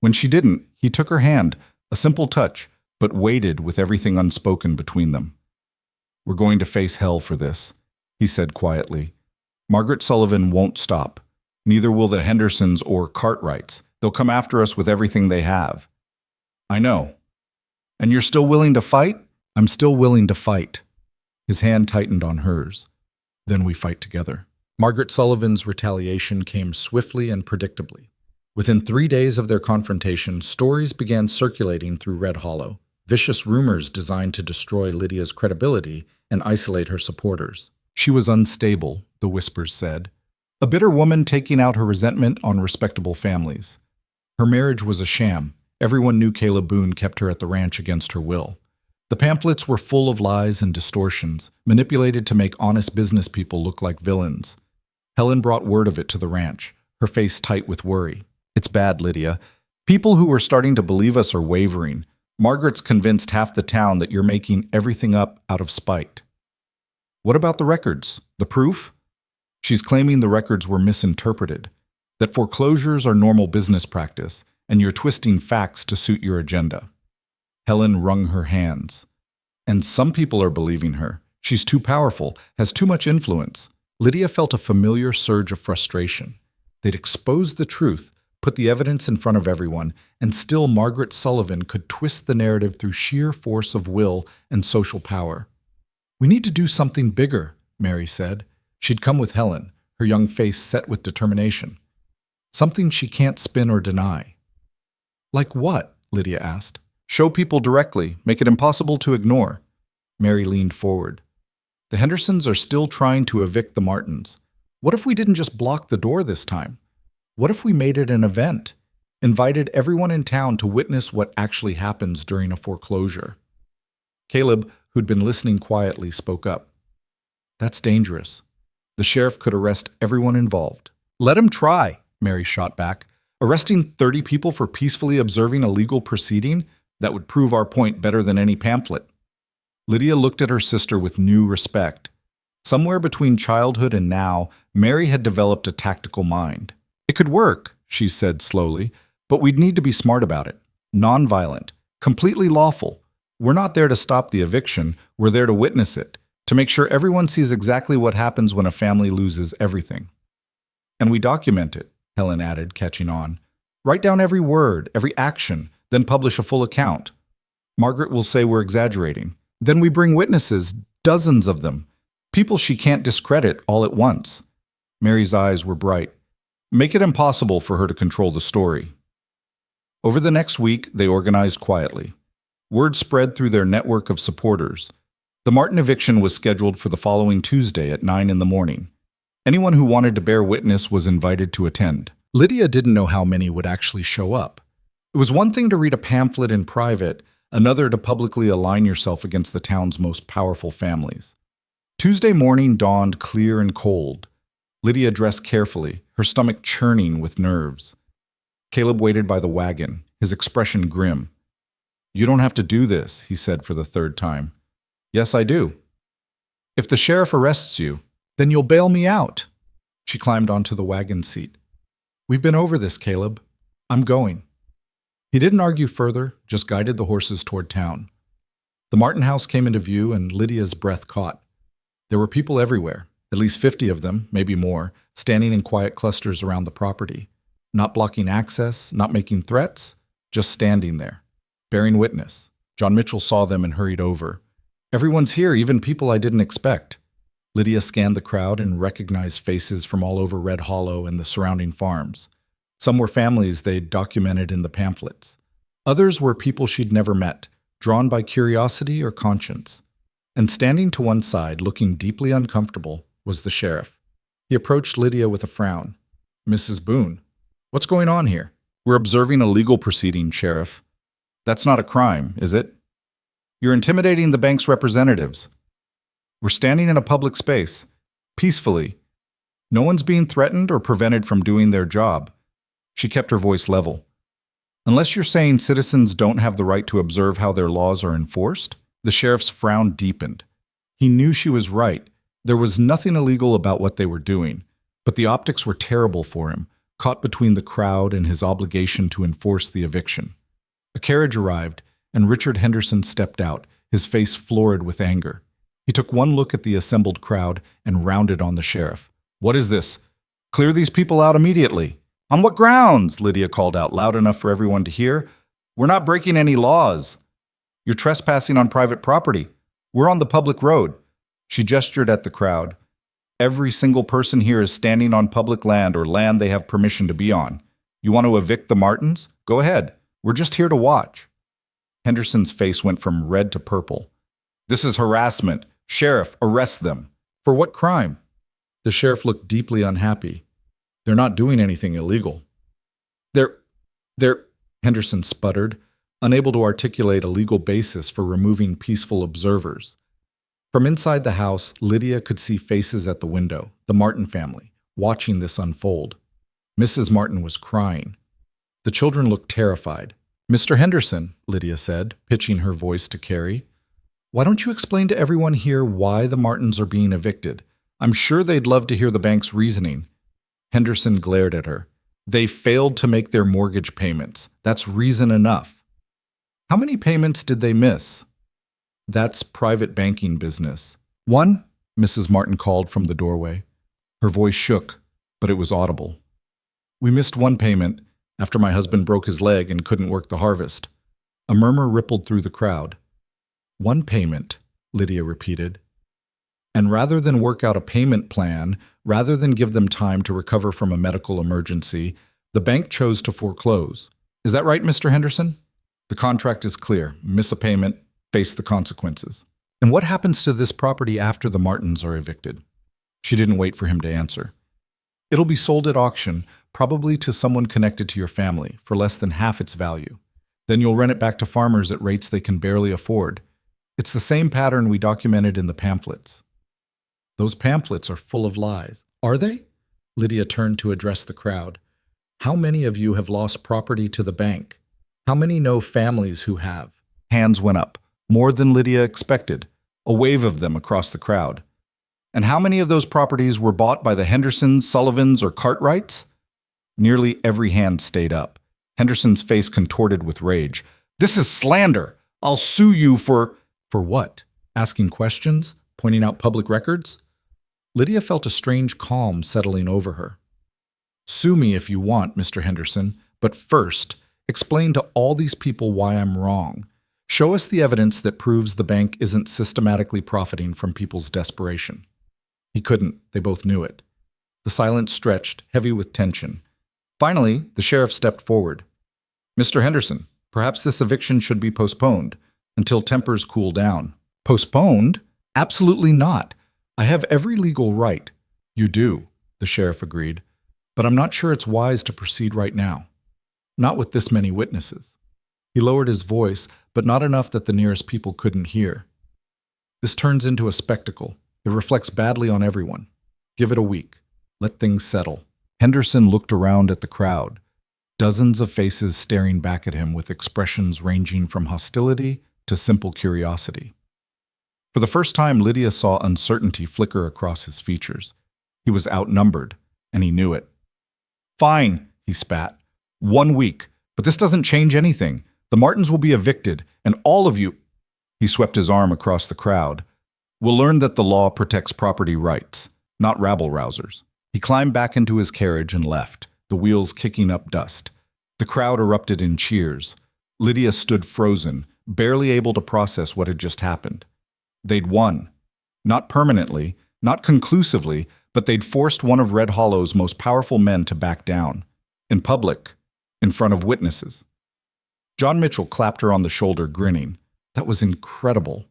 When she didn't, he took her hand, a simple touch, but waited with everything unspoken between them. "We're going to face hell for this," he said quietly. "Margaret Sullivan won't stop. Neither will the Hendersons or Cartwrights. They'll come after us with everything they have." "I know. And you're still willing to fight?" "I'm still willing to fight." His hand tightened on hers. "Then we fight together." Margaret Sullivan's retaliation came swiftly and predictably. Within 3 days of their confrontation, stories began circulating through Red Hollow, vicious rumors designed to destroy Lydia's credibility and isolate her supporters. She was unstable, the whispers said. A bitter woman taking out her resentment on respectable families. Her marriage was a sham. Everyone knew Caleb Boone kept her at the ranch against her will. The pamphlets were full of lies and distortions, manipulated to make honest business people look like villains. Helen brought word of it to the ranch, her face tight with worry. "It's bad, Lydia. People who were starting to believe us are wavering. Margaret's convinced half the town that you're making everything up out of spite." "What about the records? The proof?" "She's claiming the records were misinterpreted, that foreclosures are normal business practice, and you're twisting facts to suit your agenda." Helen wrung her hands. "And some people are believing her. She's too powerful, has too much influence." Lydia felt a familiar surge of frustration. They'd exposed the truth, put the evidence in front of everyone, and still Margaret Sullivan could twist the narrative through sheer force of will and social power. "We need to do something bigger," Mary said. She'd come with Helen, her young face set with determination. "Something she can't spin or deny." "Like what?" Lydia asked. "Show people directly, make it impossible to ignore." Mary leaned forward. The Hendersons are still trying to evict the Martins. What if we didn't just block the door this time? What if we made it an event? Invited everyone in town to witness what actually happens during a foreclosure. Caleb, who'd been listening quietly, spoke up. That's dangerous. The sheriff could arrest everyone involved. Let him try, Mary shot back. Arresting 30 people for peacefully observing a legal proceeding? That would prove our point better than any pamphlet. Lydia looked at her sister with new respect. Somewhere between childhood and now, Mary had developed a tactical mind. It could work, she said slowly, but we'd need to be smart about it. Nonviolent, completely lawful. We're not there to stop the eviction, we're there to witness it, to make sure everyone sees exactly what happens when a family loses everything. And we document it, Helen added, catching on. Write down every word, every action, then publish a full account. Margaret will say we're exaggerating. Then we bring witnesses, dozens of them, people she can't discredit all at once. Mary's eyes were bright. Make it impossible for her to control the story. Over the next week, they organized quietly. Word spread through their network of supporters. The Martin eviction was scheduled for the following Tuesday at 9 in the morning. Anyone who wanted to bear witness was invited to attend. Lydia didn't know how many would actually show up. It was one thing to read a pamphlet in private, another to publicly align yourself against the town's most powerful families. Tuesday morning dawned clear and cold. Lydia dressed carefully, her stomach churning with nerves. Caleb waited by the wagon, his expression grim. You don't have to do this, he said for the third time. Yes, I do. If the sheriff arrests you, then you'll bail me out. She climbed onto the wagon seat. We've been over this, Caleb. I'm going. He didn't argue further, just guided the horses toward town. The Martin house came into view and Lydia's breath caught. There were people everywhere, at least 50 of them, maybe more, standing in quiet clusters around the property. Not blocking access, not making threats, just standing there, bearing witness. John Mitchell saw them and hurried over. Everyone's here, even people I didn't expect. Lydia scanned the crowd and recognized faces from all over Red Hollow and the surrounding farms. Some were families they'd documented in the pamphlets. Others were people she'd never met, drawn by curiosity or conscience. And standing to one side, looking deeply uncomfortable, was the sheriff. He approached Lydia with a frown. Mrs. Boone, what's going on here? We're observing a legal proceeding, Sheriff. That's not a crime, is it? You're intimidating the bank's representatives. We're standing in a public space, peacefully. No one's being threatened or prevented from doing their job. She kept her voice level. Unless you're saying citizens don't have the right to observe how their laws are enforced? The sheriff's frown deepened. He knew she was right. There was nothing illegal about what they were doing, but the optics were terrible for him, caught between the crowd and his obligation to enforce the eviction. A carriage arrived, and Richard Henderson stepped out, his face florid with anger. He took one look at the assembled crowd and rounded on the sheriff. What is this? Clear these people out immediately. On what grounds? Lydia called out loud enough for everyone to hear. We're not breaking any laws. You're trespassing on private property. We're on the public road. She gestured at the crowd. Every single person here is standing on public land or land they have permission to be on. You want to evict the Martins? Go ahead. We're just here to watch. Henderson's face went from red to purple. This is harassment. Sheriff, arrest them. For what crime? The sheriff looked deeply unhappy. They're not doing anything illegal. They're, Henderson sputtered, unable to articulate a legal basis for removing peaceful observers. From inside the house, Lydia could see faces at the window, the Martin family, watching this unfold. Mrs. Martin was crying. The children looked terrified. Mr. Henderson, Lydia said, pitching her voice to Carrie, why don't you explain to everyone here why the Martins are being evicted? I'm sure they'd love to hear the bank's reasoning. Henderson glared at her. They failed to make their mortgage payments. That's reason enough. How many payments did they miss? That's private banking business. One, Mrs. Martin called from the doorway. Her voice shook, but it was audible. We missed one payment after my husband broke his leg and couldn't work the harvest. A murmur rippled through the crowd. One payment, Lydia repeated. And rather than work out a payment plan, rather than give them time to recover from a medical emergency, the bank chose to foreclose. Is that right, Mr. Henderson? The contract is clear. Miss a payment, face the consequences. And what happens to this property after the Martins are evicted? She didn't wait for him to answer. It'll be sold at auction, probably to someone connected to your family, for less than half its value. Then you'll rent it back to farmers at rates they can barely afford. It's the same pattern we documented in the pamphlets. Those pamphlets are full of lies. Are they? Lydia turned to address the crowd. How many of you have lost property to the bank? How many know families who have? Hands went up, more than Lydia expected, a wave of them across the crowd. And how many of those properties were bought by the Hendersons, Sullivans, or Cartwrights? Nearly every hand stayed up. Henderson's face contorted with rage. This is slander! I'll sue you for... For what? Asking questions? Pointing out public records? Lydia felt a strange calm settling over her. Sue me if you want, Mr. Henderson, but first, explain to all these people why I'm wrong. Show us the evidence that proves the bank isn't systematically profiting from people's desperation. He couldn't. They both knew it. The silence stretched, heavy with tension. Finally, the sheriff stepped forward. Mr. Henderson, perhaps this eviction should be postponed until tempers cool down. Postponed? Absolutely not. I have every legal right. You do, the sheriff agreed, but I'm not sure it's wise to proceed right now. Not with this many witnesses. He lowered his voice, but not enough that the nearest people couldn't hear. This turns into a spectacle. It reflects badly on everyone. Give it a week. Let things settle. Henderson looked around at the crowd, dozens of faces staring back at him with expressions ranging from hostility to simple curiosity. For the first time, Lydia saw uncertainty flicker across his features. He was outnumbered, and he knew it. Fine, he spat. 1 week, but this doesn't change anything. The Martins will be evicted, and all of you... He swept his arm across the crowd. Will learn that the law protects property rights, not rabble-rousers. He climbed back into his carriage and left, the wheels kicking up dust. The crowd erupted in cheers. Lydia stood frozen, barely able to process what had just happened. They'd won. Not permanently, not conclusively, but they'd forced one of Red Hollow's most powerful men to back down. In public, in front of witnesses. John Mitchell clapped her on the shoulder, grinning. That was incredible.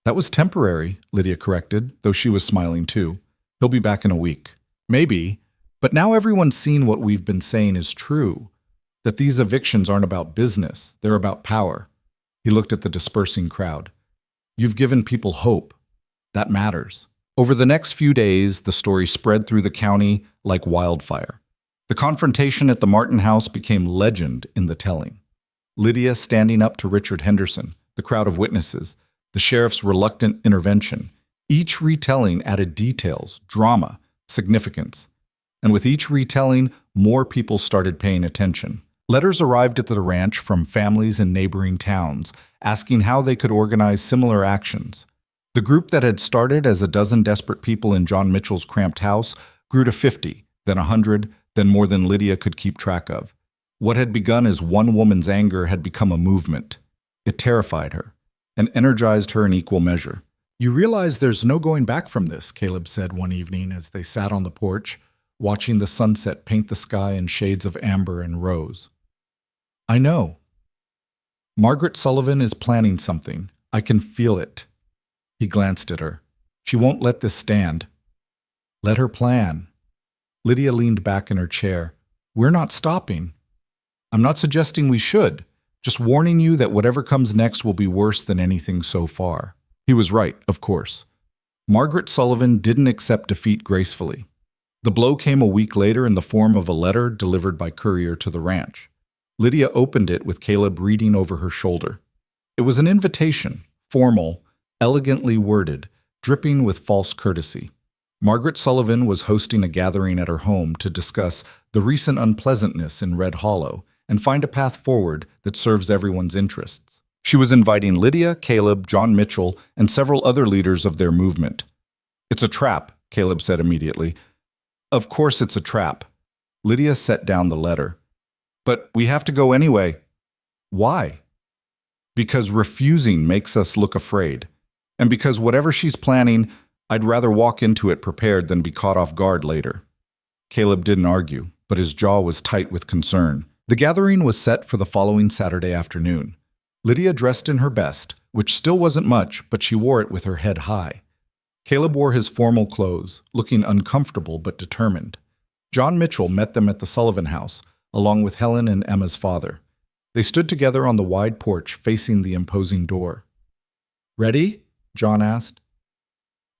That was temporary, Lydia corrected, though she was smiling too. He'll be back in a week. Maybe, but now everyone's seen what we've been saying is true. That these evictions aren't about business, they're about power. He looked at the dispersing crowd. You've given people hope. That matters. Over the next few days, the story spread through the county like wildfire. The confrontation at the Martin house became legend in the telling. Lydia standing up to Richard Henderson, the crowd of witnesses, the sheriff's reluctant intervention. Each retelling added details, drama, significance. And with each retelling, more people started paying attention. Letters arrived at the ranch from families in neighboring towns, asking how they could organize similar actions. The group that had started as a dozen desperate people in John Mitchell's cramped house grew to 50, then 100, then more than Lydia could keep track of. What had begun as one woman's anger had become a movement. It terrified her, and energized her in equal measure. You realize there's no going back from this, Caleb said one evening as they sat on the porch, watching the sunset paint the sky in shades of amber and rose. I know. Margaret Sullivan is planning something. I can feel it. He glanced at her. She won't let this stand. Let her plan. Lydia leaned back in her chair. We're not stopping. I'm not suggesting we should, just warning you that whatever comes next will be worse than anything so far. He was right, of course. Margaret Sullivan didn't accept defeat gracefully. The blow came a week later in the form of a letter delivered by courier to the ranch. Lydia opened it with Caleb reading over her shoulder. It was an invitation, formal, elegantly worded, dripping with false courtesy. Margaret Sullivan was hosting a gathering at her home to discuss the recent unpleasantness in Red Hollow and find a path forward that serves everyone's interests. She was inviting Lydia, Caleb, John Mitchell, and several other leaders of their movement. It's a trap, Caleb said immediately. Of course it's a trap. Lydia set down the letter. But we have to go anyway. Why? Because refusing makes us look afraid. And because whatever she's planning, I'd rather walk into it prepared than be caught off guard later. Caleb didn't argue, but his jaw was tight with concern. The gathering was set for the following Saturday afternoon. Lydia dressed in her best, which still wasn't much, but she wore it with her head high. Caleb wore his formal clothes, looking uncomfortable but determined. John Mitchell met them at the Sullivan house, along with Helen and Emma's father. They stood together on the wide porch facing the imposing door. "Ready?" John asked.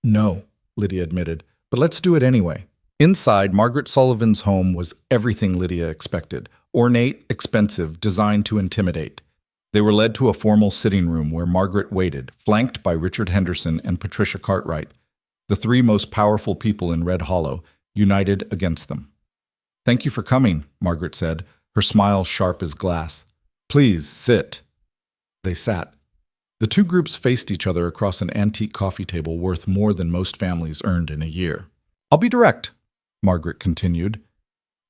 "No," Lydia admitted, "but let's do it anyway." Inside, Margaret Sullivan's home was everything Lydia expected. Ornate, expensive, designed to intimidate. They were led to a formal sitting room where Margaret waited, flanked by Richard Henderson and Patricia Cartwright, the three most powerful people in Red Hollow, united against them. "Thank you for coming," Margaret said, her smile sharp as glass. "Please, sit." They sat. The two groups faced each other across an antique coffee table worth more than most families earned in a year. "I'll be direct," Margaret continued.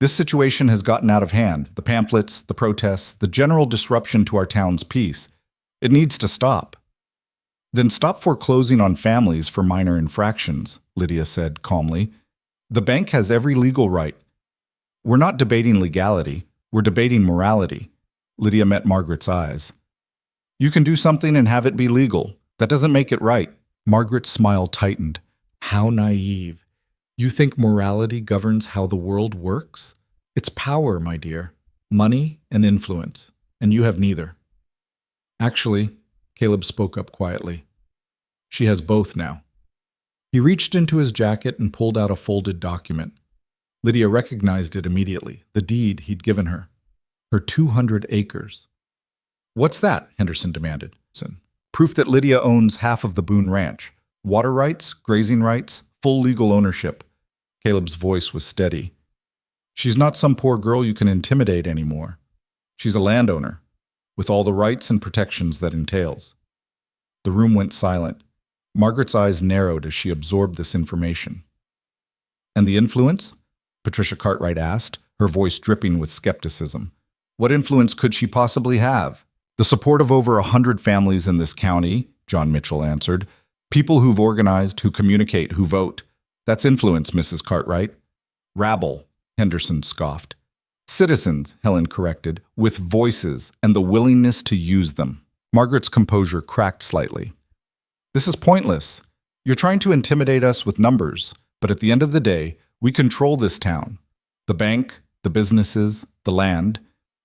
"This situation has gotten out of hand. The pamphlets, the protests, the general disruption to our town's peace. It needs to stop." "Then stop foreclosing on families for minor infractions," Lydia said calmly. "The bank has every legal right. We're not debating legality. We're debating morality." Lydia met Margaret's eyes. "You can do something and have it be legal. That doesn't make it right." Margaret's smile tightened. How naive. You think morality governs how the world works? It's power, my dear. Money and influence. And you have neither. "Actually," Caleb spoke up quietly, "she has both now." He reached into his jacket and pulled out a folded document. Lydia recognized it immediately, the deed he'd given her. Her 200 acres. "What's that?" Henderson demanded. "Proof that Lydia owns half of the Boone Ranch. Water rights, grazing rights, full legal ownership." Caleb's voice was steady. "She's not some poor girl you can intimidate anymore. She's a landowner, with all the rights and protections that entails." The room went silent. Margaret's eyes narrowed as she absorbed this information. "And the influence?" Patricia Cartwright asked, her voice dripping with skepticism. "What influence could she possibly have?" "The support of over 100 families in this county," John Mitchell answered. "People who've organized, who communicate, who vote. That's influence, Mrs. Cartwright." "Rabble," Henderson scoffed. "Citizens," Helen corrected, "with voices and the willingness to use them." Margaret's composure cracked slightly. "This is pointless. You're trying to intimidate us with numbers, but at the end of the day, we control this town. The bank, the businesses, the land.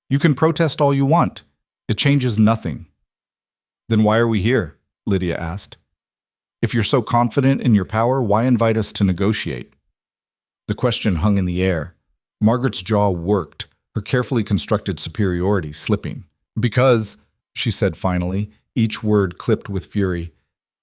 You can protest all you want. It changes nothing." "Then why are we here?" Lydia asked. "If you're so confident in your power, why invite us to negotiate?" The question hung in the air. Margaret's jaw worked, her carefully constructed superiority slipping. "Because," she said finally, each word clipped with fury,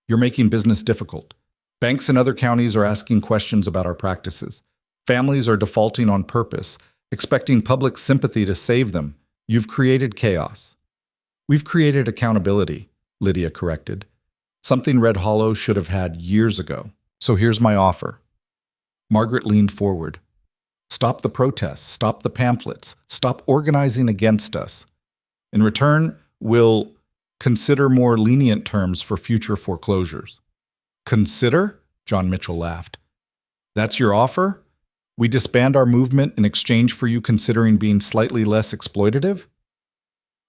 "you're making business difficult. Banks in other counties are asking questions about our practices. Families are defaulting on purpose, expecting public sympathy to save them. You've created chaos." "We've created accountability," Lydia corrected. "Something Red Hollow should have had years ago. So here's my offer." Margaret leaned forward. "Stop the protests, stop the pamphlets, stop organizing against us. In return, we'll consider more lenient terms for future foreclosures." "Consider?" John Mitchell laughed. "That's your offer? We disband our movement in exchange for you considering being slightly less exploitative?"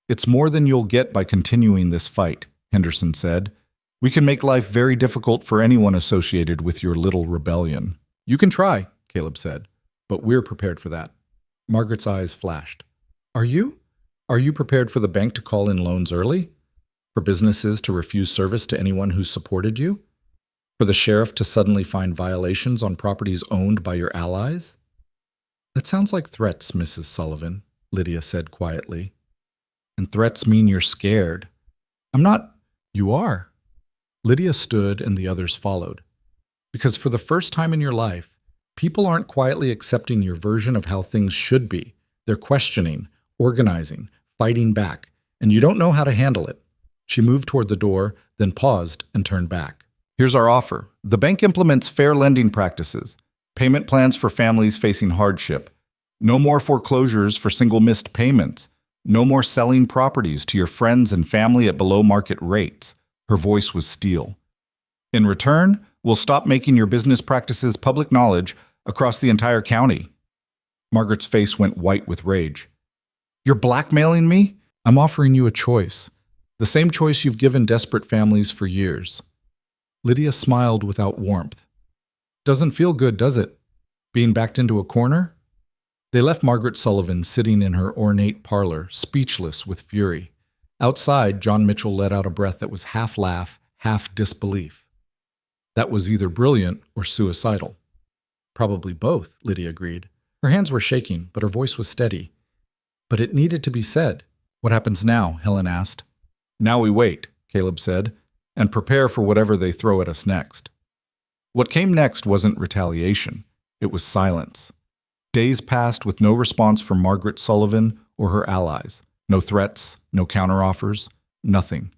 "It's more than you'll get by continuing this fight," Henderson said. "We can make life very difficult for anyone associated with your little rebellion." "You can try," Caleb said, "but we're prepared for that." Margaret's eyes flashed. Are you? Are you prepared for the bank to call in loans early? For businesses to refuse service to anyone who supported you? For the sheriff to suddenly find violations on properties owned by your allies?" "That sounds like threats, Mrs. Sullivan," Lydia said quietly. "And threats mean you're scared." "I'm not." "You are." Lydia stood and the others followed. "Because for the first time in your life, people aren't quietly accepting your version of how things should be. They're questioning, organizing, fighting back, and you don't know how to handle it." She moved toward the door, then paused and turned back. "Here's our offer. The bank implements fair lending practices, payment plans for families facing hardship, no more foreclosures for single missed payments, no more selling properties to your friends and family at below market rates." Her voice was steel. "In return, we'll stop making your business practices public knowledge across the entire county." Margaret's face went white with rage. "You're blackmailing me?" "I'm offering you a choice. The same choice you've given desperate families for years. Lydia smiled without warmth. Doesn't feel good, does it? Being backed into a corner? They left Margaret Sullivan sitting in her ornate parlor, speechless with fury. Outside, John Mitchell let out a breath that was half laugh, half disbelief. That was either brilliant or suicidal. Probably both, Lydia agreed. Her hands were shaking, but her voice was steady. But it needed to be said. What happens now? Helen asked. Now we wait, Caleb said, and prepare for whatever they throw at us next. What came next wasn't retaliation. It was silence. Days passed with no response from Margaret Sullivan or her allies. No threats, no counteroffers, nothing.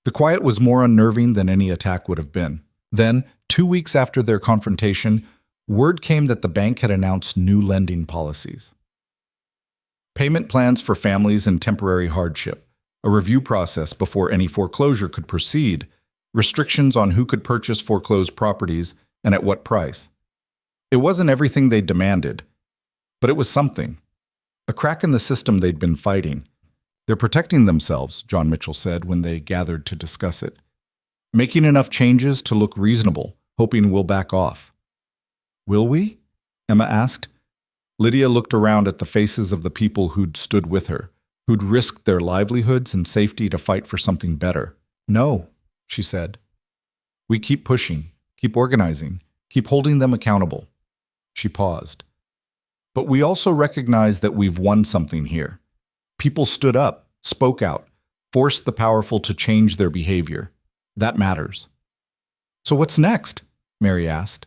The quiet was more unnerving than any attack would have been. Then, 2 weeks after their confrontation, word came that the bank had announced new lending policies. Payment plans for families in temporary hardship, a review process before any foreclosure could proceed, restrictions on who could purchase foreclosed properties and at what price. It wasn't everything they demanded, but it was something. A crack in the system they'd been fighting. They're protecting themselves, John Mitchell said when they gathered to discuss it. Making enough changes to look reasonable, hoping we'll back off. Will we? Emma asked. Lydia looked around at the faces of the people who'd stood with her, who'd risked their livelihoods and safety to fight for something better. No, she said. We keep pushing, keep organizing, keep holding them accountable. She paused. But we also recognize that we've won something here. People stood up, spoke out, forced the powerful to change their behavior. That matters. So what's next? Mary asked.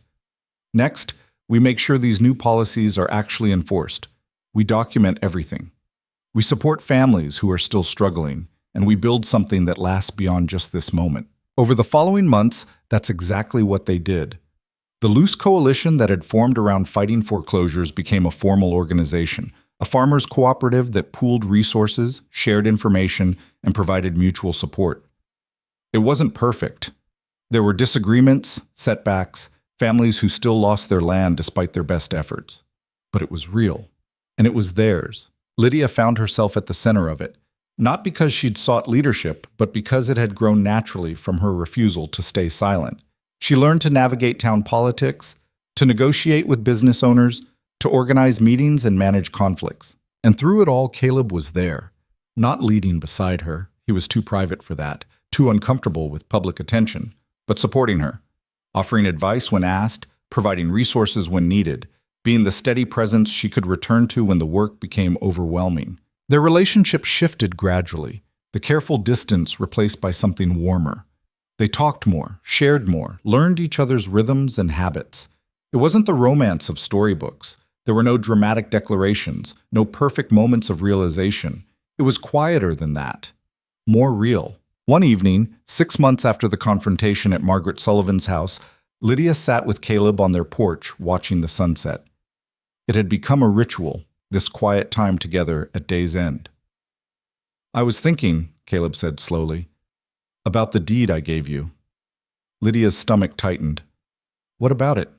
Next, we make sure these new policies are actually enforced. We document everything. We support families who are still struggling, and we build something that lasts beyond just this moment. Over the following months, that's exactly what they did. The loose coalition that had formed around fighting foreclosures became a formal organization, a farmers' cooperative that pooled resources, shared information, and provided mutual support. It wasn't perfect. There were disagreements, setbacks, families who still lost their land despite their best efforts. But it was real, and it was theirs. Lydia found herself at the center of it, not because she'd sought leadership, but because it had grown naturally from her refusal to stay silent. She learned to navigate town politics, to negotiate with business owners, to organize meetings and manage conflicts. And through it all, Caleb was there, not leading beside her. He was too private for that, too uncomfortable with public attention, but supporting her, offering advice when asked, providing resources when needed, being the steady presence she could return to when the work became overwhelming. Their relationship shifted gradually, the careful distance replaced by something warmer. They talked more, shared more, learned each other's rhythms and habits. It wasn't the romance of storybooks. There were no dramatic declarations, no perfect moments of realization. It was quieter than that, more real. One evening, 6 months after the confrontation at Margaret Sullivan's house, Lydia sat with Caleb on their porch watching the sunset. It had become a ritual, this quiet time together at day's end. I was thinking, Caleb said slowly, about the deed I gave you. Lydia's stomach tightened. What about it?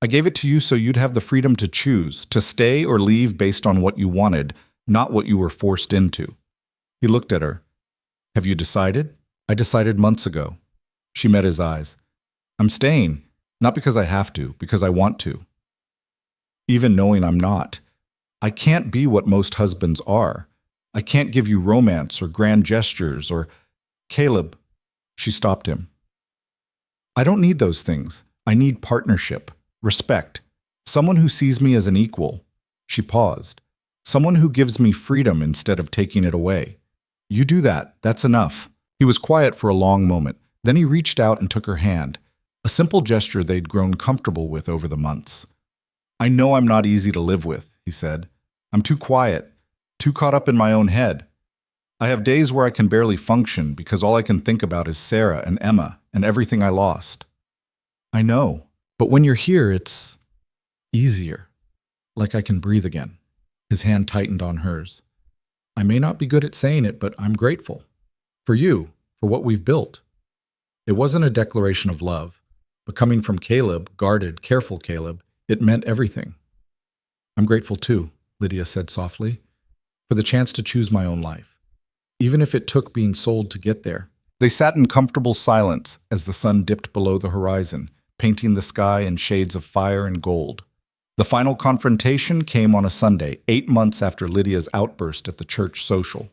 I gave it to you so you'd have the freedom to choose, to stay or leave based on what you wanted, not what you were forced into. He looked at her. Have you decided? I decided months ago. She met his eyes. I'm staying, not because I have to, because I want to. Even knowing I'm not. I can't be what most husbands are. I can't give you romance or grand gestures or... Caleb, she stopped him. I don't need those things. I need partnership, respect, someone who sees me as an equal. She paused. Someone who gives me freedom instead of taking it away. You do that. That's enough. He was quiet for a long moment. Then he reached out and took her hand, a simple gesture they'd grown comfortable with over the months. I know I'm not easy to live with, he said. I'm too quiet, too caught up in my own head. I have days where I can barely function because all I can think about is Sarah and Emma and everything I lost. I know, but when you're here, it's easier, like I can breathe again. His hand tightened on hers. I may not be good at saying it, but I'm grateful. For you, for what we've built. It wasn't a declaration of love, but coming from Caleb, guarded, careful Caleb, it meant everything. I'm grateful too, Lydia said softly, for the chance to choose my own life. even if it took being sold to get there. They sat in comfortable silence as the sun dipped below the horizon, painting the sky in shades of fire and gold. The final confrontation came on a Sunday, 8 months after Lydia's outburst at the church social.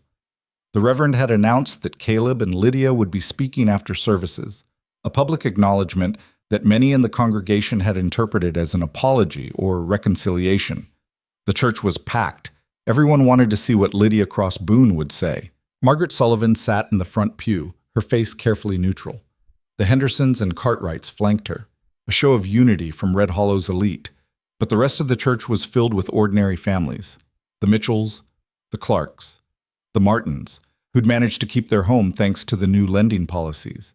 The Reverend had announced that Caleb and Lydia would be speaking after services, a public acknowledgement that many in the congregation had interpreted as an apology or reconciliation. The church was packed. Everyone wanted to see what Lydia Cross Boone would say. Margaret Sullivan sat in the front pew, her face carefully neutral. The Hendersons and Cartwrights flanked her, a show of unity from Red Hollow's elite. But the rest of the church was filled with ordinary families. The Mitchells, the Clarks, the Martins, who'd managed to keep their home thanks to the new lending policies.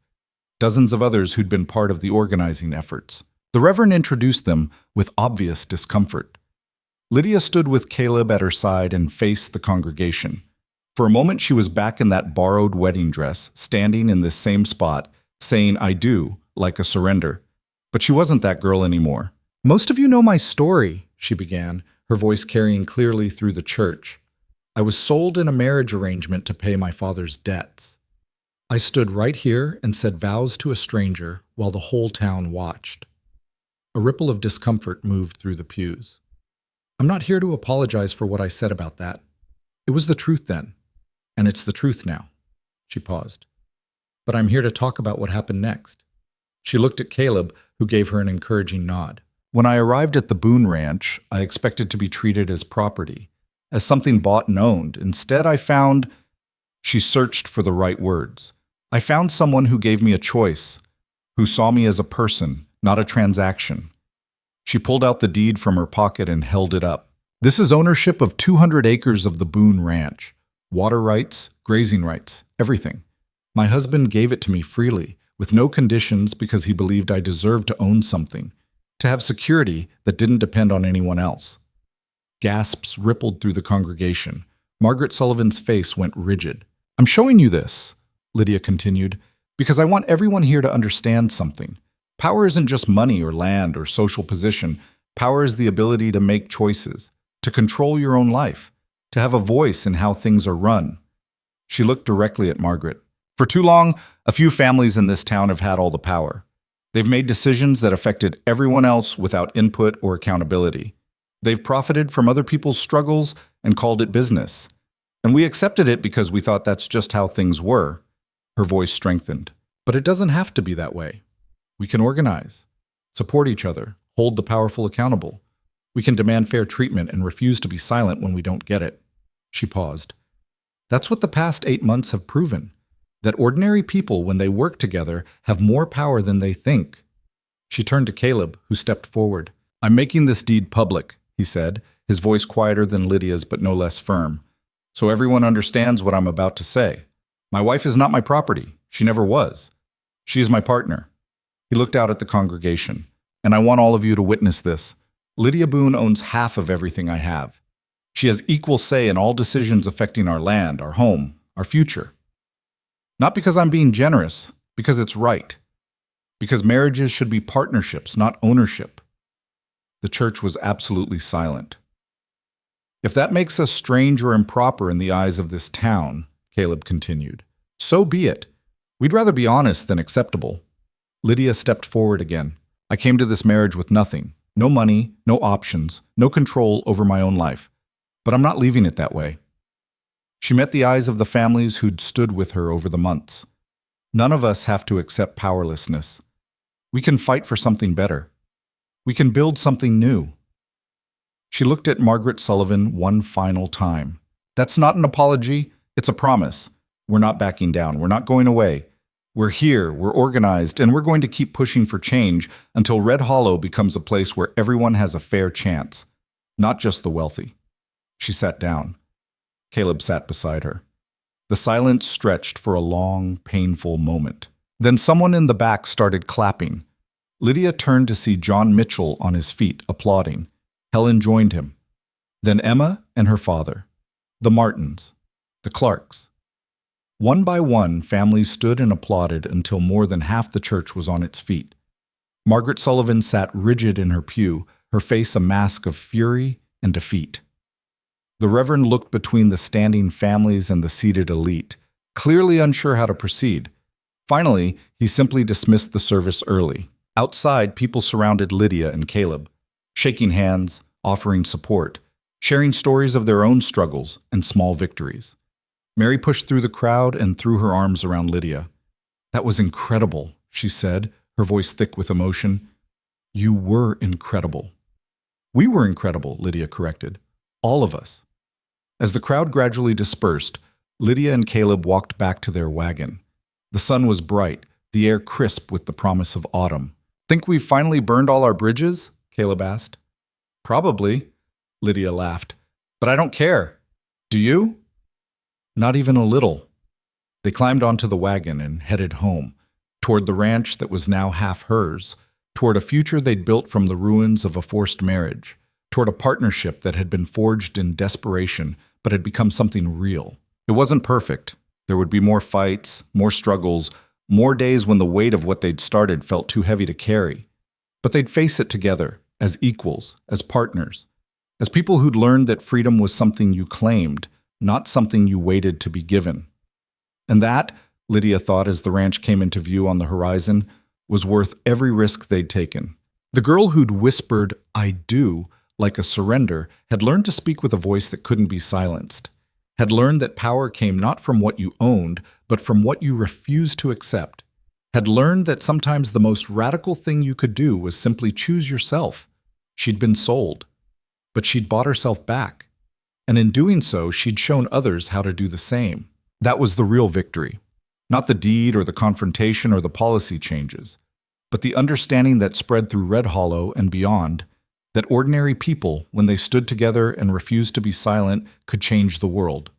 Dozens of others who'd been part of the organizing efforts. The Reverend introduced them with obvious discomfort. Lydia stood with Caleb at her side and faced the congregation. For a moment she was back in that borrowed wedding dress, standing in this same spot, saying "I do," like a surrender. But she wasn't that girl anymore. "Most of you know my story," she began, her voice carrying clearly through the church. "I was sold in a marriage arrangement to pay my father's debts. I stood right here and said vows to a stranger while the whole town watched." A ripple of discomfort moved through the pews. "I'm not here to apologize for what I said about that. It was the truth then, and it's the truth now." She paused. "But I'm here to talk about what happened next." She looked at Caleb, who gave her an encouraging nod. "When I arrived at the Boone Ranch, I expected to be treated as property, as something bought and owned. Instead, I found—" She searched for the right words. "I found someone who gave me a choice, who saw me as a person, not a transaction." She pulled out the deed from her pocket and held it up. "This is ownership of 200 acres of the Boone Ranch. Water rights, grazing rights, everything. My husband gave it to me freely, with no conditions because he believed I deserved to own something, to have security that didn't depend on anyone else." Gasps rippled through the congregation. Margaret Sullivan's face went rigid. "I'm showing you this," Lydia continued, "because I want everyone here to understand something. Power isn't just money or land or social position. Power is the ability to make choices, to control your own life, to have a voice in how things are run." She looked directly at Margaret. "For too long, a few families in this town have had all the power. They've made decisions that affected everyone else without input or accountability. They've profited from other people's struggles and called it business. And we accepted it because we thought that's just how things were." Her voice strengthened. "But it doesn't have to be that way. We can organize, support each other, hold the powerful accountable. We can demand fair treatment and refuse to be silent when we don't get it." She paused. "That's what the past 8 months have proven. That ordinary people, when they work together, have more power than they think." She turned to Caleb, who stepped forward. "I'm making this deed public," he said, his voice quieter than Lydia's but no less firm, "so everyone understands what I'm about to say. My wife is not my property. She never was. She is my partner." He looked out at the congregation. "And I want all of you to witness this. Lydia Boone owns half of everything I have. She has equal say in all decisions affecting our land, our home, our future. Not because I'm being generous, because it's right. Because marriages should be partnerships, not ownership." The church was absolutely silent. "If that makes us strange or improper in the eyes of this town," Caleb continued, "so be it. We'd rather be honest than acceptable." Lydia stepped forward again. "I came to this marriage with nothing. No money, no options, no control over my own life. But I'm not leaving it that way." She met the eyes of the families who'd stood with her over the months. "None of us have to accept powerlessness. We can fight for something better. We can build something new." She looked at Margaret Sullivan one final time. "That's not an apology, it's a promise. We're not backing down, we're not going away. We're here, we're organized, and we're going to keep pushing for change until Red Hollow becomes a place where everyone has a fair chance, not just the wealthy." She sat down. Caleb sat beside her. The silence stretched for a long, painful moment. Then someone in the back started clapping. Lydia turned to see John Mitchell on his feet, applauding. Helen joined him. Then Emma and her father. The Martins. The Clarks. One by one, families stood and applauded until more than half the church was on its feet. Margaret Sullivan sat rigid in her pew, her face a mask of fury and defeat. The Reverend looked between the standing families and the seated elite, clearly unsure how to proceed. Finally, he simply dismissed the service early. Outside, people surrounded Lydia and Caleb, shaking hands, offering support, sharing stories of their own struggles and small victories. Mary pushed through the crowd and threw her arms around Lydia. "That was incredible," she said, her voice thick with emotion. "You were incredible." "We were incredible," Lydia corrected. "All of us." As the crowd gradually dispersed, Lydia and Caleb walked back to their wagon. The sun was bright, the air crisp with the promise of autumn. "Think we've finally burned all our bridges?" Caleb asked. "Probably," Lydia laughed. "But I don't care. Do you?" "Not even a little." They climbed onto the wagon and headed home, toward the ranch that was now half hers, toward a future they'd built from the ruins of a forced marriage, toward a partnership that had been forged in desperation but had become something real. It wasn't perfect. There would be more fights, more struggles, more days when the weight of what they'd started felt too heavy to carry. But they'd face it together, as equals, as partners, as people who'd learned that freedom was something you claimed, not something you waited to be given. And that, Lydia thought as the ranch came into view on the horizon, was worth every risk they'd taken. The girl who'd whispered, "I do," like a surrender, had learned to speak with a voice that couldn't be silenced, had learned that power came not from what you owned, but from what you refused to accept, had learned that sometimes the most radical thing you could do was simply choose yourself. She'd been sold, but she'd bought herself back. And in doing so, she'd shown others how to do the same. That was the real victory. Not the deed or the confrontation or the policy changes, but the understanding that spread through Red Hollow and beyond, that ordinary people, when they stood together and refused to be silent, could change the world.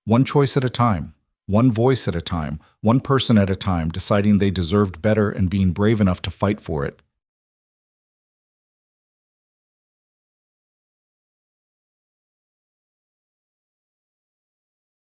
One choice at a time, one voice at a time, one person at a time, deciding they deserved better and being brave enough to fight for it.